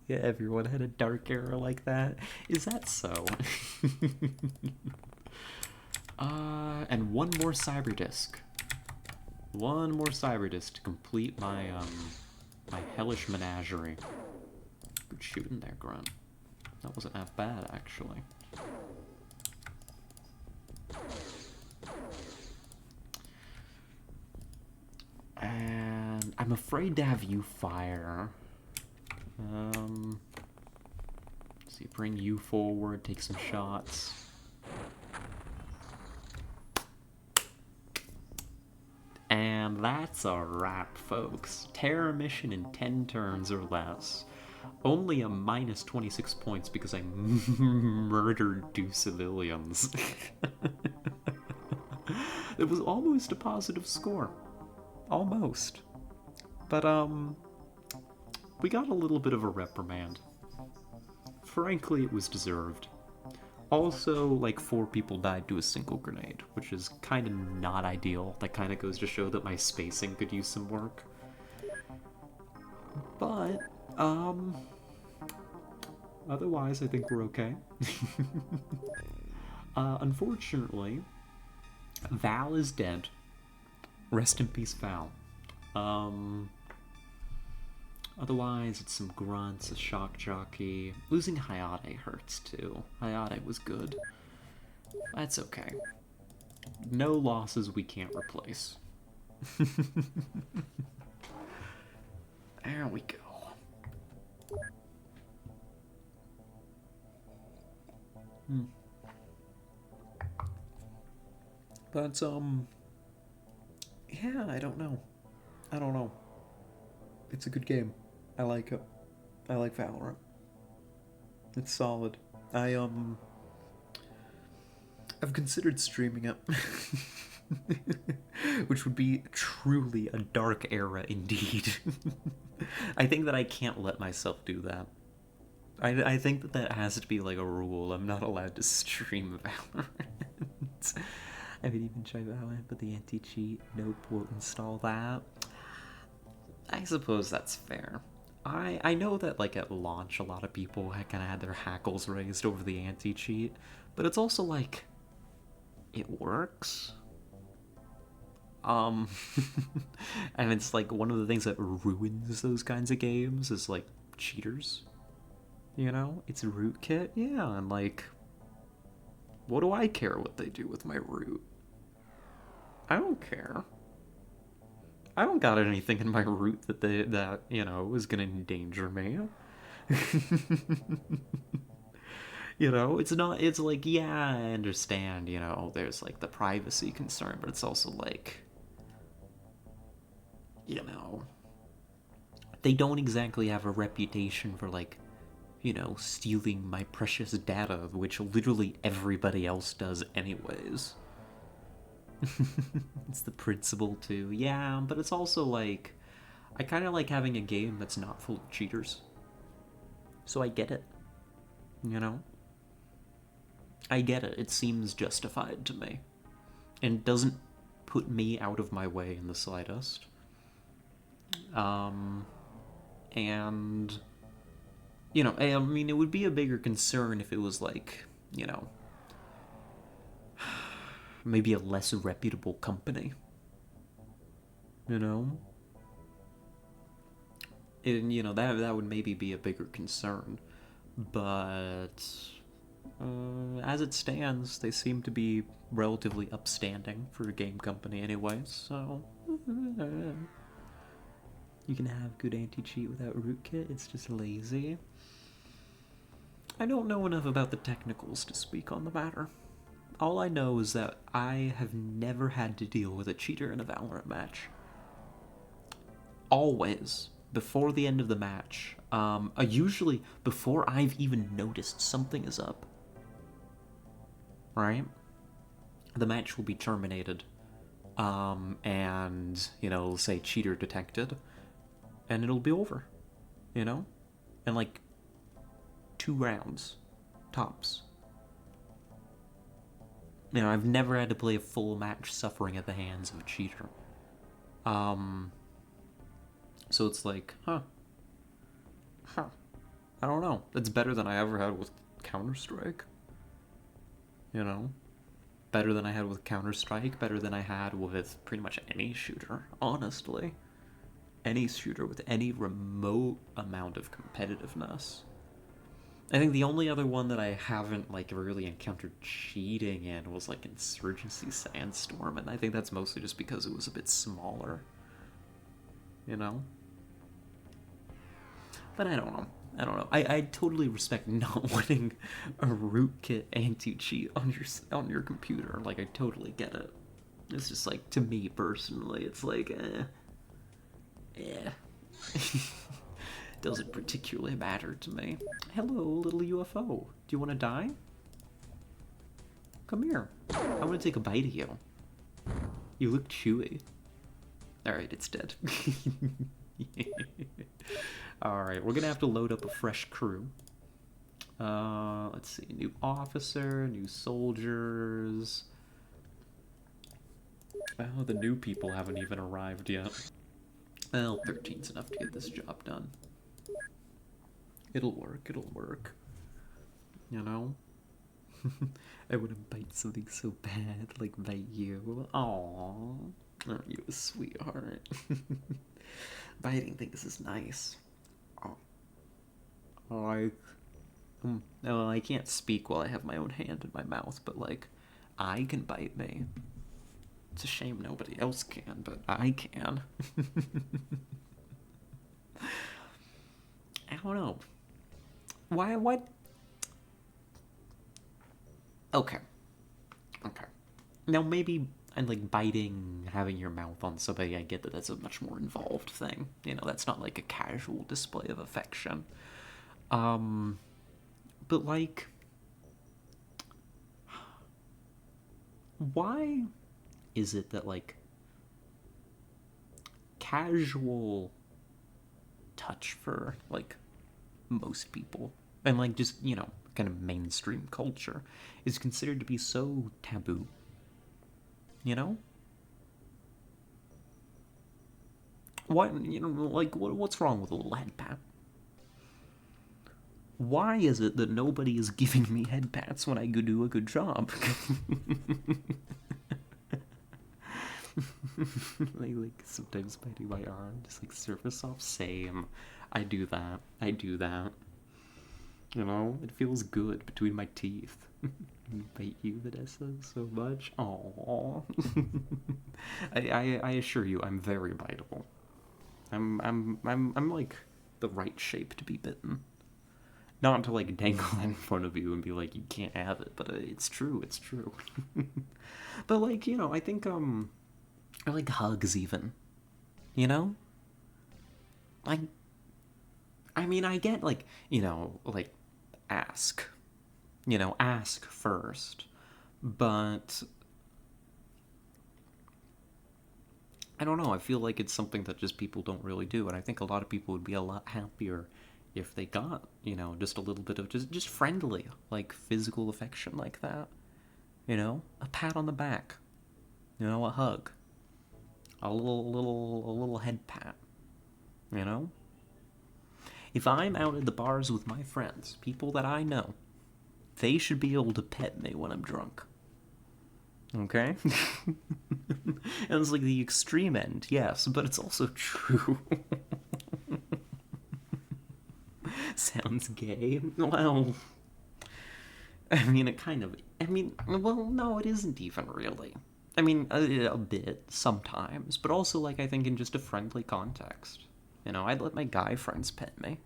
Yeah, everyone had a dark era like that. Is that so? And one more cyber disc. One more cyber disc to complete my, my hellish menagerie. Good shooting there, Grunt. That wasn't half bad, actually. And I'm afraid to have you fire. See, bring you forward, take some shots. And that's a wrap, folks. Terror mission in 10 turns or less. Only a minus 26 points because I murdered 2 civilians. It was almost a positive score. Almost. But, we got a little bit of a reprimand. Frankly, it was deserved. Also, like, 4 people died to a single grenade, which is kind of not ideal. That kind of goes to show that my spacing could use some work. But, otherwise, I think we're okay. Unfortunately, Val is dead. Rest in peace, Val. Otherwise, it's some grunts, a shock jockey. Losing Hayate hurts, too. Hayate was good. That's okay. No losses we can't replace. There we go. But, yeah, I don't know. It's a good game. I like it. I like Valorant. It's solid. I've considered streaming it. Which would be truly a dark era indeed. I think that I can't let myself do that. I think that has to be like a rule. I'm not allowed to stream Valorant. I haven't even tried Valorant, but the anti-cheat, nope, won't install that. I suppose that's fair. I know that, like, at launch, a lot of people kind of had their hackles raised over the anti-cheat, but it's also, like, it works. And it's, like, one of the things that ruins those kinds of games is, like, cheaters. You know? It's a rootkit, yeah, and, like, what do I care what they do with my root? I don't care. I don't got anything in my root that you know, is gonna endanger me. You know, it's like, yeah, I understand, you know, there's like the privacy concern, but it's also like, you know, they don't exactly have a reputation for, like, you know, stealing my precious data, which literally everybody else does anyways. It's the principle too. Yeah, but it's also like, I kind of like having a game that's not full of cheaters. So I get it. You know? I get it. It seems justified to me. And it doesn't put me out of my way in the slightest. And, you know, I mean, it would be a bigger concern if it was like, you know, maybe a less reputable company. You know? And, you know, that would maybe be a bigger concern. But, as it stands, they seem to be relatively upstanding for a game company anyways, so... You can have good anti-cheat without rootkit, it's just lazy. I don't know enough about the technicals to speak on the matter. All I know is that I have never had to deal with a cheater in a Valorant match. Always, before the end of the match, usually before I've even noticed something is up, right? The match will be terminated, and, you know, it'll say cheater detected, and it'll be over, you know? In like 2 rounds, tops. I've never had to play a full match suffering at the hands of a cheater. So it's like, huh. I don't know. That's better than I ever had with Counter-Strike. You know? Better than I had with Counter-Strike, better than I had with pretty much any shooter, honestly. Any shooter with any remote amount of competitiveness. I think the only other one that I haven't like really encountered cheating in was like Insurgency Sandstorm, and I think that's mostly just because it was a bit smaller. You know? But I don't know. I totally respect not wanting a rootkit anti-cheat on your computer. Like, I totally get it. It's just like, to me personally, it's like, doesn't particularly matter to me. Hello, little UFO. Do you want to die? Come here. I want to take a bite of you. You look chewy. Alright, it's dead. Alright, we're gonna have to load up a fresh crew. Let's see. New officer, new soldiers. Oh, the new people haven't even arrived yet. Well, 13's enough to get this job done. It'll work, You know? I want to bite something so bad, like bite you. Aww. Aren't you a sweetheart? Biting things is nice. Like, well, I can't speak while I have my own hand in my mouth, but like, I can bite me. It's a shame nobody else can, but I can. I don't know. Why, what? Okay. Now maybe, and like biting, having your mouth on somebody, I get that that's a much more involved thing. You know, that's not like a casual display of affection. But like, why is it that like casual touch for like most people and like just, you know, kind of mainstream culture is considered to be so taboo? You know? What, you know, like what's wrong with a little head pat? Why is it that nobody is giving me head pats when I go do a good job? like sometimes biting my arm, just like surface off. Same. I do that. You know, it feels good between my teeth. Bite you, Vanessa, so much. Aww. I assure you, I'm very biteable. I'm like the right shape to be bitten. Not to like dangle that in front of you and be like, you can't have it, but it's true. But like, you know, I think or like hugs even. You know? Like, I mean, I get like, you know, like ask first, but I don't know, I feel like it's something that just people don't really do, and I think a lot of people would be a lot happier if they got, you know, just a little bit of just friendly, like physical affection like that. You know, a pat on the back, you know, a hug, a little head pat, you know. If I'm out at the bars with my friends, people that I know, they should be able to pet me when I'm drunk. Okay? And it's like the extreme end, yes, but it's also true. Sounds gay. Well, I mean, it kind of... well, no, it isn't even really. I mean, a bit, sometimes, but also, like, I think in just a friendly context. You know, I'd let my guy friends pet me.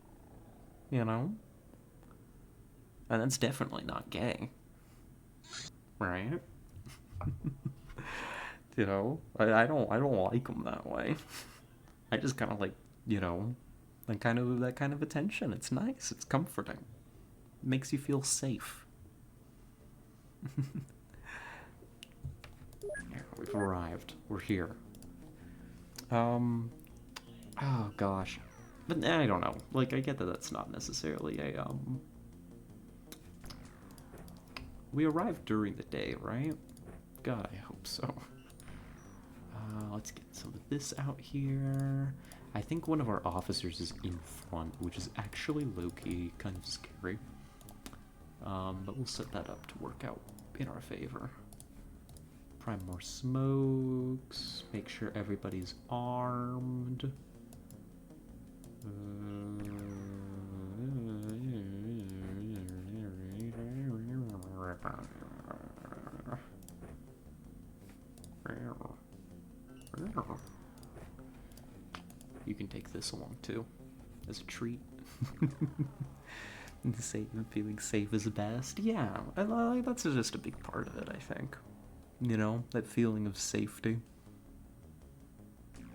You know? And that's definitely not gay. Right? You know? I don't like them that way. I just kind of like, you know, that kind of attention. It's nice. It's comforting. It makes you feel safe. Yeah, we've arrived. We're here. Oh gosh. But I don't know. Like, I get that that's not necessarily a, We arrived during the day, right? God, I hope so. Let's get some of this out here. I think one of our officers is in front, which is actually low-key kind of scary. But we'll set that up to work out in our favor. Prime more smokes. Make sure everybody's armed. You can take this along too, as a treat. Feeling safe is best. Yeah, that's just a big part of it, I think. You know, that feeling of safety.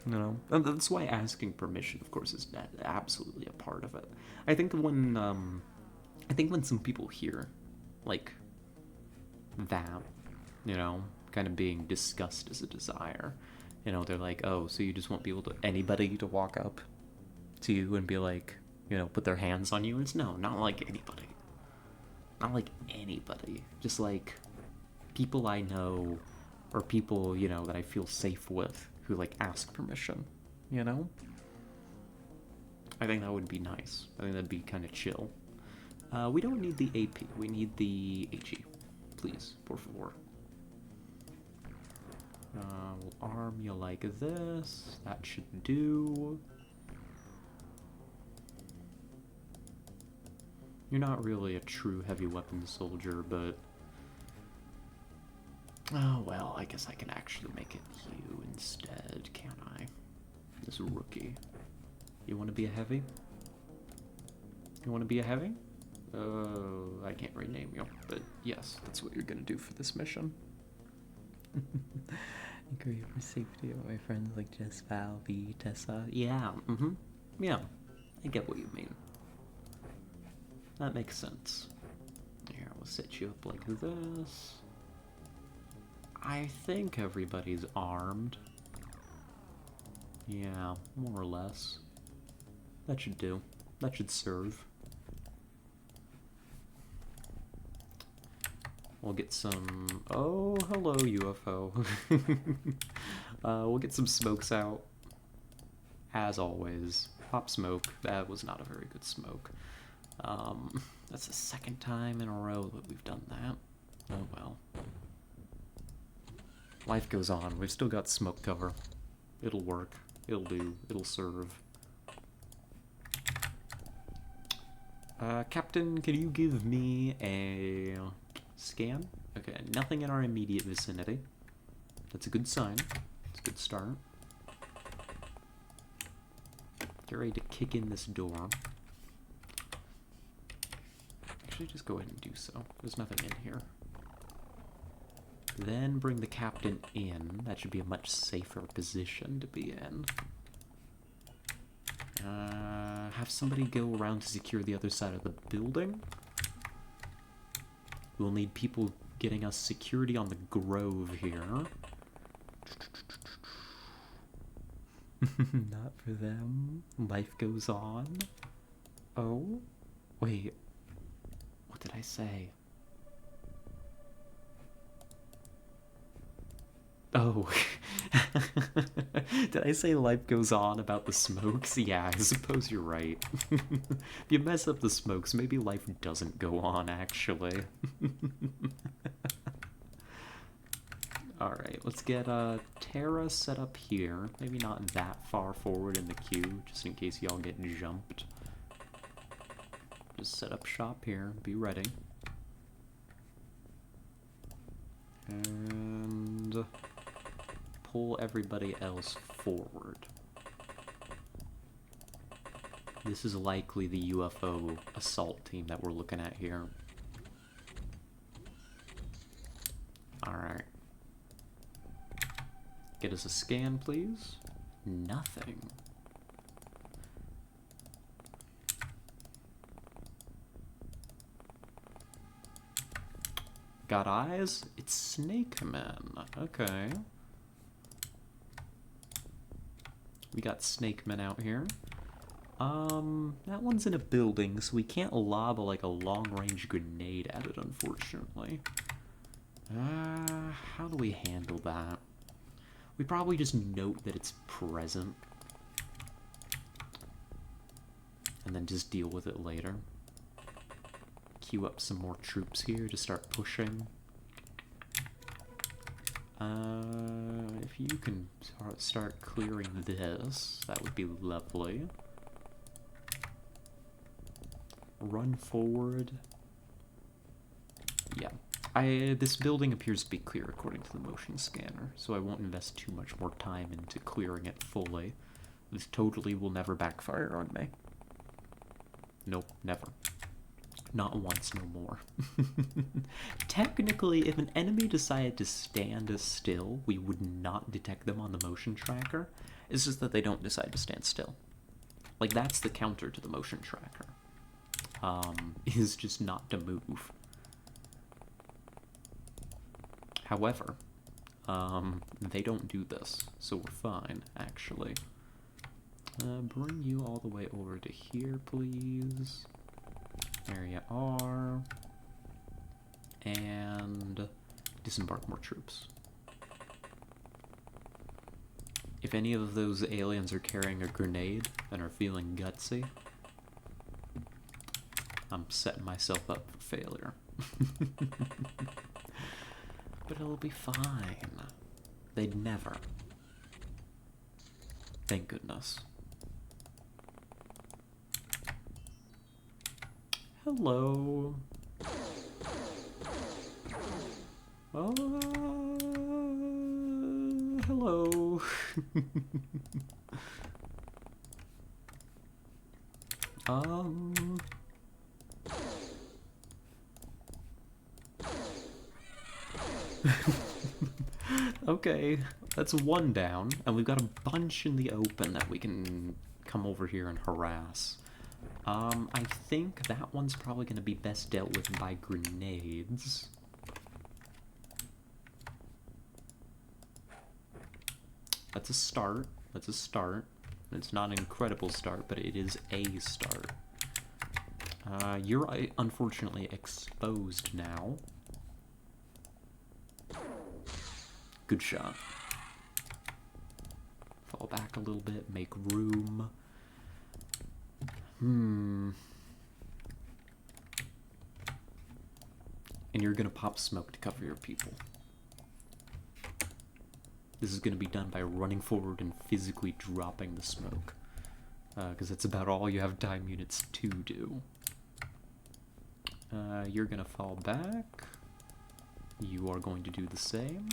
You know, and that's why asking permission, of course, is absolutely a part of it. I think when some people hear, like, that, you know, kind of being discussed as a desire, you know, they're like, oh, so you just want people to, anybody to walk up to you and be like, you know, put their hands on you? And it's no, not like anybody. Not like anybody. Just like people I know, or people, you know, that I feel safe with, who like ask permission, you know? I think that would be nice. I think that'd be kind of chill. We don't need the AP, we need the HE. Please, por favor. We'll arm you like this. That should do. You're not really a true heavy weapons soldier, but... oh, well, I guess I can actually make it you instead, can't I? This rookie. You want to be a heavy? You want to be a heavy? I can't rename you, but yes, that's what you're gonna do for this mission. Agree for safety of my friends like Jess, Val, V, Tessa. Yeah, yeah, I get what you mean. That makes sense. Here, we'll set you up like this. I think everybody's armed. Yeah, more or less. That should do. That should serve. We'll get some... oh, hello, UFO. We'll get some smokes out. As always. Pop smoke. That was not a very good smoke. That's the second time in a row that we've done that. Oh well. Life goes on. We've still got smoke cover. It'll work. It'll do. It'll serve. Captain, can you give me a scan? Okay, nothing in our immediate vicinity. That's a good sign. It's a good start. Get ready to kick in this door. Actually, just go ahead and do so. There's nothing in here. Then bring the captain in. That should be a much safer position to be in. Have somebody go around to secure the other side of the building. We'll need people getting us security on the grove here. Not for them. Life goes on. Oh? Wait. What did I say? Oh. Did I say life goes on about the smokes? Yeah, I suppose you're right. If you mess up the smokes, maybe life doesn't go on, actually. Alright, let's get Terra set up here. Maybe not that far forward in the queue, just in case y'all get jumped. Just set up shop here, be ready. And pull everybody else forward. This is likely the UFO assault team that we're looking at here. Alright. Get us a scan, please. Nothing. Got eyes? It's Snake Men. Okay. We got Snake Men out here. That one's in a building, so we can't lob like a long-range grenade at it, unfortunately. How do we handle that? We probably just note that it's present. And then just deal with it later. Queue up some more troops here to start pushing. If you can start clearing this, that would be lovely. Run forward. Yeah. This building appears to be clear according to the motion scanner, so I won't invest too much more time into clearing it fully. This totally will never backfire on me. Nope, never. Not once, no more. Technically, if an enemy decided to stand still, we would not detect them on the motion tracker. It's just that they don't decide to stand still. Like, that's the counter to the motion tracker. Is just not to move. However, they don't do this, so we're fine, actually. Bring you all the way over to here, please. There you are. And disembark more troops. If any of those aliens are carrying a grenade and are feeling gutsy, I'm setting myself up for failure. But it'll be fine. They'd never. Thank goodness. Hello. Hello. Okay, that's one down, and we've got a bunch in the open that we can come over here and harass. I think that one's probably going to be best dealt with by grenades. That's a start. That's a start. It's not an incredible start, but it is a start. You're unfortunately exposed now. Good shot. Fall back a little bit, make room. And you're gonna pop smoke to cover your people. This is gonna be done by running forward and physically dropping the smoke. Because that's about all you have time units to do. You're gonna fall back. You are going to do the same.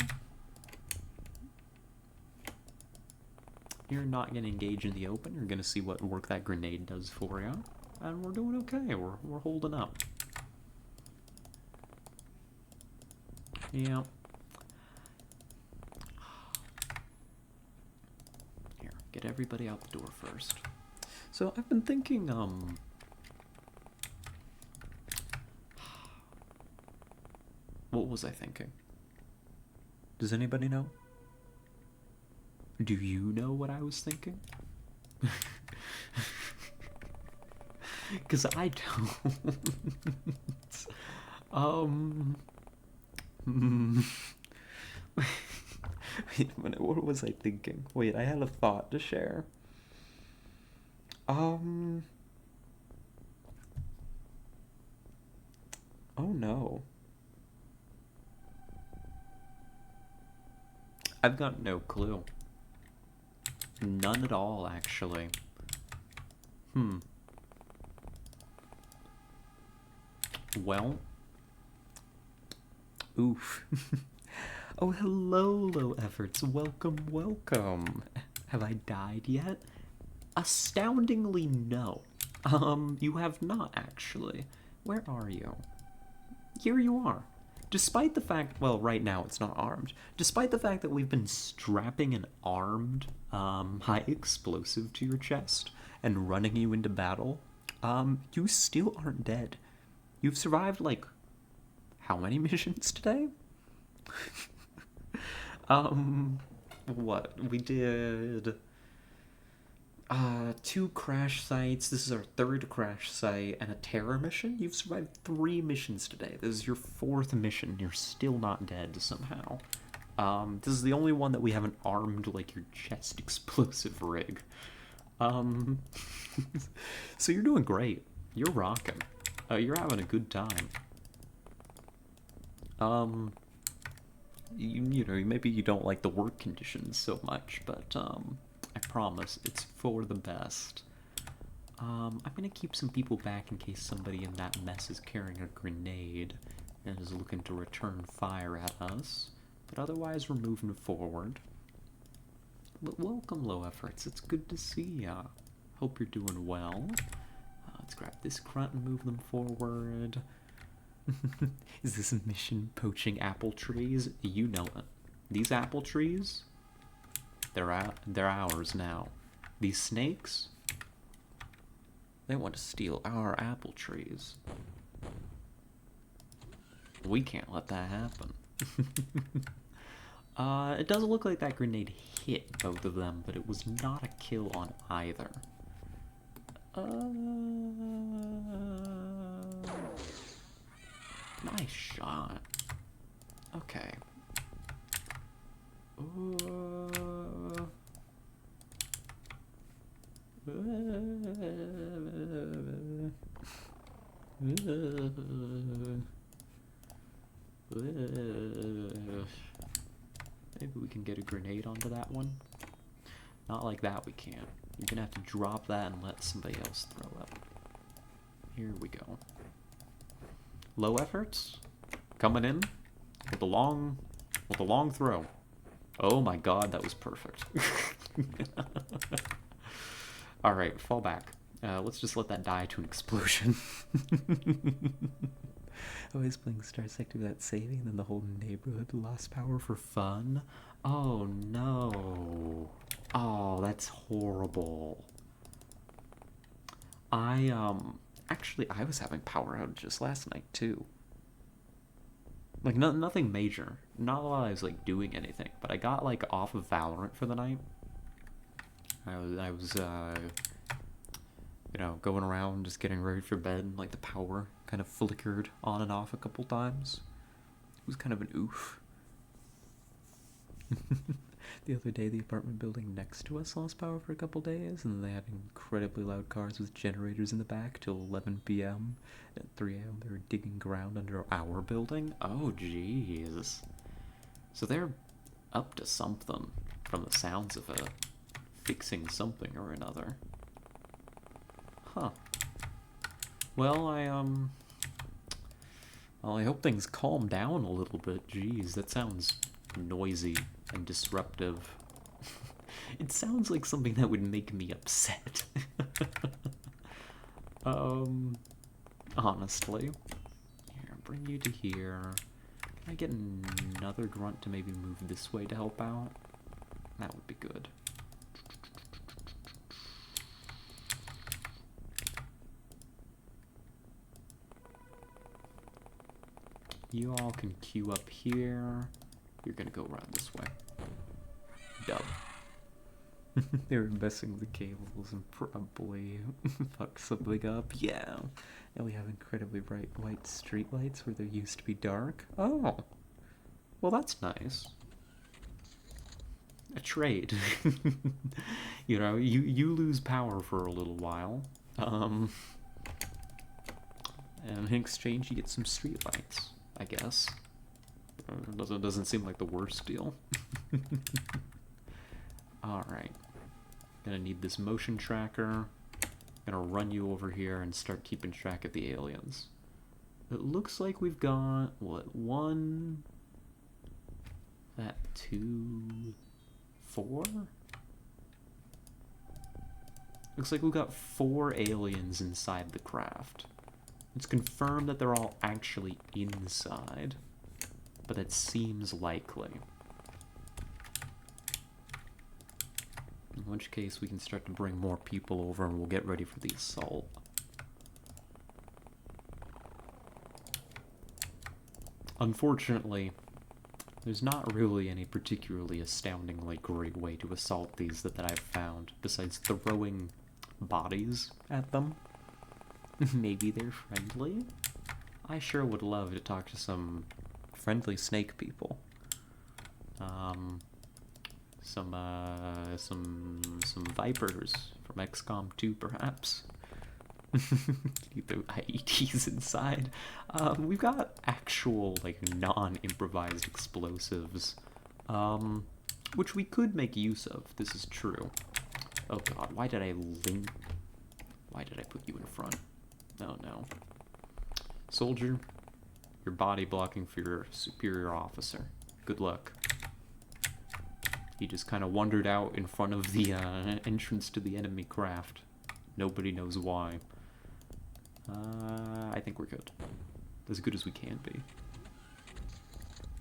You're not going to engage in the open. You're going to see what work that grenade does for you. And we're doing okay. We're holding up. Yeah. Here, get everybody out the door first. So I've been thinking, what was I thinking? Does anybody know? Do you know what I was thinking? Because I don't. Wait a minute, what was I thinking? Wait, I had a thought to share. Oh no. I've got no clue. None at all, actually. Well. Oof. Oh, hello, low efforts. Welcome, welcome. Have I died yet? Astoundingly, no. You have not, actually. Where are you? Here you are. Despite the fact, well, right now it's not armed. Despite the fact that we've been strapping an armed, high explosive to your chest and running you into battle, you still aren't dead. You've survived, like, how many missions today? What? We did... 2 crash sites. This is our 3rd crash site and a terror mission. You've survived 3 missions today. This is your 4th mission. You're still not dead somehow. This is the only one that we haven't armed like your chest explosive rig. So you're doing great. You're rocking. You're having a good time. You know, maybe you don't like the work conditions so much, but I promise it's for the best. I'm gonna keep some people back in case somebody in that mess is carrying a grenade and is looking to return fire at us. But otherwise, we're moving forward. But welcome, Low Efforts. It's good to see ya. Hope you're doing well. Let's grab this grunt and move them forward. Is this a mission poaching apple trees? You know it. These apple trees, they're ours now. These snakes, they want to steal our apple trees. We can't let that happen. It doesn't look like that grenade hit both of them, but it was not a kill on either. Nice shot. Okay. Maybe we can get a grenade onto that one. Not like that, we can't. You're gonna have to drop that and let somebody else throw it. Here we go. Low Efforts coming in with a long throw. Oh my god, that was perfect. All right, fall back. Let's just let that die to an explosion. Always playing Star Sector without saving, then the whole neighborhood lost power for fun. Oh no. Oh, that's horrible. Actually, I was having power outages last night too. Like nothing major. Not while I was like doing anything, but I got like off of Valorant for the night. I was you know, going around just getting ready for bed, and like the power kind of flickered on and off a couple times. It was kind of an oof. The other day, the apartment building next to us lost power for a couple days, and then they had incredibly loud cars with generators in the back till 11 p.m. At 3 a.m., they were digging ground under our building. Oh, jeez. So they're up to something, from the sounds of it. Fixing something or another. Huh. Well, I hope things calm down a little bit. Jeez, that sounds noisy and disruptive. It sounds like something that would make me upset. Honestly. Here, bring you to here. Can I get another grunt to maybe move this way to help out? That would be good. You all can queue up here. You're gonna go around this way. Dub. They're messing with the cables and probably fuck something up. Yeah. And we have incredibly bright white streetlights where there used to be dark. Oh. Well, that's nice. A trade. You know, you lose power for a little while. And in exchange you get some streetlights, I guess. Doesn't seem like the worst deal. Alright. Gonna need this motion tracker. Gonna run you over here and start keeping track of the aliens. It looks like we've got, what, 1... that 2... 4? Looks like we've got 4 aliens inside the craft. It's confirmed that they're all actually inside, but it seems likely. In which case we can start to bring more people over and we'll get ready for the assault. Unfortunately, There's not really any particularly astoundingly great way to assault these that I've found, besides throwing bodies at them. Maybe they're friendly? I sure would love to talk to some friendly snake people. Some vipers from XCOM 2, perhaps. You throw IEDs inside. We've got actual, like, non-improvised explosives, which we could make use of. This is true. Oh god, why did I put you in front? Oh no. Soldier, you're body blocking for your superior officer. Good luck. He just kind of wandered out in front of the entrance to the enemy craft. Nobody knows why. I think we're good. As good as we can be.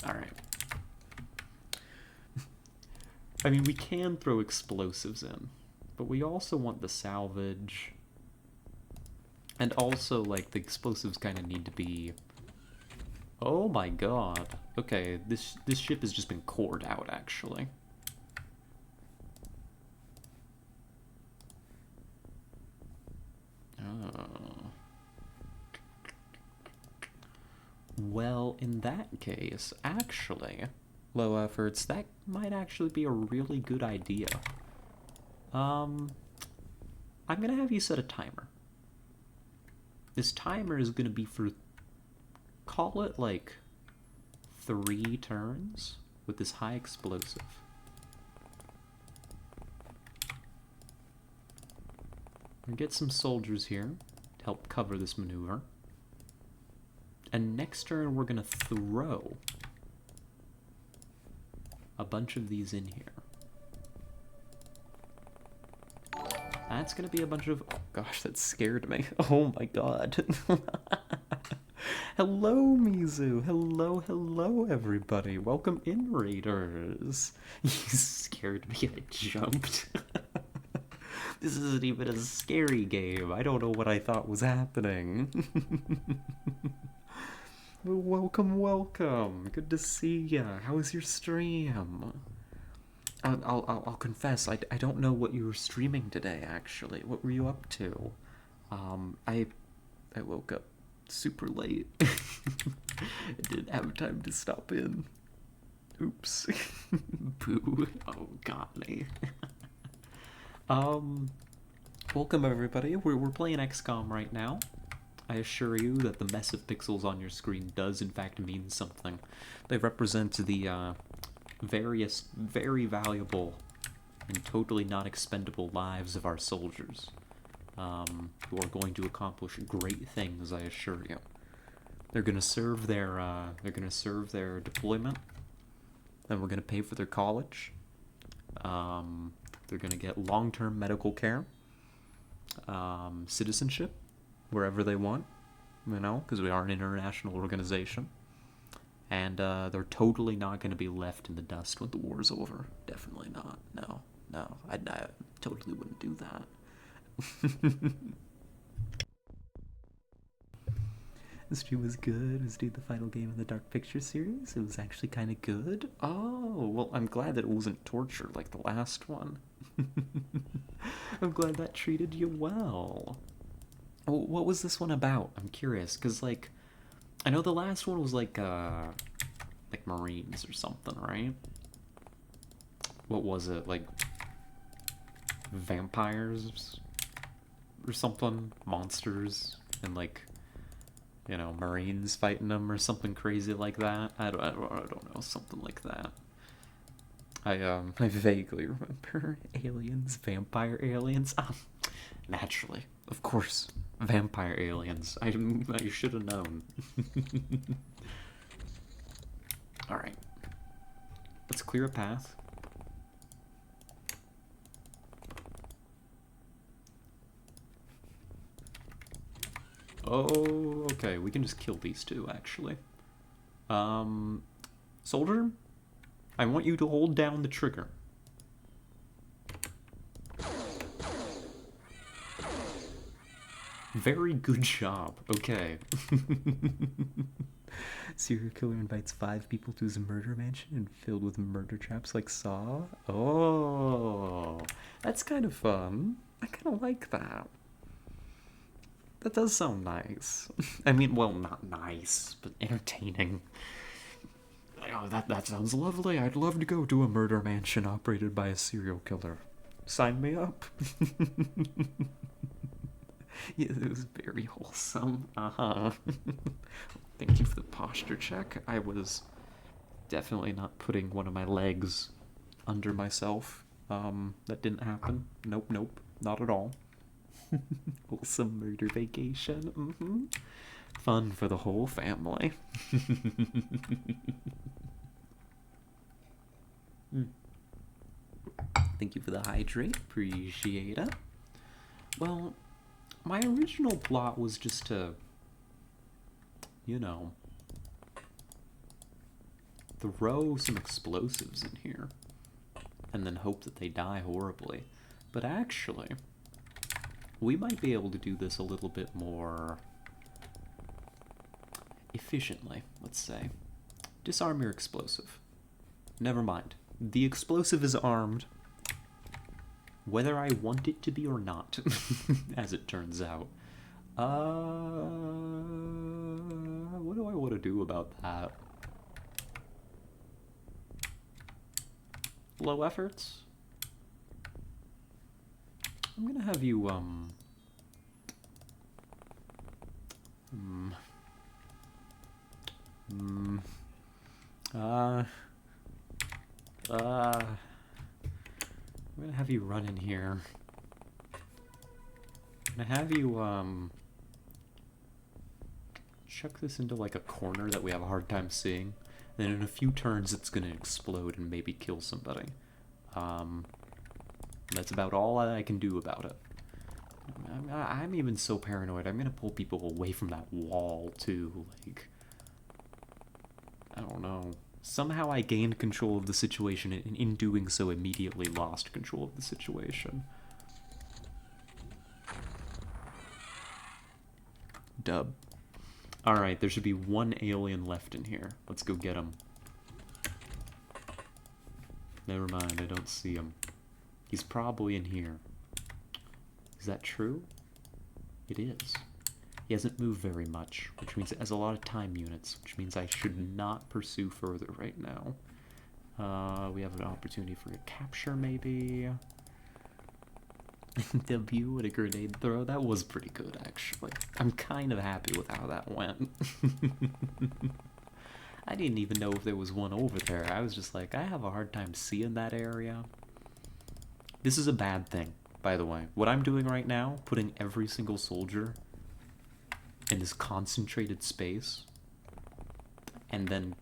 Alright. I mean, we can throw explosives in, but we also want the salvage. And also, like, the explosives kind of need to be... Oh my god. Okay, this ship has just been cored out, actually. Oh. Well, in that case, actually, low efforts, that might actually be a really good idea. I'm gonna have you set a timer. This timer is gonna be for, call it like 3 turns with this high explosive. We're gonna get some soldiers here to help cover this maneuver. And next turn we're gonna throw a bunch of these in here. That's gonna be a bunch of... Oh gosh, that scared me. Oh my god. Hello, Mizu. Hello, hello, everybody. Welcome in, Raiders. You scared me. I jumped. This isn't even a scary game. I don't know what I thought was happening. Welcome, welcome. Good to see ya. How was your stream? I'll confess, I don't know what you were streaming today, actually. What were you up to? I woke up super late. I didn't have time to stop in. Oops. Boo. Oh, got me. Welcome everybody. We're playing XCOM right now. I assure you that the mess of pixels on your screen does in fact mean something. They represent the various, very valuable and totally not expendable lives of our soldiers, who are going to accomplish great things, I assure you. They're gonna serve their deployment, and we're gonna pay for their college. They're gonna get long-term medical care, citizenship, wherever they want, you know, because we are an international organization. And they're totally not going to be left in the dust when the war's over. Definitely not. No. I totally wouldn't do that. The stream was good. It was the final game in the Dark Picture series. It was actually kind of good. Oh, well, I'm glad that it wasn't torture like the last one. I'm glad that treated you well. What was this one about? I'm curious, because, like, I know the last one was, like Marines or something, right? What was it, like, vampires or something? Monsters, and, like, you know, Marines fighting them or something crazy like that? I don't know, something like that. I vaguely remember aliens, vampire aliens. Naturally, of course, vampire aliens. I should have known. Alright. Let's clear a path. Oh, okay, we can just kill these two, actually. Soldier, I want you to hold down the trigger. Very good job. Okay. Serial killer invites 5 people to his murder mansion and filled with murder traps like Saw. Oh, that's kind of fun. I kind of like that. That does sound nice. I mean, well, not nice, but entertaining. Oh, that sounds lovely. I'd love to go to a murder mansion operated by a serial killer. Sign me up. Yeah, it was very wholesome. Thank you for the posture check. I was definitely not putting one of my legs under myself. That didn't happen. Nope, not at all. Wholesome murder vacation. Fun for the whole family. Thank you for the hydrate. Appreciate it. Well, my original plot was just to, you know, throw some explosives in here and then hope that they die horribly. But actually, we might be able to do this a little bit more efficiently, let's say. Disarm your explosive. Never mind. The explosive is armed, whether I want it to be or not, as it turns out. What do I want to do about that? Low efforts? I'm gonna have you, I'm gonna have you run in here. I'm gonna have you, chuck this into like a corner that we have a hard time seeing. Then in a few turns it's gonna explode and maybe kill somebody. That's about all I can do about it. I'm even so paranoid. I'm gonna pull people away from that wall too. Like, I don't know. Somehow I gained control of the situation and in doing so immediately lost control of the situation. Dub. Alright, there should be one alien left in here. Let's go get him. Never mind, I don't see him. He's probably in here. Is that true? It is. He hasn't moved very much, which means it has a lot of time units, which means I should not pursue further right now. We have an opportunity for a capture, maybe. W with a grenade throw. That was pretty good, actually. I'm kind of happy with how that went. I didn't even know if there was one over there. I was just like, I have a hard time seeing that area. This is a bad thing, by the way. What I'm doing right now, putting every single soldier in this concentrated space and then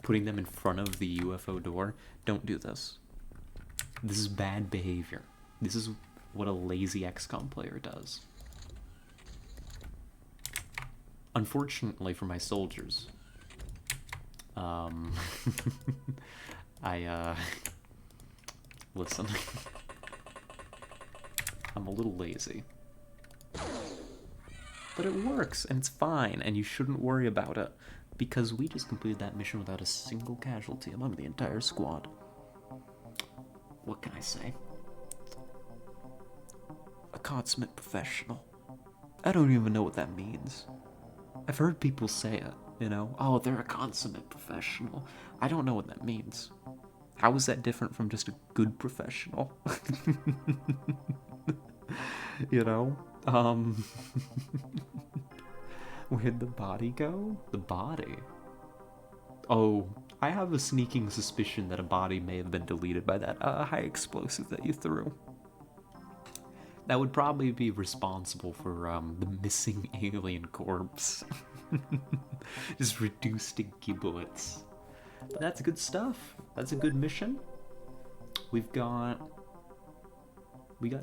putting them in front of the UFO door, don't do this. This is bad behavior. This is what a lazy XCOM player does. Unfortunately for my soldiers, listen, I'm a little lazy. But it works, and it's fine, and you shouldn't worry about it, because we just completed that mission without a single casualty among the entire squad. What can I say? A consummate professional. I don't even know what that means. I've heard people say it, you know? Oh, they're a consummate professional. I don't know what that means. How is that different from just a good professional? You know? Where'd the body go? The body? Oh, I have a sneaking suspicion that a body may have been deleted by that high explosive that you threw. That would probably be responsible for the missing alien corpse. Just reduced to giblets. But that's good stuff. That's a good mission. We got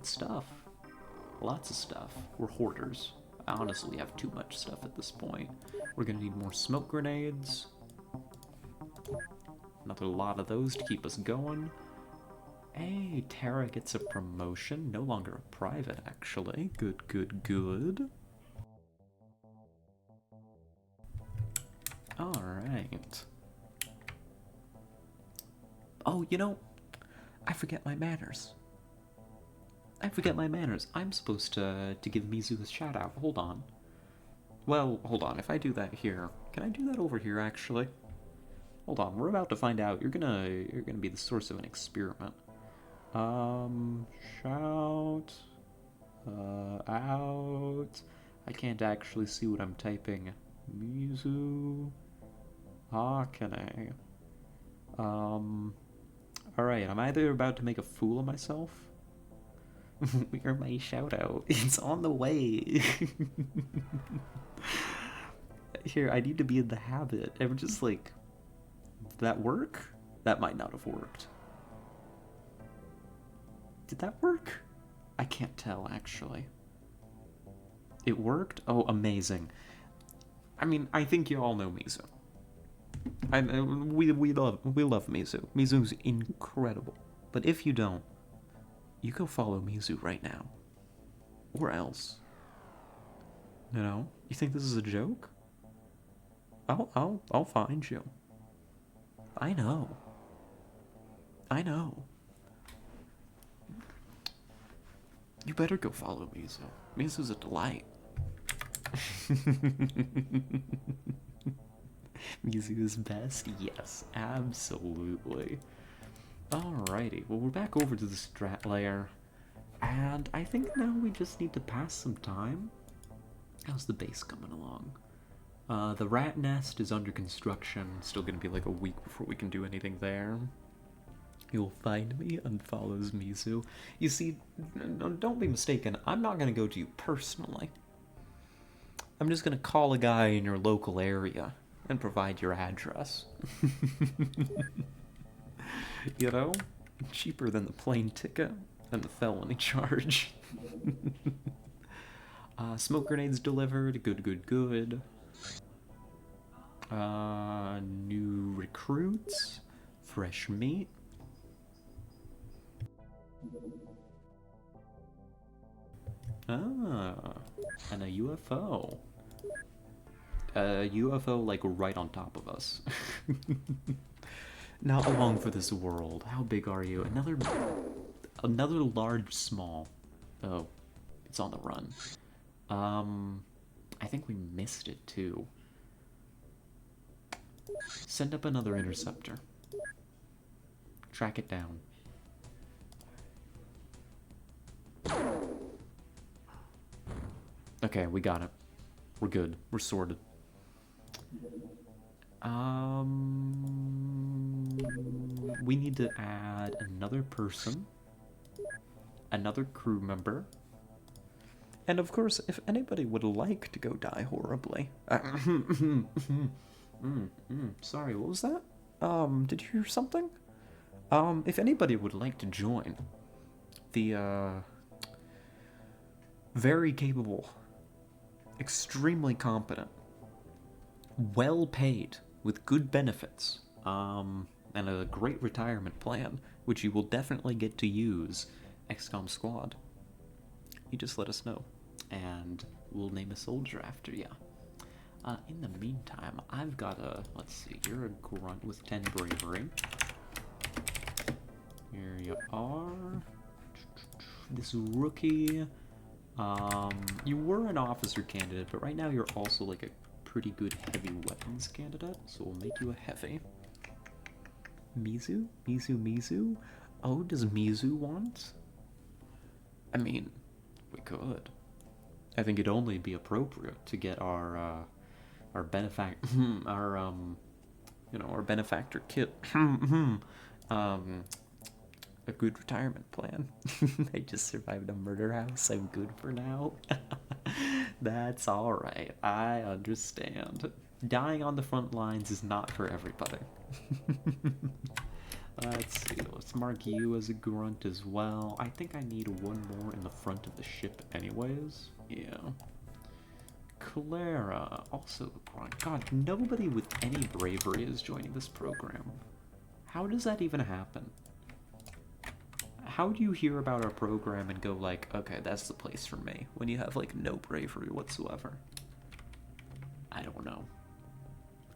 stuff. Lots of stuff. We're hoarders. I honestly have too much stuff at this point. We're gonna need more smoke grenades. Another lot of those to keep us going. Hey, Tara gets a promotion. No longer a private, actually. Good. Alright. Oh, you know, I forget my manners. I'm supposed to give Mizu a shout out. Hold on. Well, hold on. If I do that here, can I do that over here actually? Hold on. We're about to find out. You're gonna be the source of an experiment. Shout out. I can't actually see what I'm typing. Mizu Hakane. Alright, I'm either about to make a fool of myself. Where's my shout out? It's on the way. Here, I need to be in the habit. I'm just like, did that work? That might not have worked. Did that work? I can't tell, actually. It worked? Oh, amazing. I mean, I think you all know Mizu. We love Mizu. Mizu's incredible. But if you don't, you go follow Mizu right now. Or else. You know? You think this is a joke? I'll find you. I know. You better go follow Mizu. Mizu's a delight. Mizu is best? Yes, absolutely. Alrighty, well we're back over to the strat layer. And I think now we just need to pass some time. How's the base coming along? The rat nest is under construction. Still gonna be like a week before we can do anything there. You'll find me unfollows Mizu. You see, don't be mistaken, I'm not gonna go to you personally. I'm just gonna call a guy in your local area and provide your address. You know? Cheaper than the plane ticket and the felony charge. Smoke grenades delivered. Good. New recruits. Fresh meat. And a UFO. A UFO, like, right on top of us. Not long for this world. How big are you? Another large small. Oh, it's on the run. I think we missed it, too. Send up another interceptor. Track it down. Okay, we got it. We're good. We're sorted. We need to add another person, another crew member, and of course, if anybody would like to go die horribly. Sorry, what was that? Did you hear something? If anybody would like to join the, very capable, extremely competent, well paid, with good benefits, and a great retirement plan, which you will definitely get to use, XCOM Squad, you just let us know, and we'll name a soldier after you. In the meantime, I've got let's see, you're a grunt with 10 bravery. Here you are. This rookie, you were an officer candidate, but right now you're also like a pretty good heavy weapons candidate, so we'll make you a heavy. Mizu? Oh, does Mizu want? I mean, we could. I think it'd only be appropriate to get our our benefactor kit. A good retirement plan. I just survived a murder house. I'm good for now. That's alright. I understand. Dying on the front lines is not for everybody. Let's see. Let's mark you as a grunt as well. I think I need one more in the front of the ship anyways. Yeah. Clara, also a grunt. God, nobody with any bravery is joining this program. How does that even happen? How do you hear about our program and go like, okay, that's the place for me, when you have like no bravery whatsoever? I don't know.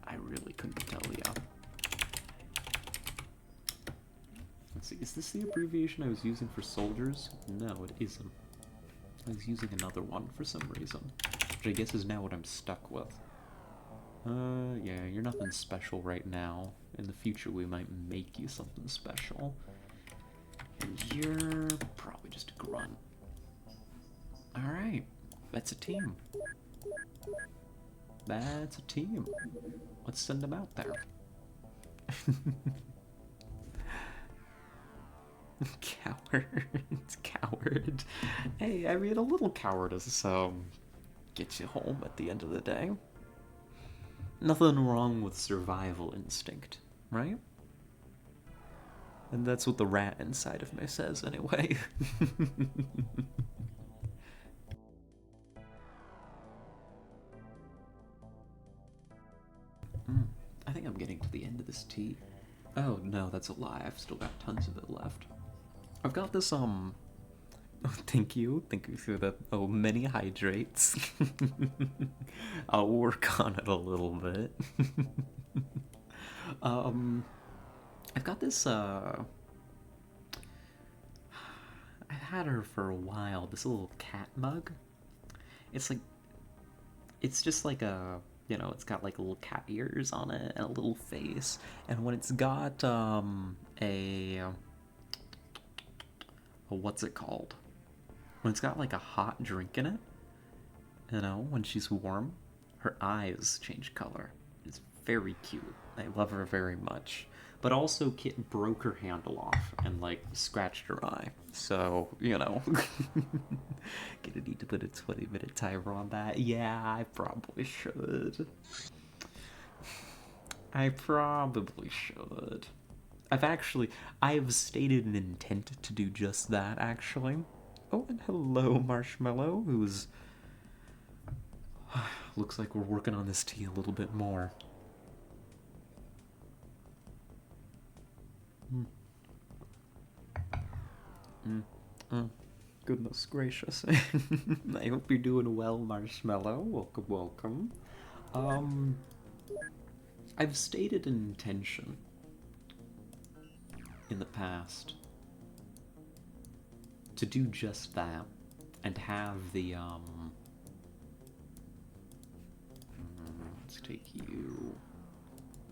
I really couldn't tell ya. Let's see, is this the abbreviation I was using for soldiers? No, it isn't. I was using another one for some reason, which I guess is now what I'm stuck with. Yeah, you're nothing special right now. In the future, we might make you something special. And you're probably just a grunt. Alright, that's a team. That's a team. Let's send them out there. Coward. Coward. Hey, I mean, a little cowardice, gets you home at the end of the day. Nothing wrong with survival instinct, right? And that's what the rat inside of me says, anyway. I think I'm getting to the end of this tea. Oh, no, that's a lie. I've still got tons of it left. I've got this, thank you for the, many hydrates. I'll work on it a little bit. I've got this, I've had her for a while, this little cat mug. It's like, it's just like a, you know, it's got like little cat ears on it and a little face. And when it's got, what's it called? When it's got like a hot drink in it, you know, when she's warm, her eyes change color. It's very cute. I love her very much. But also, Kit broke her handle off and like scratched her eye. So, you know, gonna need to put a 20-minute timer on that. Yeah, I probably should. I probably should. I've stated an intent to do just that, actually. Oh, and hello, Marshmallow, who's... Looks like we're working on this tea a little bit more. Goodness gracious. I hope you're doing well, Marshmallow. Welcome, welcome. I've stated an intention in the past to do just that and have the, let's take you.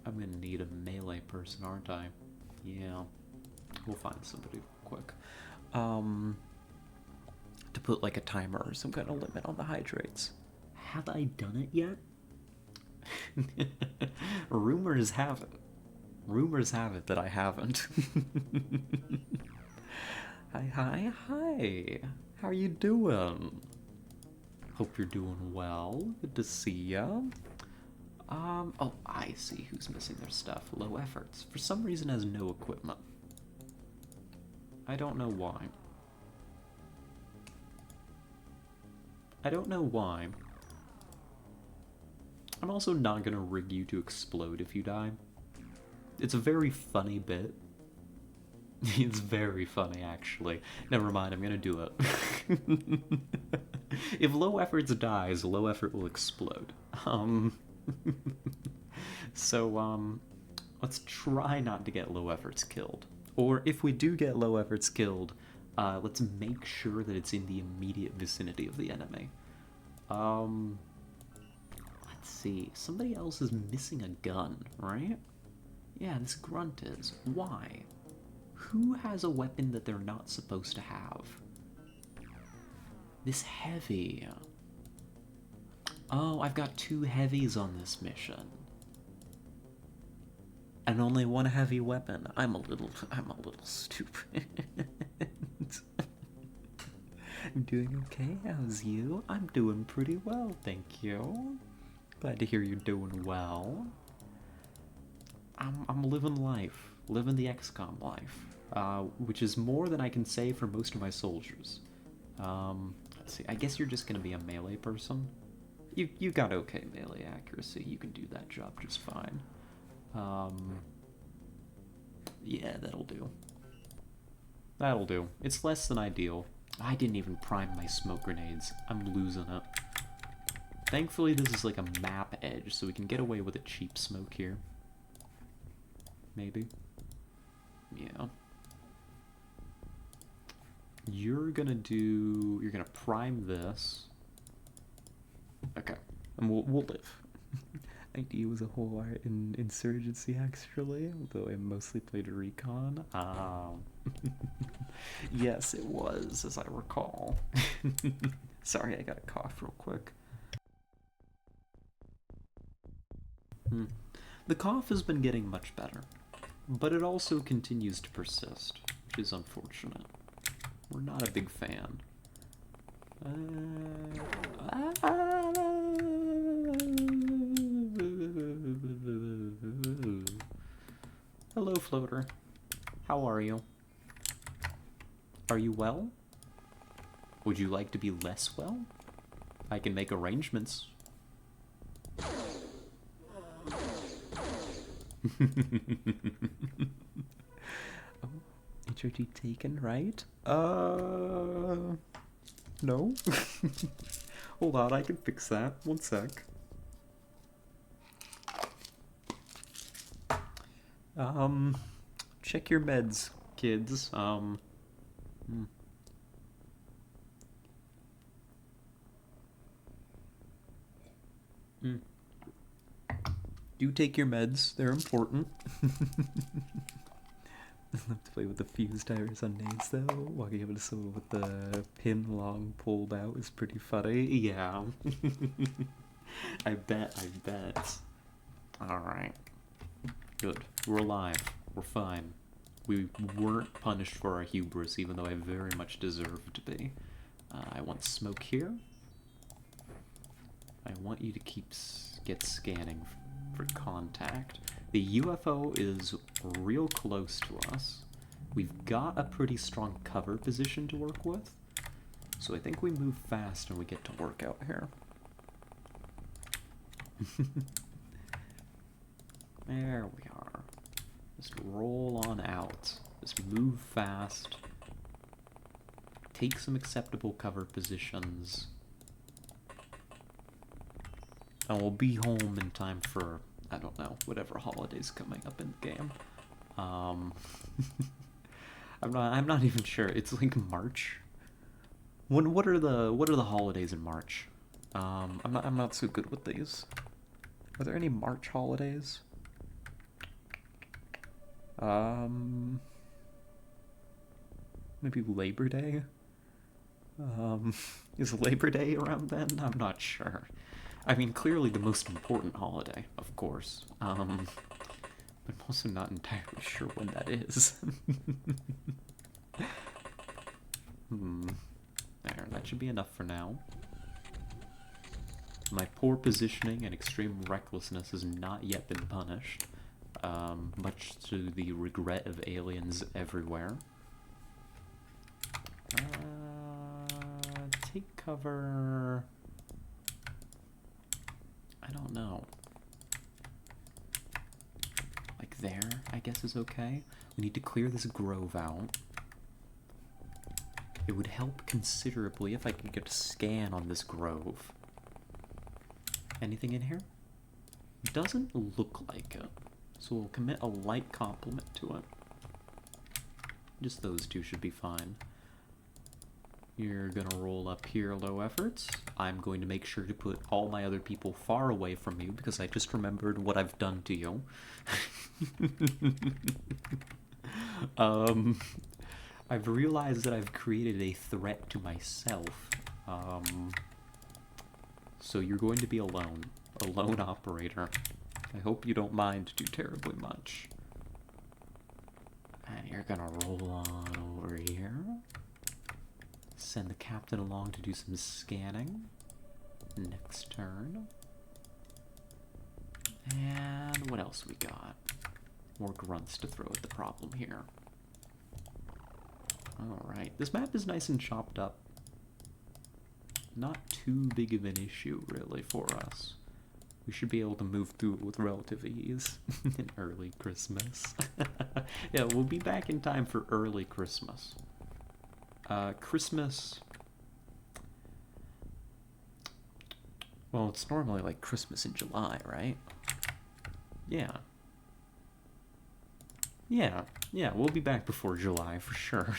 I'm gonna need a melee person, aren't I? Yeah. We'll find somebody quick. To put like a timer or some kind of limit on the hydrates. Have I done it yet? Rumors have it. Rumors have it that I haven't. Hi. How you doing? Hope you're doing well. Good to see ya. Oh, I see who's missing their stuff. Low efforts. For some reason has no equipment. I don't know why. I'm also not gonna rig you to explode if you die. It's a very funny bit. It's very funny, actually. Never mind, I'm gonna do it. If low efforts dies, low effort will explode. So, let's try not to get low efforts killed. Or if we do get low efforts killed, let's make sure that it's in the immediate vicinity of the enemy. Let's see. Somebody else is missing a gun, right? Yeah, this grunt is. Why? Who has a weapon that they're not supposed to have? This heavy. Oh, I've got 2 heavies on this mission. And only 1 heavy weapon. I'm a little stupid. I'm doing okay, how's you? I'm doing pretty well, thank you. Glad to hear you're doing well. I'm living life. Living the XCOM life. Which is more than I can say for most of my soldiers. Let's see, I guess you're just gonna be a melee person. You got okay melee accuracy, you can do that job just fine. Yeah, that'll do. That'll do. It's less than ideal. I didn't even prime my smoke grenades. I'm losing it. Thankfully, this is like a map edge, so we can get away with a cheap smoke here. Maybe. Yeah. You're gonna prime this. Okay. And we'll live. ID was a whole art in Insurgency, actually, although I mostly played Recon. Yes, it was, as I recall. Sorry, I got a cough real quick. The cough has been getting much better, but it also continues to persist, which is unfortunate. We're not a big fan. Hello, Floater. How are you? Are you well? Would you like to be less well? I can make arrangements. Oh, HRT taken, right? No. Hold on, I can fix that. One sec. Check your meds, kids. Do take your meds, they're important. I love to play with the fuse tires on nades though. Walking up to someone with the pin long pulled out is pretty funny. Yeah. I bet. Alright. Good. We're alive. We're fine. We weren't punished for our hubris, even though I very much deserve to be. I want smoke here. I want you to get scanning for contact. The UFO is real close to us. We've got a pretty strong cover position to work with, so I think we move fast and we get to work out here. There we are. Just roll on out. Just move fast. Take some acceptable cover positions. And we'll be home in time for, I don't know, whatever holiday's coming up in the game. I'm not even sure. It's like March. What are the holidays in March? I'm not so good with these. Are there any March holidays? Maybe Labor Day? Is Labor Day around then? I'm not sure. I mean, clearly the most important holiday, of course. But I'm also not entirely sure when that is. There, that should be enough for now. My poor positioning and extreme recklessness has not yet been punished, much to the regret of aliens everywhere. Take cover... I don't know. Like there, I guess is okay. We need to clear this grove out. It would help considerably if I could get a scan on this grove. Anything in here? Doesn't look like it. So we'll commit a light compliment to it. Just those two should be fine. You're gonna roll up here, low efforts. I'm going to make sure to put all my other people far away from you because I just remembered what I've done to you. I've realized that I've created a threat to myself. So you're going to be alone. A lone operator. I hope you don't mind too terribly much. And you're gonna roll on over here. Send the captain along to do some scanning. Next turn. And what else we got? More grunts to throw at the problem here. Alright, this map is nice and chopped up. Not too big of an issue, really, for us. We should be able to move through it with relative ease in early Christmas. Yeah, we'll be back in time for early Christmas. Christmas... Well, it's normally like Christmas in July, right? Yeah. Yeah, yeah, we'll be back before July for sure.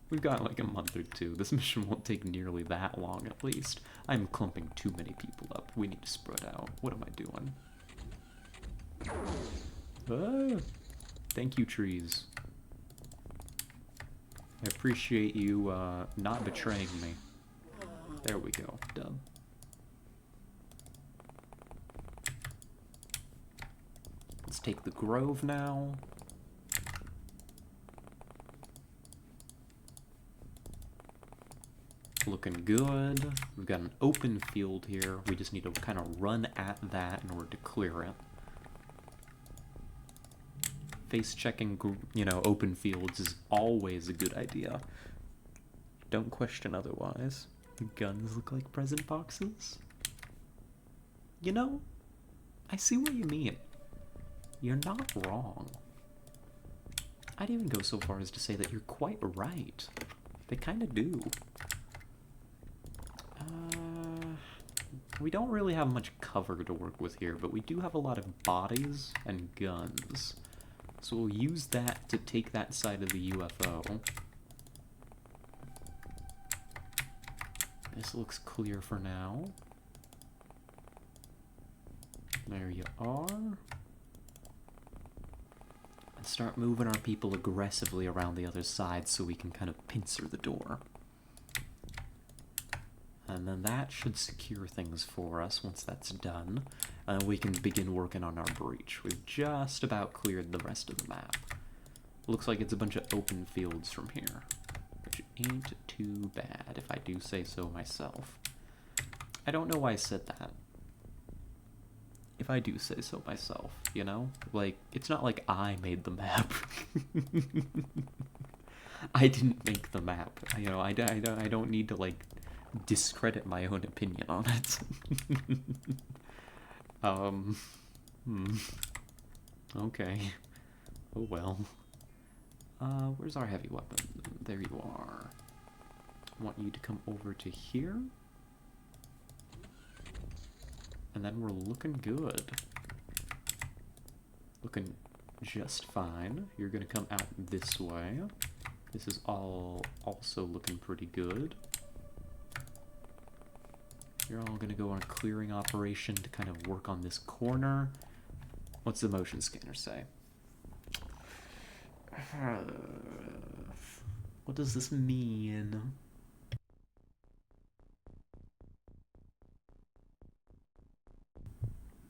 We've got like a month or two. This mission won't take nearly that long at least. I'm clumping too many people up. We need to spread out. What am I doing? Ah, thank you, trees. I appreciate you not betraying me. There we go, done. Let's take the grove now. Looking good. We've got an open field here. We just need to kind of run at that in order to clear it. Face checking, you know, open fields is always a good idea. Don't question otherwise. Guns look like present boxes? You know, I see what you mean. You're not wrong. I'd even go so far as to say that you're quite right. They kind of do. We don't really have much cover to work with here, but we do have a lot of bodies and guns. So we'll use that to take that side of the UFO. This looks clear for now. There you are. And start moving our people aggressively around the other side so we can kind of pincer the door. And then that should secure things for us once that's done. We can begin working on our breach. We've just about cleared the rest of the map. Looks like it's a bunch of open fields from here, which ain't too bad if I do say so myself. I don't know why I said that. If I do say so myself, you know? Like, it's not like I made the map. I didn't make the map. You know, I don't need to, like, discredit my own opinion on it. Okay. Oh well. Where's our heavy weapon? There you are. I want you to come over to here. And then we're looking good. Looking just fine. You're gonna come out this way. This is all also looking pretty good. You're all gonna go on a clearing operation to kind of work on this corner. What's the motion scanner say? What does this mean?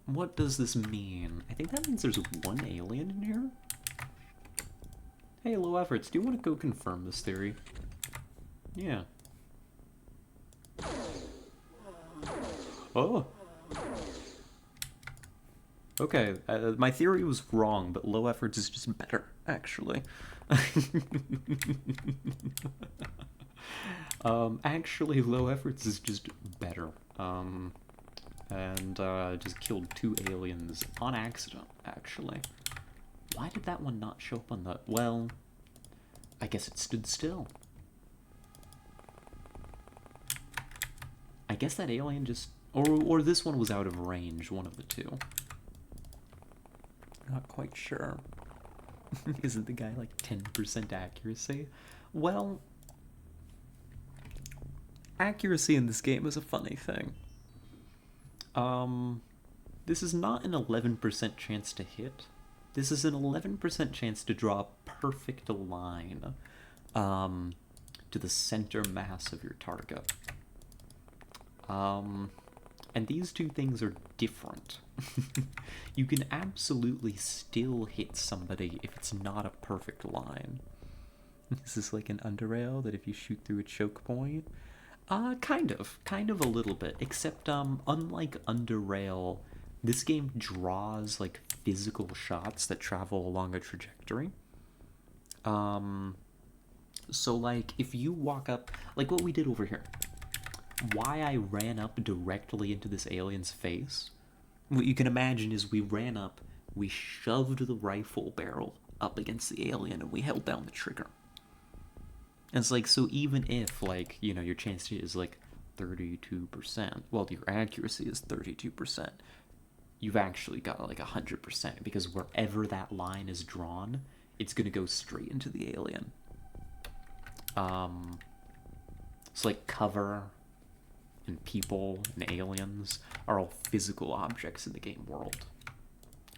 What does this mean? I think that means there's one alien in here. Hey, low efforts, do you want to go confirm this theory? Yeah. Oh. Okay, my theory was wrong, but low efforts is just better, actually. Actually, low efforts is just better. And just killed 2 aliens on accident, actually. Why did that one not show up on the... Well, I guess it stood still. I guess that alien just... Or this one was out of range, one of the two. Not quite sure. Isn't the guy like 10% accuracy? Well, accuracy in this game is a funny thing. This is not an 11% chance to hit. This is an 11% chance to draw a perfect line to the center mass of your target. And these two things are different. You can absolutely still hit somebody if it's not a perfect line. Is this like an underrail that if you shoot through a choke point? Kind of a little bit, except unlike underrail, this game draws like physical shots that travel along a trajectory. So like if you walk up, like what we did over here, why I ran up directly into this alien's face, what you can imagine is we ran up, we shoved the rifle barrel up against the alien, and we held down the trigger. And it's like, so even if, like, you know, your chance is like 32%, well, your accuracy is 32%, you've actually got like 100% because wherever that line is drawn, it's gonna go straight into the alien. So like cover and people and aliens are all physical objects in the game world,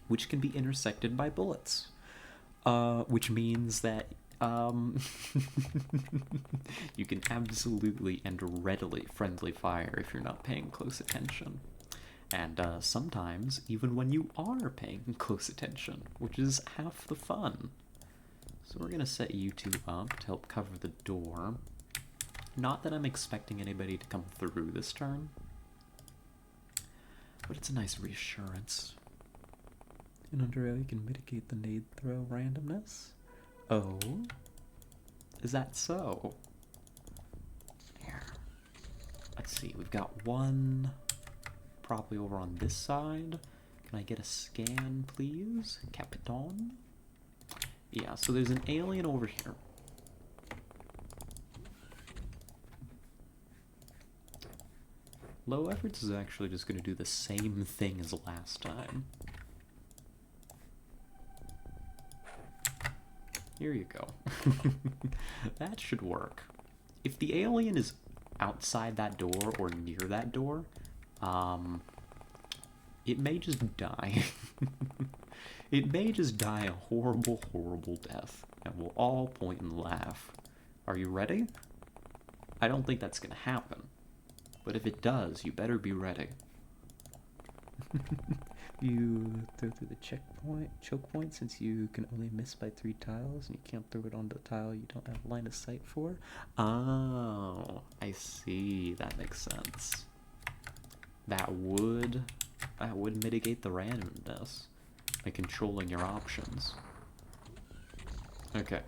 which can be intersected by bullets. Which means that you can absolutely and readily friendly fire if you're not paying close attention. And sometimes even when you are paying close attention, which is half the fun. So we're gonna set you two up to help cover the door. Not that I'm expecting anybody to come through this turn, but it's a nice reassurance. In Underrail, you can mitigate the nade throw randomness. Oh, is that so? Here, let's see. We've got one probably over on this side. Can I get a scan, please, Capitan? Yeah, so there's an alien over here. Low efforts is actually just going to do the same thing as last time. Here you go. That should work. If the alien is outside that door or near that door, it may just die. It may just die a horrible, horrible death, and we'll all point and laugh. Are you ready? I don't think that's gonna happen, but if it does, you better be ready. You throw through the choke point since you can only miss by 3 tiles and you can't throw it onto the tile you don't have line of sight for. Oh, I see. That makes sense. That would mitigate the randomness by controlling your options. Okay.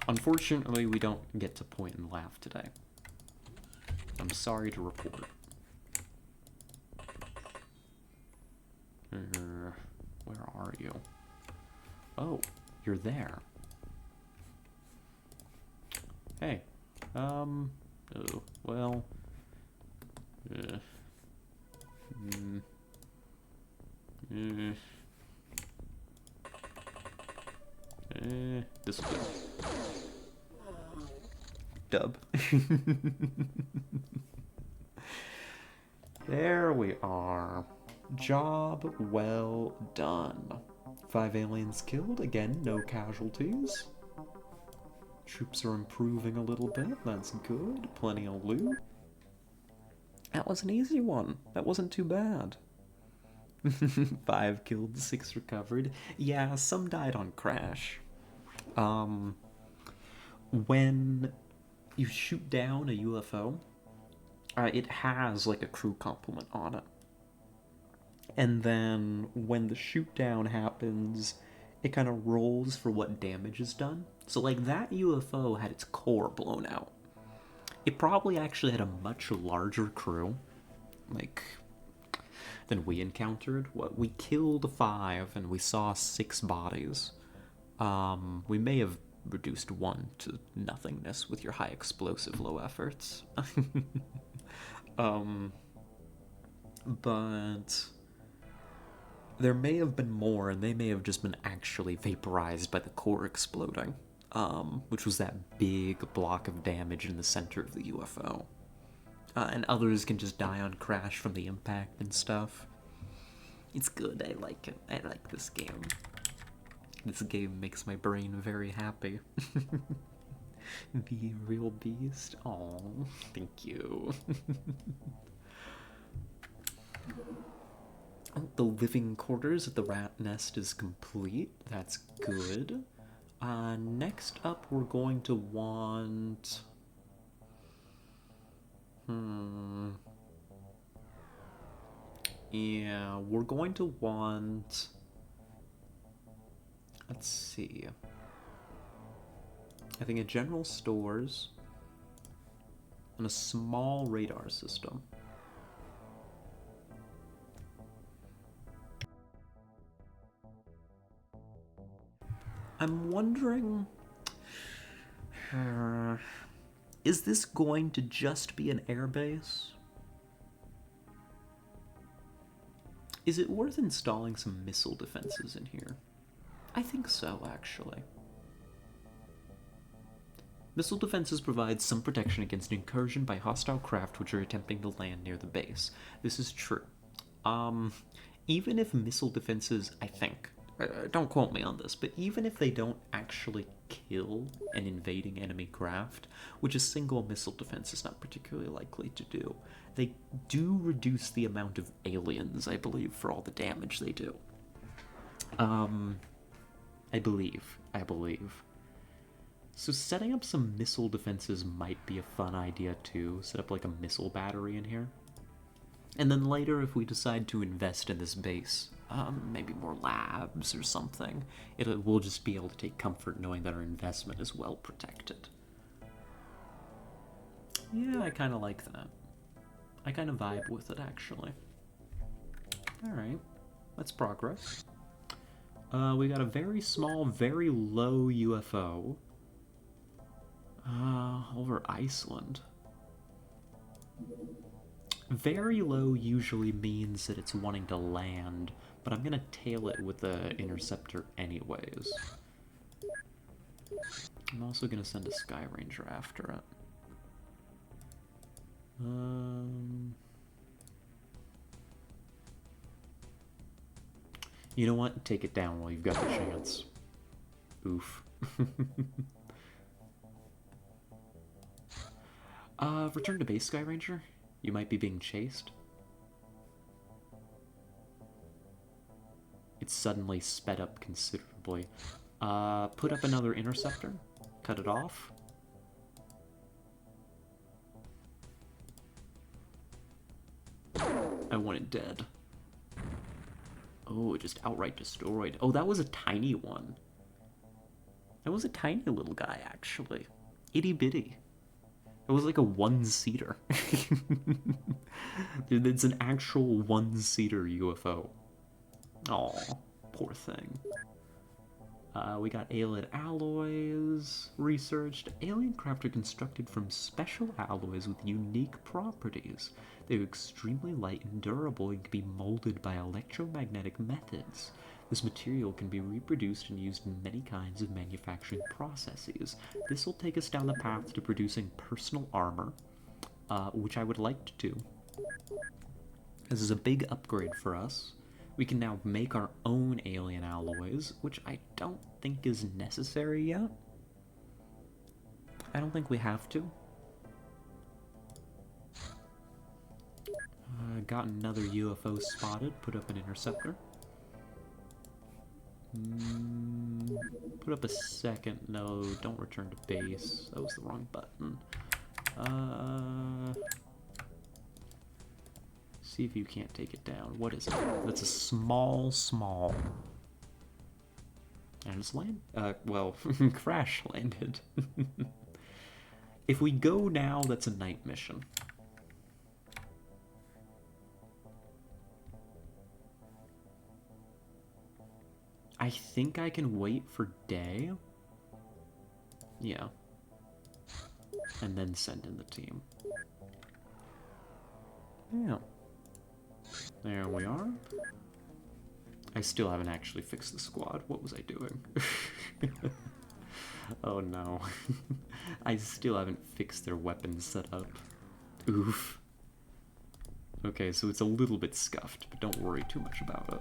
Unfortunately, we don't get to point and laugh today. I'm sorry to report. Where are you? Oh, you're there. Hey. Oh, well. This will do. Dub. There we are. Job well done. 5 aliens killed. Again, no casualties. Troops are improving a little bit. That's good. Plenty of loot. That was an easy one. That wasn't too bad. 5 killed, 6 recovered. Yeah, some died on crash. When you shoot down a UFO, it has like a crew complement on it. And then when the shoot down happens, it kind of rolls for what damage is done. So like that UFO had its core blown out. It probably actually had a much larger crew, like, than we encountered. What, we killed 5 and we saw 6 bodies. We may have reduced 1 to nothingness with your high explosive low efforts. But there may have been more, and they may have just been actually vaporized by the core exploding, which was that big block of damage in the center of the UFO. And others can just die on crash from the impact and stuff. It's good, I like it. I like this game. This game makes my brain very happy. The real beast. Aw, thank you. The living quarters at the rat nest is complete. That's good. Next up, we're going to want... Yeah, we're going to want... Let's see. I think a general stores and a small radar system. I'm wondering... Is this going to just be an airbase? Is it worth installing some missile defenses in here? I think so, actually. Missile defenses provide some protection against incursion by hostile craft which are attempting to land near the base. This is true. Even if missile defenses, I think, don't quote me on this, but even if they don't actually kill an invading enemy craft, which a single missile defense is not particularly likely to do, they do reduce the amount of aliens, I believe, for all the damage they do. I believe. So setting up some missile defenses might be a fun idea too. Set up like a missile battery in here. And then later, if we decide to invest in this base, maybe more labs or something, we'll just be able to take comfort knowing that our investment is well protected. Yeah, I kind of like that. I kind of vibe with it, actually. Alright, let's progress. We got a very small, very low UFO. Over Iceland. Very low usually means that it's wanting to land, but I'm gonna tail it with the interceptor anyways. I'm also gonna send a Sky Ranger after it. You know what? Take it down while you've got the chance. Oof. Return to base, Sky Ranger. You might be being chased. It's suddenly sped up considerably. Put up another interceptor. Cut it off. I want it dead. Oh, it just outright destroyed. Oh, that was a tiny one. That was a tiny little guy, actually. Itty bitty. It was like a one-seater. Dude, it's an actual one-seater UFO. Aw, poor thing. We got alien alloys researched. Alien craft are constructed from special alloys with unique properties. They're extremely light and durable and can be molded by electromagnetic methods. This material can be reproduced and used in many kinds of manufacturing processes. This will take us down the path to producing personal armor, which I would like to do. This is a big upgrade for us. We can now make our own alien alloys, which I don't think is necessary yet. I don't think we have to. Got another UFO spotted, put up an interceptor. Put up a second. No, don't return to base. That was the wrong button. See if you can't take it down. What is it? That's a small. And it's well, crash landed. If we go now, that's a night mission. I think I can wait for day. Yeah. And then send in the team. Yeah. There we are. I still haven't actually fixed the squad. What was I doing? Oh no. I still haven't fixed their weapons setup. Oof. Okay, so it's a little bit scuffed, but don't worry too much about it.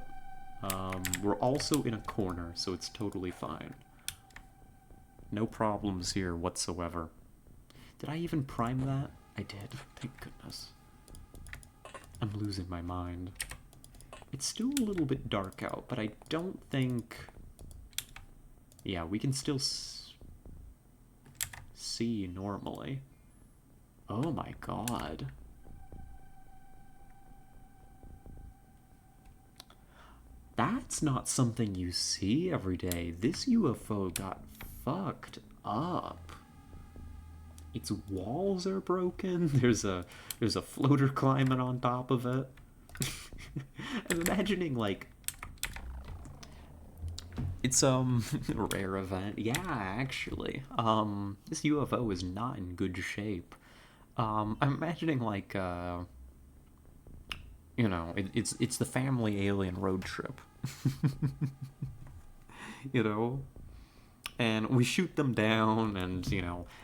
We're also in a corner, so it's totally fine. No problems here whatsoever. Did I even prime that? I did. Thank goodness. I'm losing my mind. It's still a little bit dark out, but I don't think... Yeah, we can still see normally. Oh my god. That's not something you see every day. This UFO got fucked up. Its walls are broken. There's a floater climbing on top of it. I'm imagining, like, It's a rare event. Yeah, actually. This UFO is not in good shape. I'm imagining like it's the family alien road trip. you know, and we shoot them down, and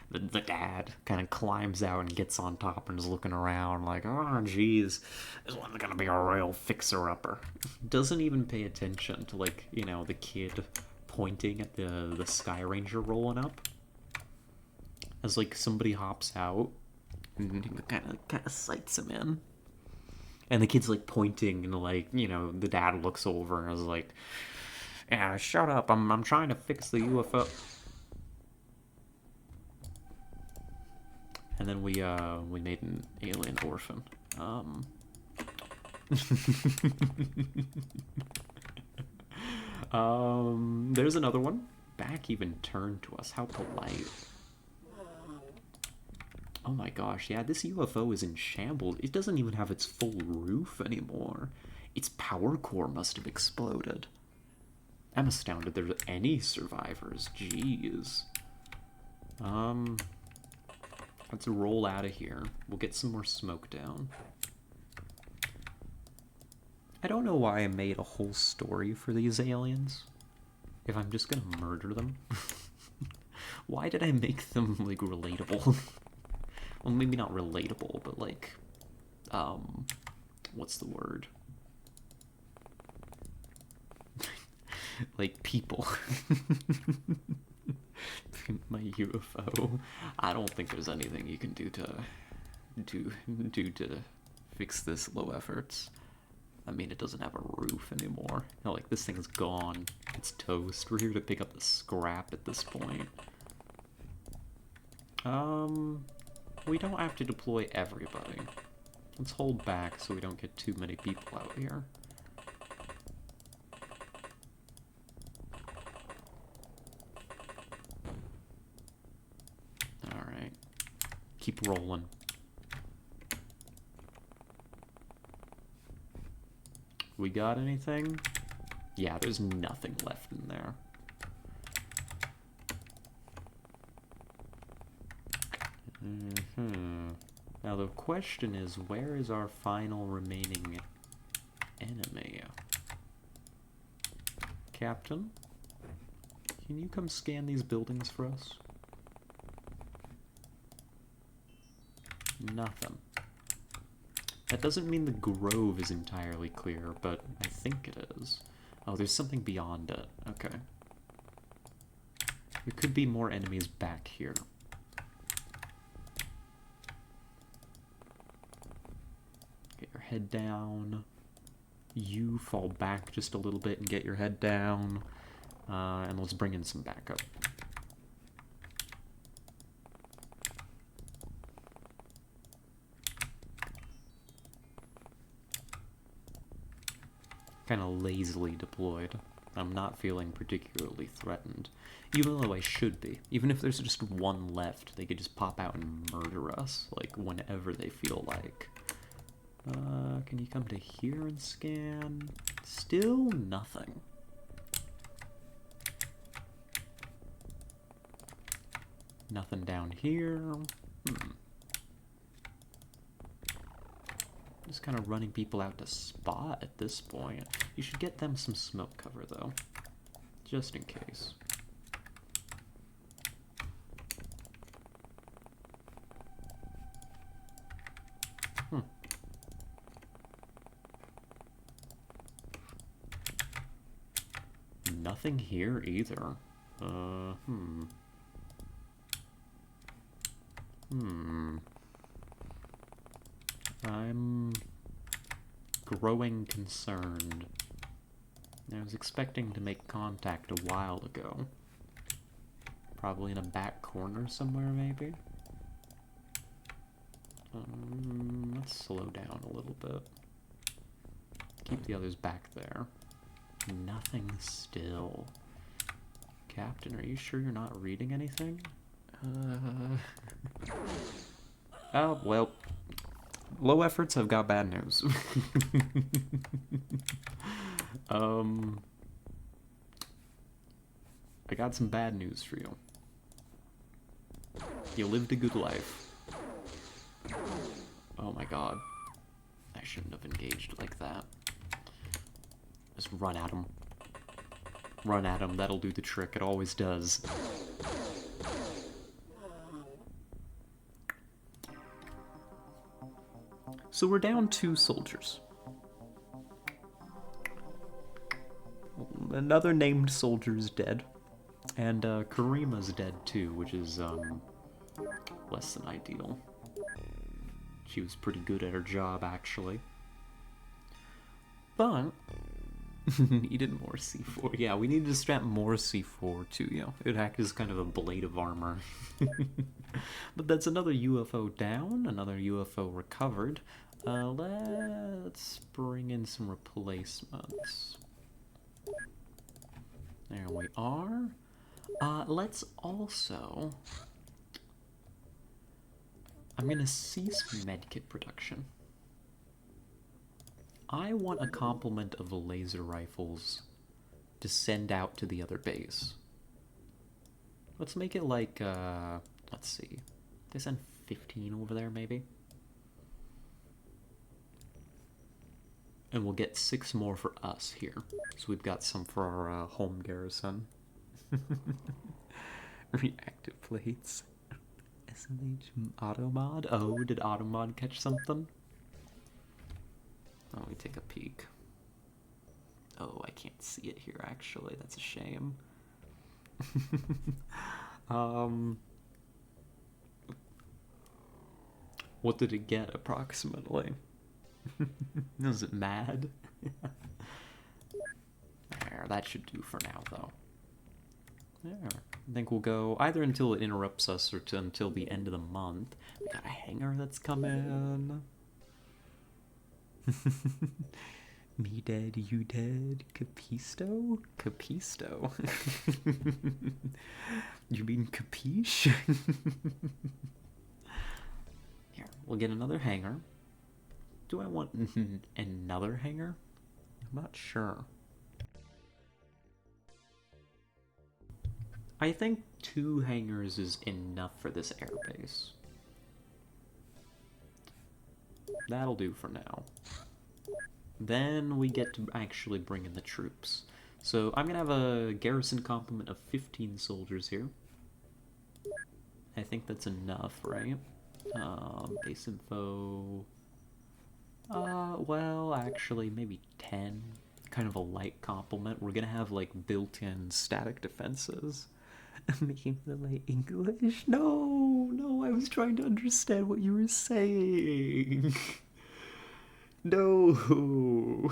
the dad kind of climbs out and gets on top and is looking around like, oh geez, this one's gonna be a real fixer-upper. Doesn't even pay attention to the kid pointing at the Sky Ranger rolling up as somebody hops out and kind of sights him in. And the kid's pointing, and the dad looks over and is like, yeah, shut up, I'm trying to fix the UFO. And then we made an alien orphan. There's another one. Back even turned to us. How polite. Oh my gosh, yeah, this UFO is in shambles. It doesn't even have its full roof anymore. Its power core must have exploded. I'm astounded there's any survivors. Jeez. Let's roll out of here. We'll get some more smoke down. I don't know why I made a whole story for these aliens. If I'm just gonna murder them. Why did I make them, relatable? Well, maybe not relatable, but, what's the word? People. My UFO. I don't think there's anything you can do to fix this low efforts. I mean, it doesn't have a roof anymore. This thing's gone. It's toast. We're here to pick up the scrap at this point. We don't have to deploy everybody. Let's hold back so we don't get too many people out here. Alright. Keep rolling. We got anything? Yeah, there's nothing left in there. Now the question is, where is our final remaining enemy? Captain? Can you come scan these buildings for us? Nothing. That doesn't mean the grove is entirely clear, but I think it is. Oh, there's something beyond it. Okay. There could be more enemies back here. Get your head down. You fall back just a little bit and get your head down. And let's bring in some backup. Kind of lazily deployed. I'm not feeling particularly threatened. Even though I should be. Even if there's just one left, they could just pop out and murder us, whenever they feel like. Can you come to here and scan? Still nothing. Nothing down here. Just kind of running people out to spot at this point. You should get them some smoke cover, though. Just in case. Nothing here either. I'm growing concerned. I was expecting to make contact a while ago. Probably in a back corner somewhere, maybe? Let's slow down a little bit. Keep the others back there. Nothing still. Captain, are you sure you're not reading anything? Oh, well. Low efforts have got bad news. I got some bad news for you. You lived a good life. Oh my god. I shouldn't have engaged like that. Just run at him. Run at him, that'll do the trick, it always does. So we're down 2 soldiers. Another named soldier's dead. And Karima's dead too, which is less than ideal. She was pretty good at her job, actually. But needed more C4. Yeah, we needed to strap more C4 to, you know, it act as kind of a blade of armor. But that's another UFO down, another UFO recovered. Let's bring in some replacements. There we are. Let's also... I'm gonna cease medkit production. I want a complement of laser rifles to send out to the other base. Let's make it like, let's see. They send 15 over there, maybe? And we'll get 6 more for us here. So we've got some for our home garrison. Reactive plates. SMH Automod? Oh, did Automod catch something? Let me take a peek. Oh, I can't see it here, actually. That's a shame. What did it get, approximately? Is it mad? There, that should do for now, though. There. I think we'll go either until it interrupts us or until the end of the month. We got a hangar that's coming. Me dead, you dead. Capisto? Capisto. You mean capiche? Here, we'll get another hangar. Do I want another hangar? I'm not sure. I think 2 hangars is enough for this airbase. That'll do for now. Then we get to actually bring in the troops. So I'm gonna have a garrison complement of 15 soldiers here. I think that's enough, right? Base info... well, actually, maybe 10. Kind of a light complement. We're gonna have, like, built-in static defenses. I'm making the light English. No, no, I was trying to understand what you were saying. No.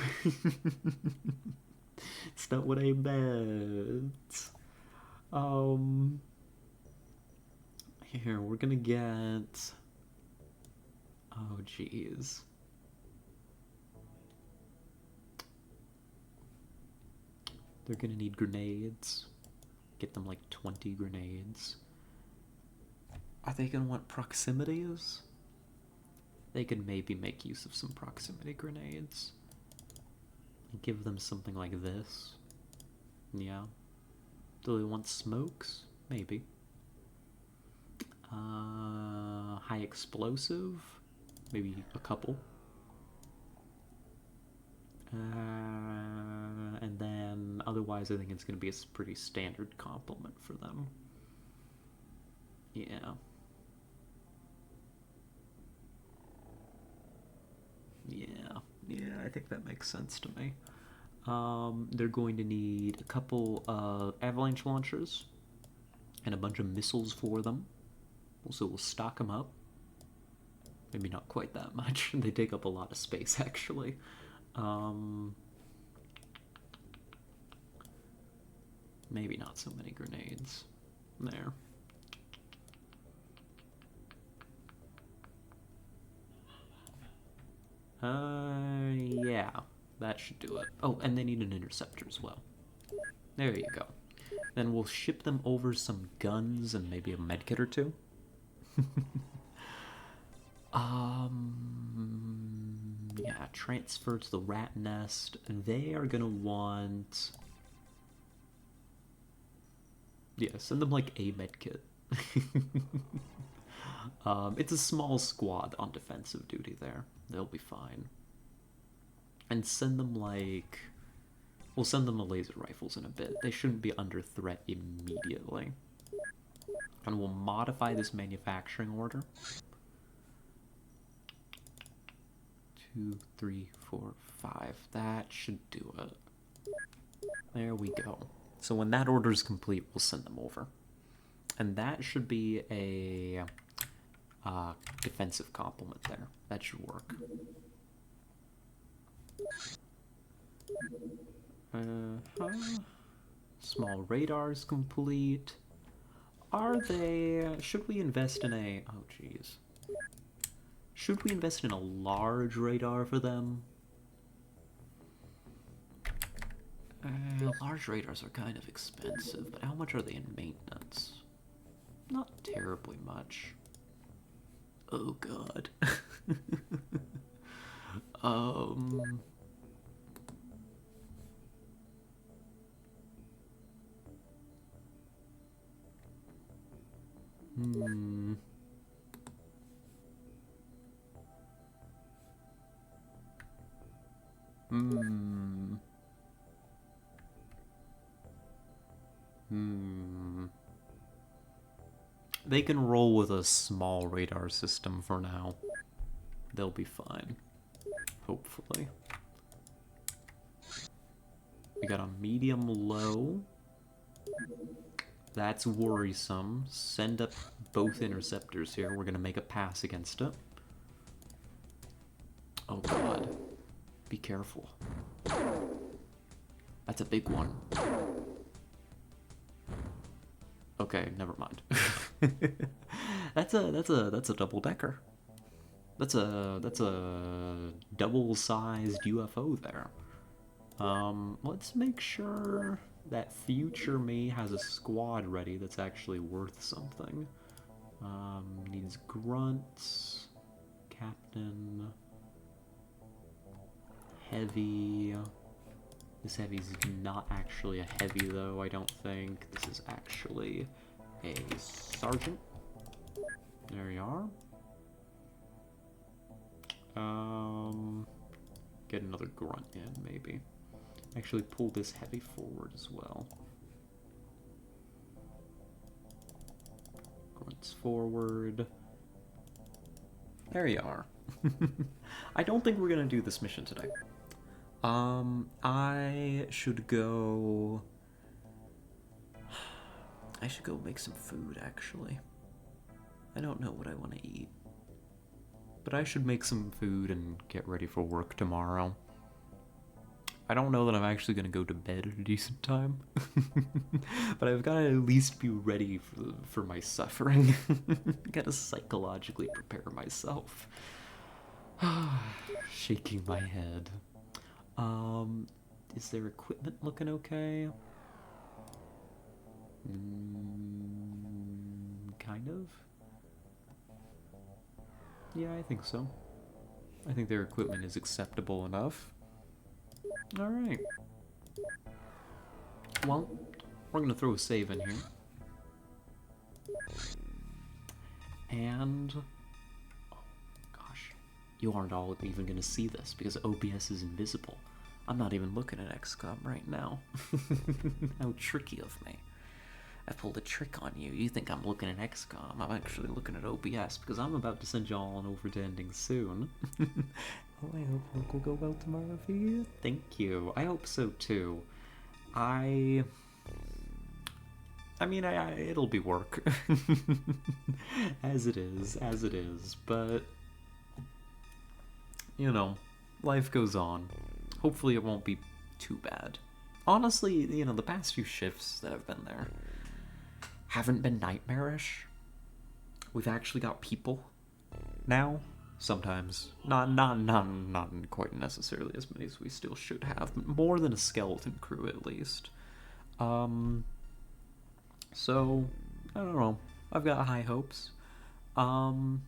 It's not what I meant. Here, we're gonna get... Oh, jeez. They're gonna need grenades. Get them like 20 grenades. Are they gonna want proximities? They could maybe make use of some proximity grenades. Give them something like this. Yeah. Do they want smokes? Maybe. High explosive? Maybe a couple. And then otherwise I think it's going to be a pretty standard complement for them. Yeah. Yeah, I think that makes sense to me. They're going to need a couple of avalanche launchers and a bunch of missiles for them. Also, we'll stock them up. Maybe not quite that much. They take up a lot of space, actually. Maybe not so many grenades. There. Yeah, that should do it. Oh, and they need an interceptor as well. There you go. Then we'll ship them over some guns and maybe a medkit or two. Yeah, transfer to the rat nest. They are gonna want... Yeah, send them like a med kit. It's a small squad on defensive duty there. They'll be fine. And send them like... We'll send them the laser rifles in a bit. They shouldn't be under threat immediately. And we'll modify this manufacturing order. 2, 3, 4, 5. That should do it. There we go. So when that order is complete, we'll send them over. And that should be a defensive complement there. That should work. Small radars complete. Are they... Should we invest in a... Oh, jeez. Should we invest in a large radar for them? Large radars are kind of expensive, but how much are they in maintenance? Not terribly much. Oh god. They can roll with a small radar system for now. They'll be fine. Hopefully. We got a medium low. That's worrisome. Send up both interceptors here. We're gonna make a pass against it. Oh god. Be careful. That's a big one. Okay, never mind. That's a double decker. That's a double-sized UFO there. Let's make sure that future me has a squad ready that's actually worth something. Needs grunts, captain, heavy. This heavy's not actually a heavy though, I don't think. This is actually a sergeant. There you are. Get another grunt in, maybe. Actually pull this heavy forward as well. Grunts forward. There you are. I don't think we're gonna do this mission today. I should go make some food, actually. I don't know what I want to eat. But I should make some food and get ready for work tomorrow. I don't know that I'm actually going to go to bed at a decent time. But I've got to at least be ready for my suffering. Got to psychologically prepare myself. Shaking my head. Is their equipment looking okay? Kind of? Yeah, I think so. I think their equipment is acceptable enough. Alright. Well, we're gonna throw a save in here. And... oh, gosh. You aren't all even gonna see this because OBS is invisible. I'm not even looking at XCOM right now. How tricky of me. I pulled a trick on you. You think I'm looking at XCOM. I'm actually looking at OBS because I'm about to send y'all on over to ending soon. Oh, I hope work will go well tomorrow for you. Thank you. I hope so too. I mean, it'll be work. As it is, but you know, life goes on. Hopefully it won't be too bad. Honestly, you know, the past few shifts that have been there haven't been nightmarish. We've actually got people now. Sometimes. Not quite necessarily as many as we still should have, but more than a skeleton crew at least. So, I don't know. I've got high hopes. Hydrate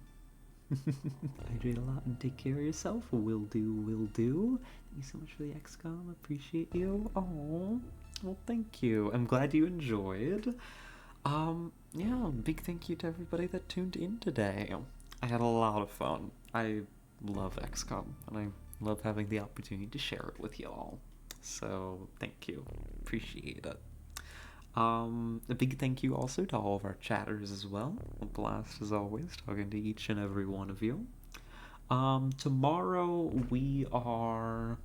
a lot and take care of yourself. Will do. Thank you so much for the XCOM. Appreciate you. Oh, well, thank you. I'm glad you enjoyed. Yeah, big thank you to everybody that tuned in today. I had a lot of fun. I love XCOM, and I love having the opportunity to share it with you all. So, thank you. Appreciate it. A big thank you also to all of our chatters as well. A blast as always, talking to each and every one of you. Tomorrow we are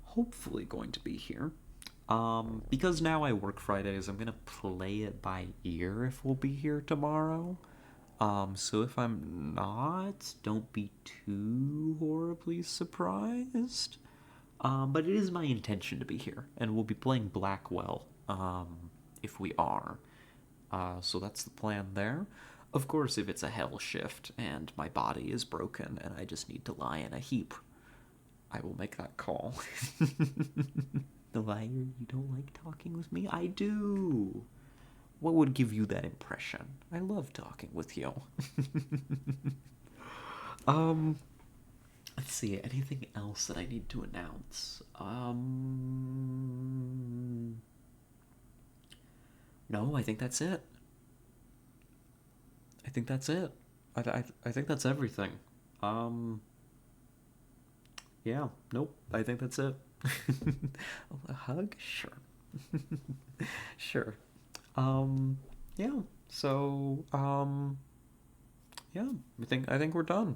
hopefully going to be here. Because now I work Fridays, I'm gonna play it by ear if we'll be here tomorrow. So if I'm not, don't be too horribly surprised. But it is my intention to be here, and we'll be playing Blackwell, if we are. So that's the plan there. Of course, if it's a hell shift and my body is broken and I just need to lie in a heap, I will make that call. The liar, you don't like talking with me? I do. What would give you that impression? I love talking with you. um, let's see, anything else that I need to announce? No, I think that's it. I think that's it. I think that's everything. Um, yeah, nope, I think that's it. A hug? Sure. Sure. Um, yeah. So, yeah, I think we're done.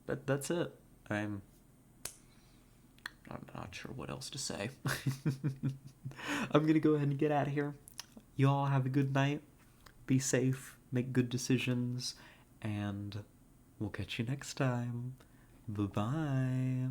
That's it. I'm not sure what else to say. I'm gonna go ahead and get out of here. You all have a good night. Be safe. Make good decisions, and we'll catch you next time. Bye bye.